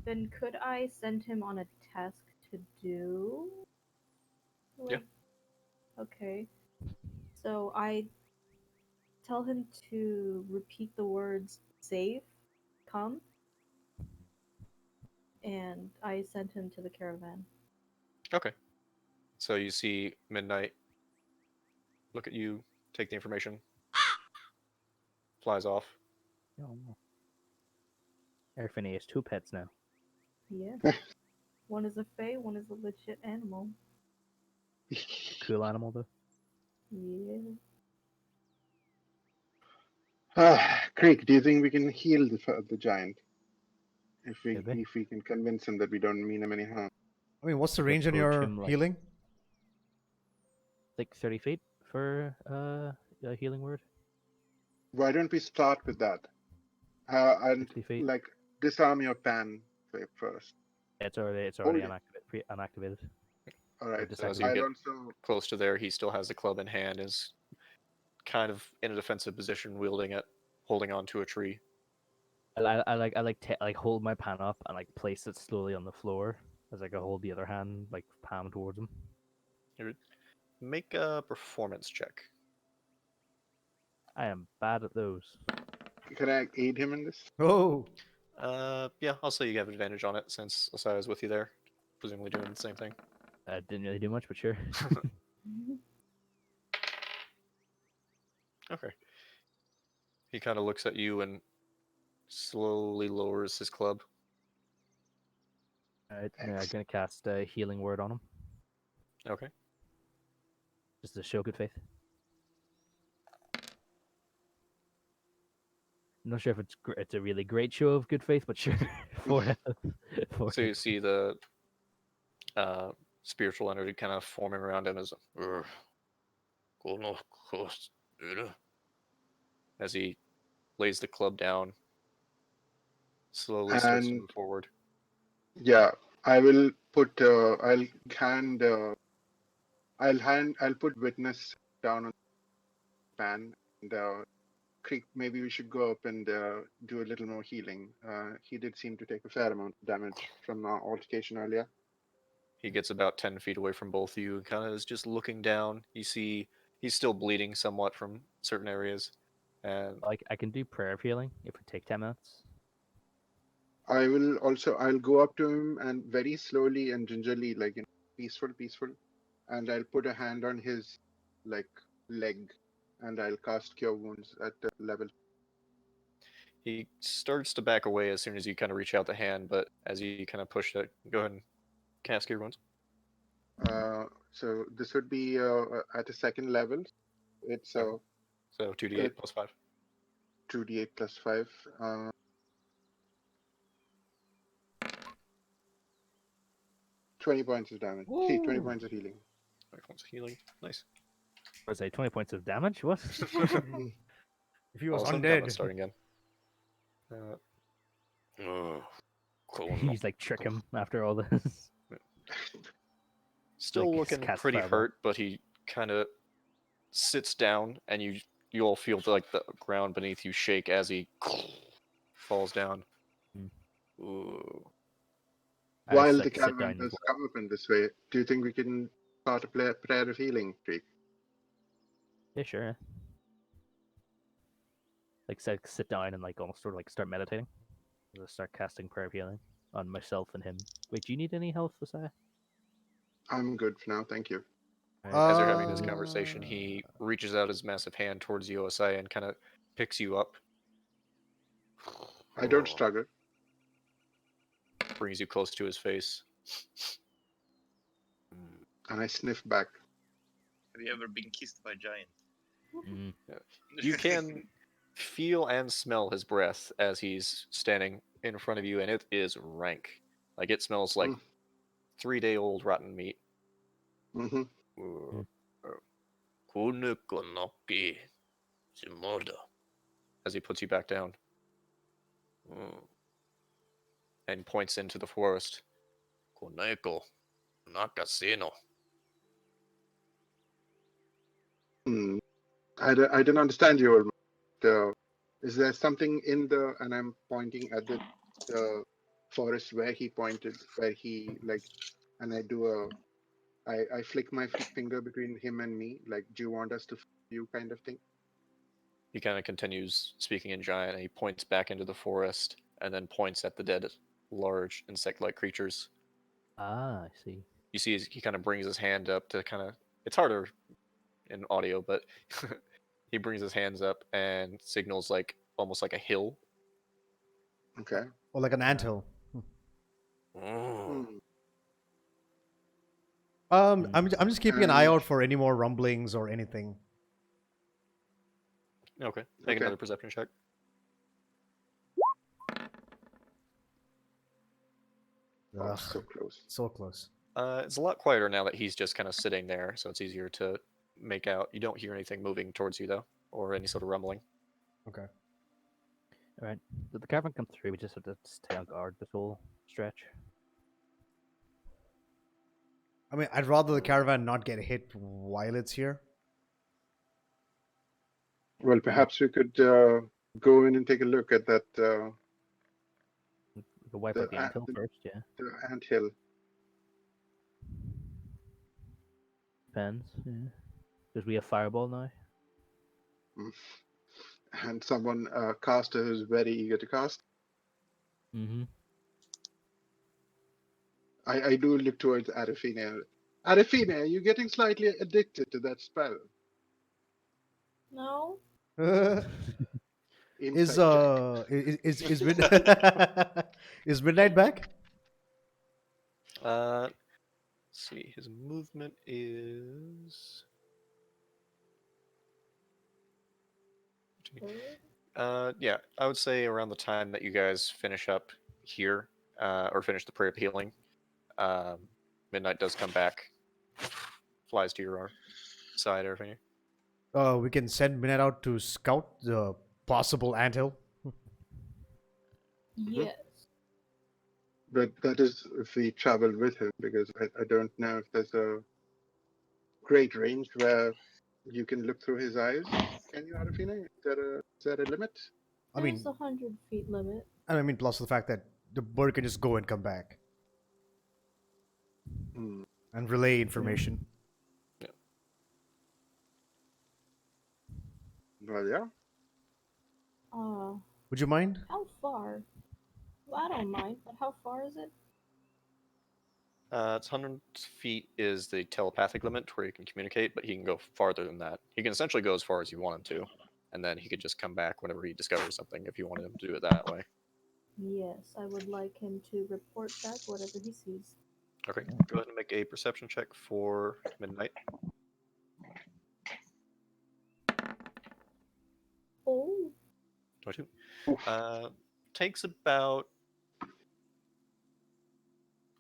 then could I send him on a task to do? Yeah. Okay. So I tell him to repeat the words "save," "come," and I send him to the caravan. Okay. So you see Midnight look at you, take the information, flies off. Oh no. Araphine has 2 pets now. Yeah. One is a fae, one is a legit animal. Cool animal though. Yeah. Creak, do you think we can heal the giant? If Maybe. we can convince him that we don't mean him any harm. I mean, what's the Could range on approach your him, like- healing? Like 30 feet for a healing word. Why don't we start with that? And 60 feet. like disarm your pan first. It's already yeah. unactivated. All right. just So as Exactly. you I'll get also. close to there, he still has the club in hand, is kind of in a defensive position, wielding it, holding on to a tree. I hold my pan up and like place it slowly on the floor as I hold the other hand like palm towards him. Make a performance check. I am bad at those. Can I aid him in this? Oh, Yeah, I'll say you have advantage on it since Ossya is with you there, presumably doing the same thing. Didn't really do much, but sure. Okay. He kind of looks at you and slowly lowers his club. Alright, I'm gonna cast a healing word on him, Okay. just to show good faith. I'm not sure if it's a really great show of good faith, but sure. So you see the spiritual energy kind of forming around him as he lays the club down, slowly starts to And- move forward. Yeah, I will put. I'll put witness down on the pan and. Creak, maybe we should go up and do a little more healing. He did seem to take a fair amount of damage from our altercation earlier. He gets about 10 feet away from both of you and kind of is just looking down. You see he's still bleeding somewhat from certain areas. And Like I can do prayer of healing if we take 10 minutes. I'll go up to him and very slowly and gingerly, like, peaceful, and I'll put a hand on his, like, leg, and I'll cast Cure Wounds at the level. he starts to back away as soon as you kind of reach out the hand, but as you kind of push it, go ahead and cast your wounds. So this would be at a second level. It's Okay. So 2d8 plus 5. 2d8 plus 5. 20 points of damage. See, 20 Woo. points of healing. 20 points of healing. Nice. I was say 20 points of damage. What? If he was All of a sudden, undead. combat's starting again. He's like trick him after all this. Still Like, looking cast pretty fireball. hurt, but he kind of sits down, and you all feel like the ground beneath you shake as he falls down. Hmm. Ooh. I just, While like, the sit caravan down as does well. come up in this way, do you think we can start a prayer of healing, Creak? Yeah, sure. Like sit down and like almost sort of like start meditating. Just start casting prayer of healing on myself and him. Wait, do you need any health, Ossya? I'm good for now, thank you. As you're having this conversation, he reaches out his massive hand towards you, Ossya, and kind of picks you up. I don't struggle. Brings you close to his face. And I sniff back. Have you ever been kissed by a giant? Mm. You can feel and smell his breath as he's standing in front of you, and it is rank. Like, it smells like 3-day-old rotten meat. Mm-hmm. As he puts you back down. And points into the forest. Koneko nakaseno. I don't understand you, old man. Is there something in the, and I'm pointing at the forest where he pointed, where he, like, and I do I flick my finger between him and me, like, do you want us to you kind of thing? He kind of continues speaking in giant, and he points back into the forest, and then points at the dead, large, insect-like creatures. Ah, I see. You see, he kind of brings his hand up to kind of... It's harder in audio, but he brings his hands up and signals like almost like a hill. Okay. Or like an anthill. I'm just keeping an eye And- out for any more rumblings or anything. Okay. Make Okay. another perception check. Oh, Ugh, so close. so close. It's a lot quieter now that he's just kind of sitting there, so it's easier to make out. You don't hear anything moving towards you, though, or any sort of rumbling. Okay. All right. Did the caravan come through? We just have to stay on guard this whole stretch. I mean, I'd rather the caravan not get hit while it's here. Well, perhaps we could go in and take a look at that We could wipe out the anthill first, yeah. the anthill. Depends, yeah. Because we have fireball now. And someone, caster who's very eager to cast. Mm-hmm. I do look towards Araphine. Araphine, are you getting slightly addicted to that spell? No? Is Inside check. is is Midnight back? Let's see. His movement is... yeah, I would say around the time that you guys finish up here, or finish the prayer of healing, Midnight does come back, flies to your side, everything. We can send Midnight out to scout the possible anthill. Yes. But that is if we travel with him, because I don't know if there's a great range where you can look through his eyes. Can you, Araphine? Is there a limit? I There's mean, 100 feet limit. I mean, plus the fact that the bird can just go and come back and relay information. Well, yeah. Would you mind? How far? Well, I don't mind, but how far is it? It's 100 feet is the telepathic limit where you can communicate, but he can go farther than that. He can essentially go as far as you want him to, and then he could just come back whenever he discovers something if you wanted him to do it that way. Yes, I would like him to report back whatever he sees. Okay, go ahead and make a perception check for Midnight. Oh. 22. Oof. Takes about,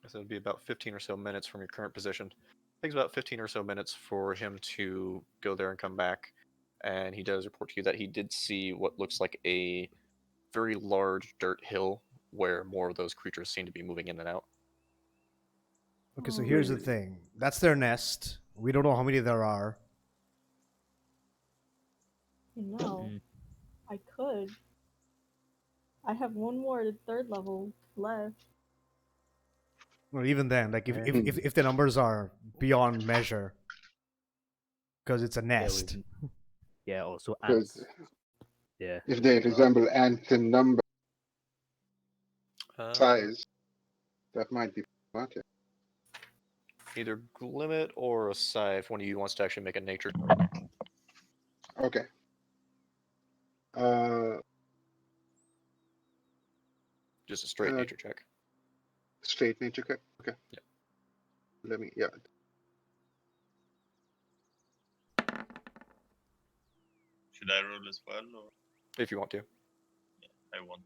so it would be about 15 or so minutes from your current position. Takes about 15 or so minutes for him to go there and come back. And he does report to you that he did see what looks like a very large dirt hill where more of those creatures seem to be moving in and out. Okay, so here's the Hmm. thing. That's their nest. We don't know how many there are. No, Mm. I could. I have one more 3rd level left. Or even then, like Yeah. if the numbers are beyond measure, because it's a Yeah, nest. yeah, also Because ants. Yeah. if they resemble ants in number, size, that might be problematic. Either Glimmit or Ossya, if one of you wants to actually make a nature. Okay. Just a straight Uh, nature check. Straight nature check. Okay. Yeah. Let me. Yeah. Should I roll as well, or If you want to. I want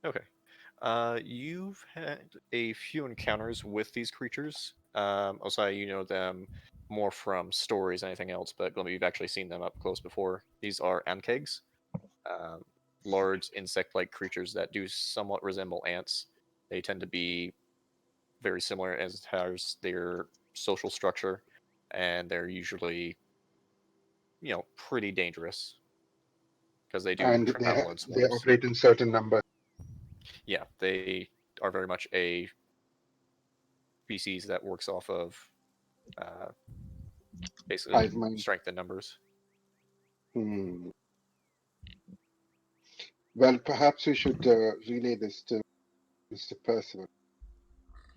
to? Okay. You've had a few encounters with these creatures. Ossya, you know them more from stories than anything else, but Glimmit, you've actually seen them up close before. These are ankegs, large insect-like creatures that do somewhat resemble ants. They tend to be very similar as has their social structure, and they're usually, pretty dangerous because they do And travel in they swarms. operate in certain numbers. Yeah, they are very much a species that works off of basically Hive mind. strength in numbers. Hmm. Well, perhaps we should relay this to Mr. Percival.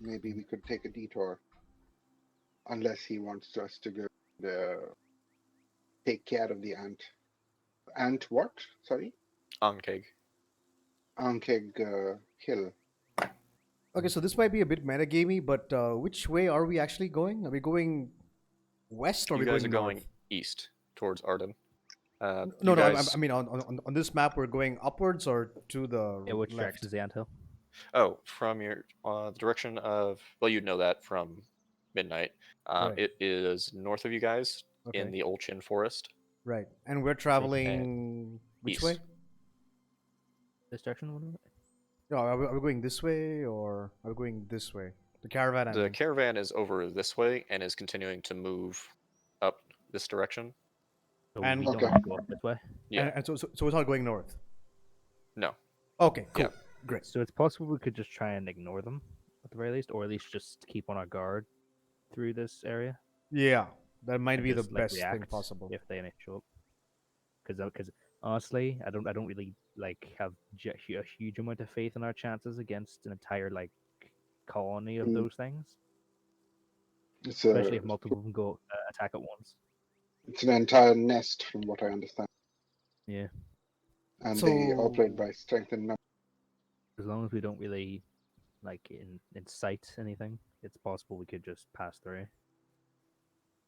Maybe we could take a detour, unless he wants us to go take care of the ant. Ant what? Sorry? Ankeg. Ankeg Hill. Okay, so this might be a bit metagamey, but which way are we actually going? Are we going west or are You we guys going are north? going east towards Arden. No, you no. guys... I mean, on this map, we're going upwards or to the Yeah, which left. direction is the anthill? Oh, from your the direction of, well, you'd know that from Midnight. Right. It is north of you guys in Okay. the Old Chin Forest. Right, and we're traveling which east. way? This direction? What is it? No, are we going this way or are we going this way? The caravan. I The mean. caravan is over this way and is continuing to move up this direction. So And- we don't Okay. want to go up this way. Yeah. And so it's all going north. No. Okay, cool, Yeah. great. So it's possible we could just try and ignore them at the very least, or at least just keep on our guard through this area. Yeah, that might And be the just, like, best thing react possible. if they may show up. Because honestly, I don't really like have a huge amount of faith in our chances against an entire like colony of Mm. those things, It's especially if multiple of them go attack at once. it's an entire nest, from what I understand, Yeah, and they operate So- by strength in numbers. as long as we don't really like incite anything, it's possible we could just pass through.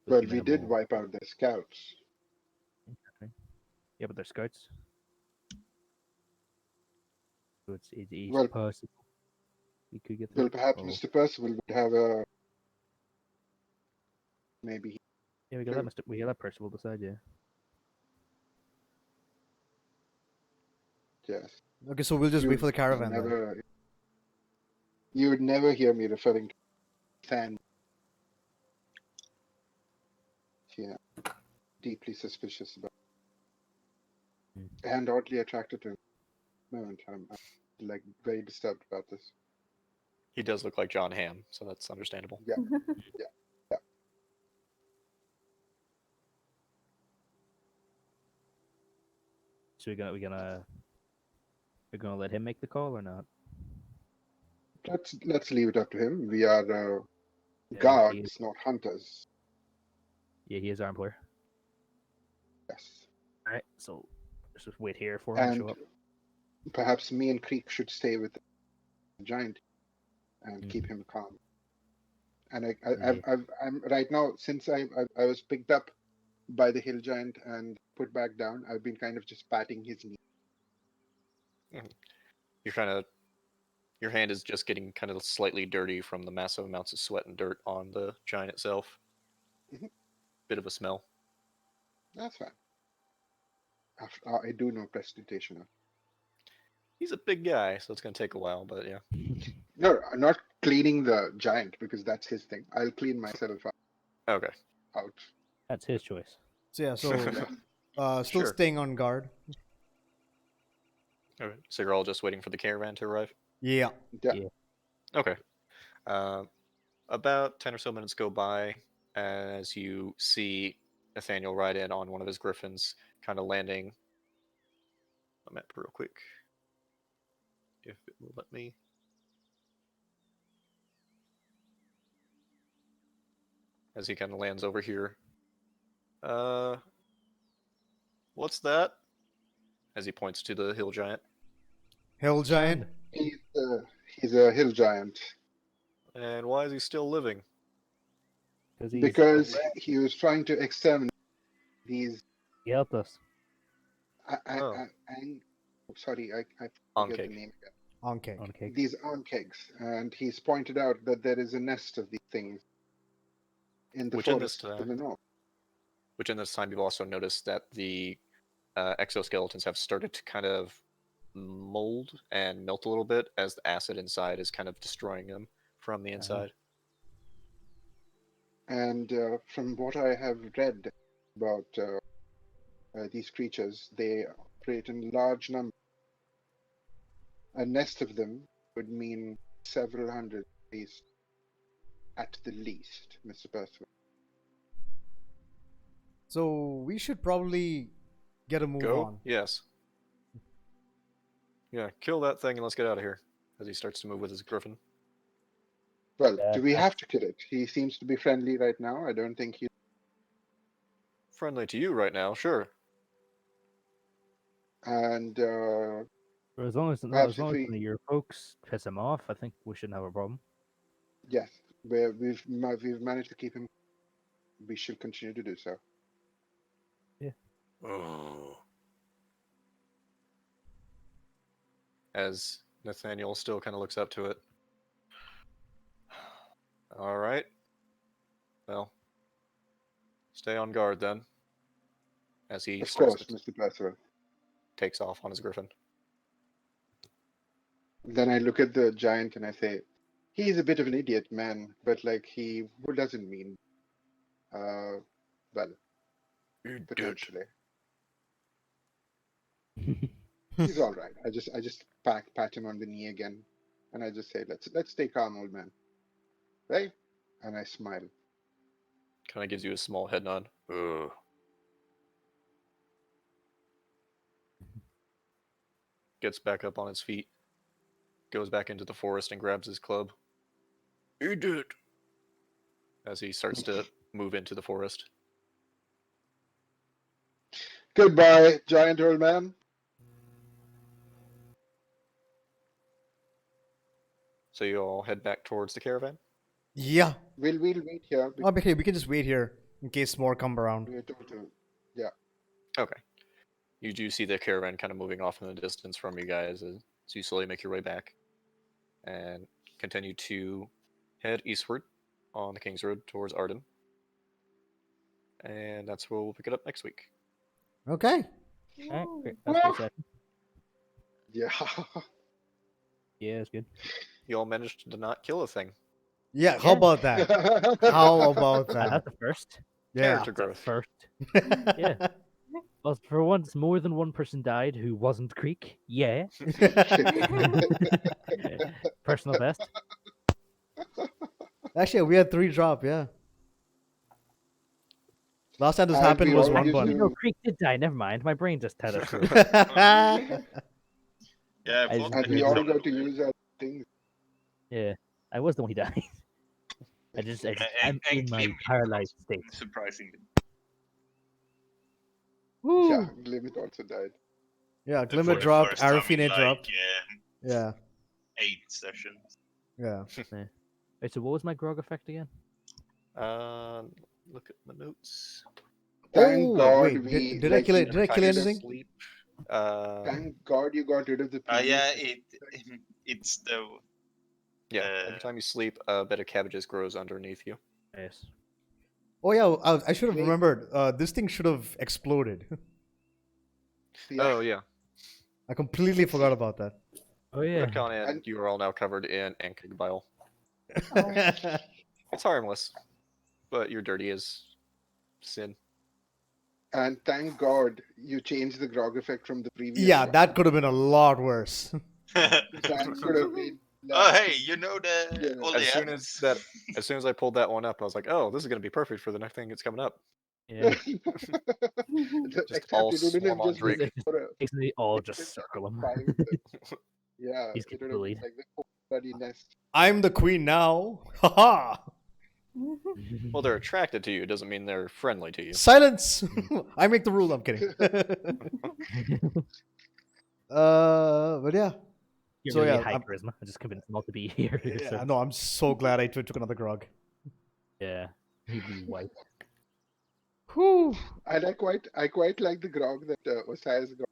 with Well, we did minimal- wipe out their scouts. Okay. Yeah, but they're scouts. So it's Well- possible we could get through. Well, perhaps Oh, Mr. Percival would have a maybe. yeah, we got that. We got that Percival beside you. Yes. Okay, so we'll just wait for the caravan then. Never. You would never hear me referring to Than. Yeah. Deeply suspicious about. Hmm. And oddly attracted to him. Moment, I'm like very disturbed about this. He does look like John Hamm, so that's understandable. Yeah. So we're gonna let him make the call or not? Let's leave it up to him. We are Yeah, guards, he is- not hunters. Yeah, he is our employer. Yes. All right, so let's just wait here for him to And show up. perhaps me and Creak should stay with the giant. and keep him calm. And Yeah. I'm right now, since I was picked up by the hill giant and put back down, I've been kind of just patting his knee. You're kind of, your hand is just getting kind of slightly dirty from the massive amounts of sweat and dirt on the giant itself. Mhm. Bit of a smell. That's fine. I do know prestidigitation. He's a big guy, so it's gonna take a while, but yeah. No, I'm not cleaning the giant because that's his thing. I'll clean myself Okay. out. That's his choice. So yeah, so still Sure. staying on guard. Okay. So you're all just waiting for the caravan to arrive? Yeah. Yeah. Yeah. Okay. About 10 or so minutes go by as you see Nathaniel ride in on one of his griffins, kind of landing. A map real quick, if it will let me. As he kind of lands over here. What's that? As he points to the hill giant. Hill giant. He's a hill giant And why is he still living? because he was trying to exterminate these. He helped us. Sorry, I forget Ankeg. the name again. Okay. Okay. These ankegs, and he's pointed out that there is a nest of these things in the Which in this forest to the north. Which in this time you've also noticed that the exoskeletons have started to kind of mold and melt a little bit as the acid inside is kind of destroying them from the inside. And from what I have read about these creatures, they operate in large numbers. A nest of them would mean several hundred at the least, Mr. Percival. So we should probably get a move Go? on. Yes. Yeah, kill that thing and let's get out of here. As he starts to move with his griffin. Well, Yeah, do we have to kill it? He seems to be friendly right now. I don't think he's Friendly to you right now, sure. and But as long as Perhaps if none we- of your folks piss him off, I think we shouldn't have a problem. yes, we've managed to keep him. We should continue to do so. Oh. As Nathaniel still kind of looks up to it. All right. Well, stay on guard then. As he Of starts course, to Mr. Percival. takes off on his griffin. Then I look at the giant and I say, he's a bit of an idiot, man, but like he doesn't mean, well, potentially. He's all right. I just pat him on the knee again, and I just say, let's stay calm, old man, right? And I smile. Kind of gives you a small head nod. Ugh. Gets back up on his feet. Goes back into the forest and grabs his club. Eat it! As he starts to move into the forest. Goodbye, giant old man. So you all head back towards the caravan? Yeah. We'll wait here. Okay, we can just wait here in case more come around. We're told to. Yeah. Okay. You do see the caravan kind of moving off in the distance from you guys as you slowly make your way back. And continue to head eastward on the King's Road towards Arden. And that's where we'll pick it up next week. Okay. Alright, great. That's a good session. Yeah. Yeah, it's good. You all managed to not kill a thing. Yeah, how about that? How about That's that? the first. Yeah. Character The growth. first. Yeah. Well, for once, more than one person died who wasn't Creak. Yeah. Personal best. Actually, we had 3 drop, yeah. Last time this And happened we was all 1 used bun. to- No, Creak did die. Never mind. My brain just had it through. Yeah, I both just- And the we kids all on the got to way. use our things. Yeah, I was the one who died. I'm in my Glimmit paralyzed also, state. Surprisingly. Woo. Yeah, Glimmit also died. Yeah, For Glimmit the dropped, first time in, Araphine like, dropped. Yeah. 8 sessions. Yeah. Wait, so what was my grog effect again? Look at my notes. Thank God wait, we did I kill it? Did I kill Every time you anything? sleep, Thank God you got rid of the previous. Yeah, it's the every time you sleep, a bed of cabbages grows underneath you. Yes. Oh yeah, I should have Wait. remembered. This thing should have exploded. Yeah. Oh yeah. I completely forgot about that. Oh yeah. Retcon, and And- you are all now covered in ankig bile. Oh. It's harmless, but you're dirty as sin. And thank God you changed the grog effect from the previous. Yeah, one. that could have been a lot worse. That could have been. Oh hey, you know the Yeah. all the As soon as I pulled that one up, I was like, oh, this is gonna be perfect for the next thing that's coming up. Yeah. Except all it wouldn't have swarm on just Drake. been for a- Basically, all it just wouldn't have circle him. been 5 minutes. Yeah, He's it would have bullied. been like the whole bloody nest. I'm the queen now. Haha. Well, they're attracted to you. It doesn't mean they're friendly to you. Silence. I make the rule. I'm kidding. But yeah. You're So, really yeah, high I'm- charisma. I just convinced him not to be here. Yeah, so, no, I'm so glad I took another grog. yeah. He'd be white. Whew. And I quite like the grog that Osiris got.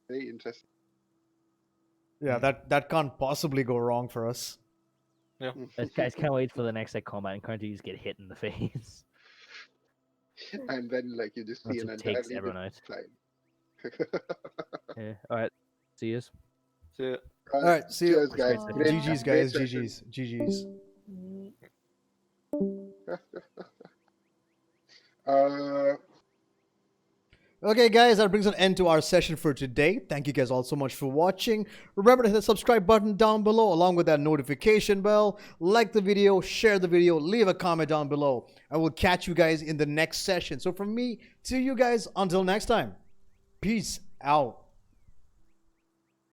Very interesting. Yeah, that can't possibly go wrong for us. Guys, can't wait for the next combat encounter. You just get hit in the face. And then like you just see Once an it takes entirely everyone different out. slide. Yeah. All right. See you. Yeah. All right, see you. Cheers, guys. Oh. Great- GG's, great guys. session. GG's. Uh, Okay, guys, that brings an end to our session for today. Thank you guys all so much for watching. Remember to hit the subscribe button down below along with that notification bell. Like the video, share the video, leave a comment down below. I will catch you guys in the next session. So from me to you guys, until next time, peace out.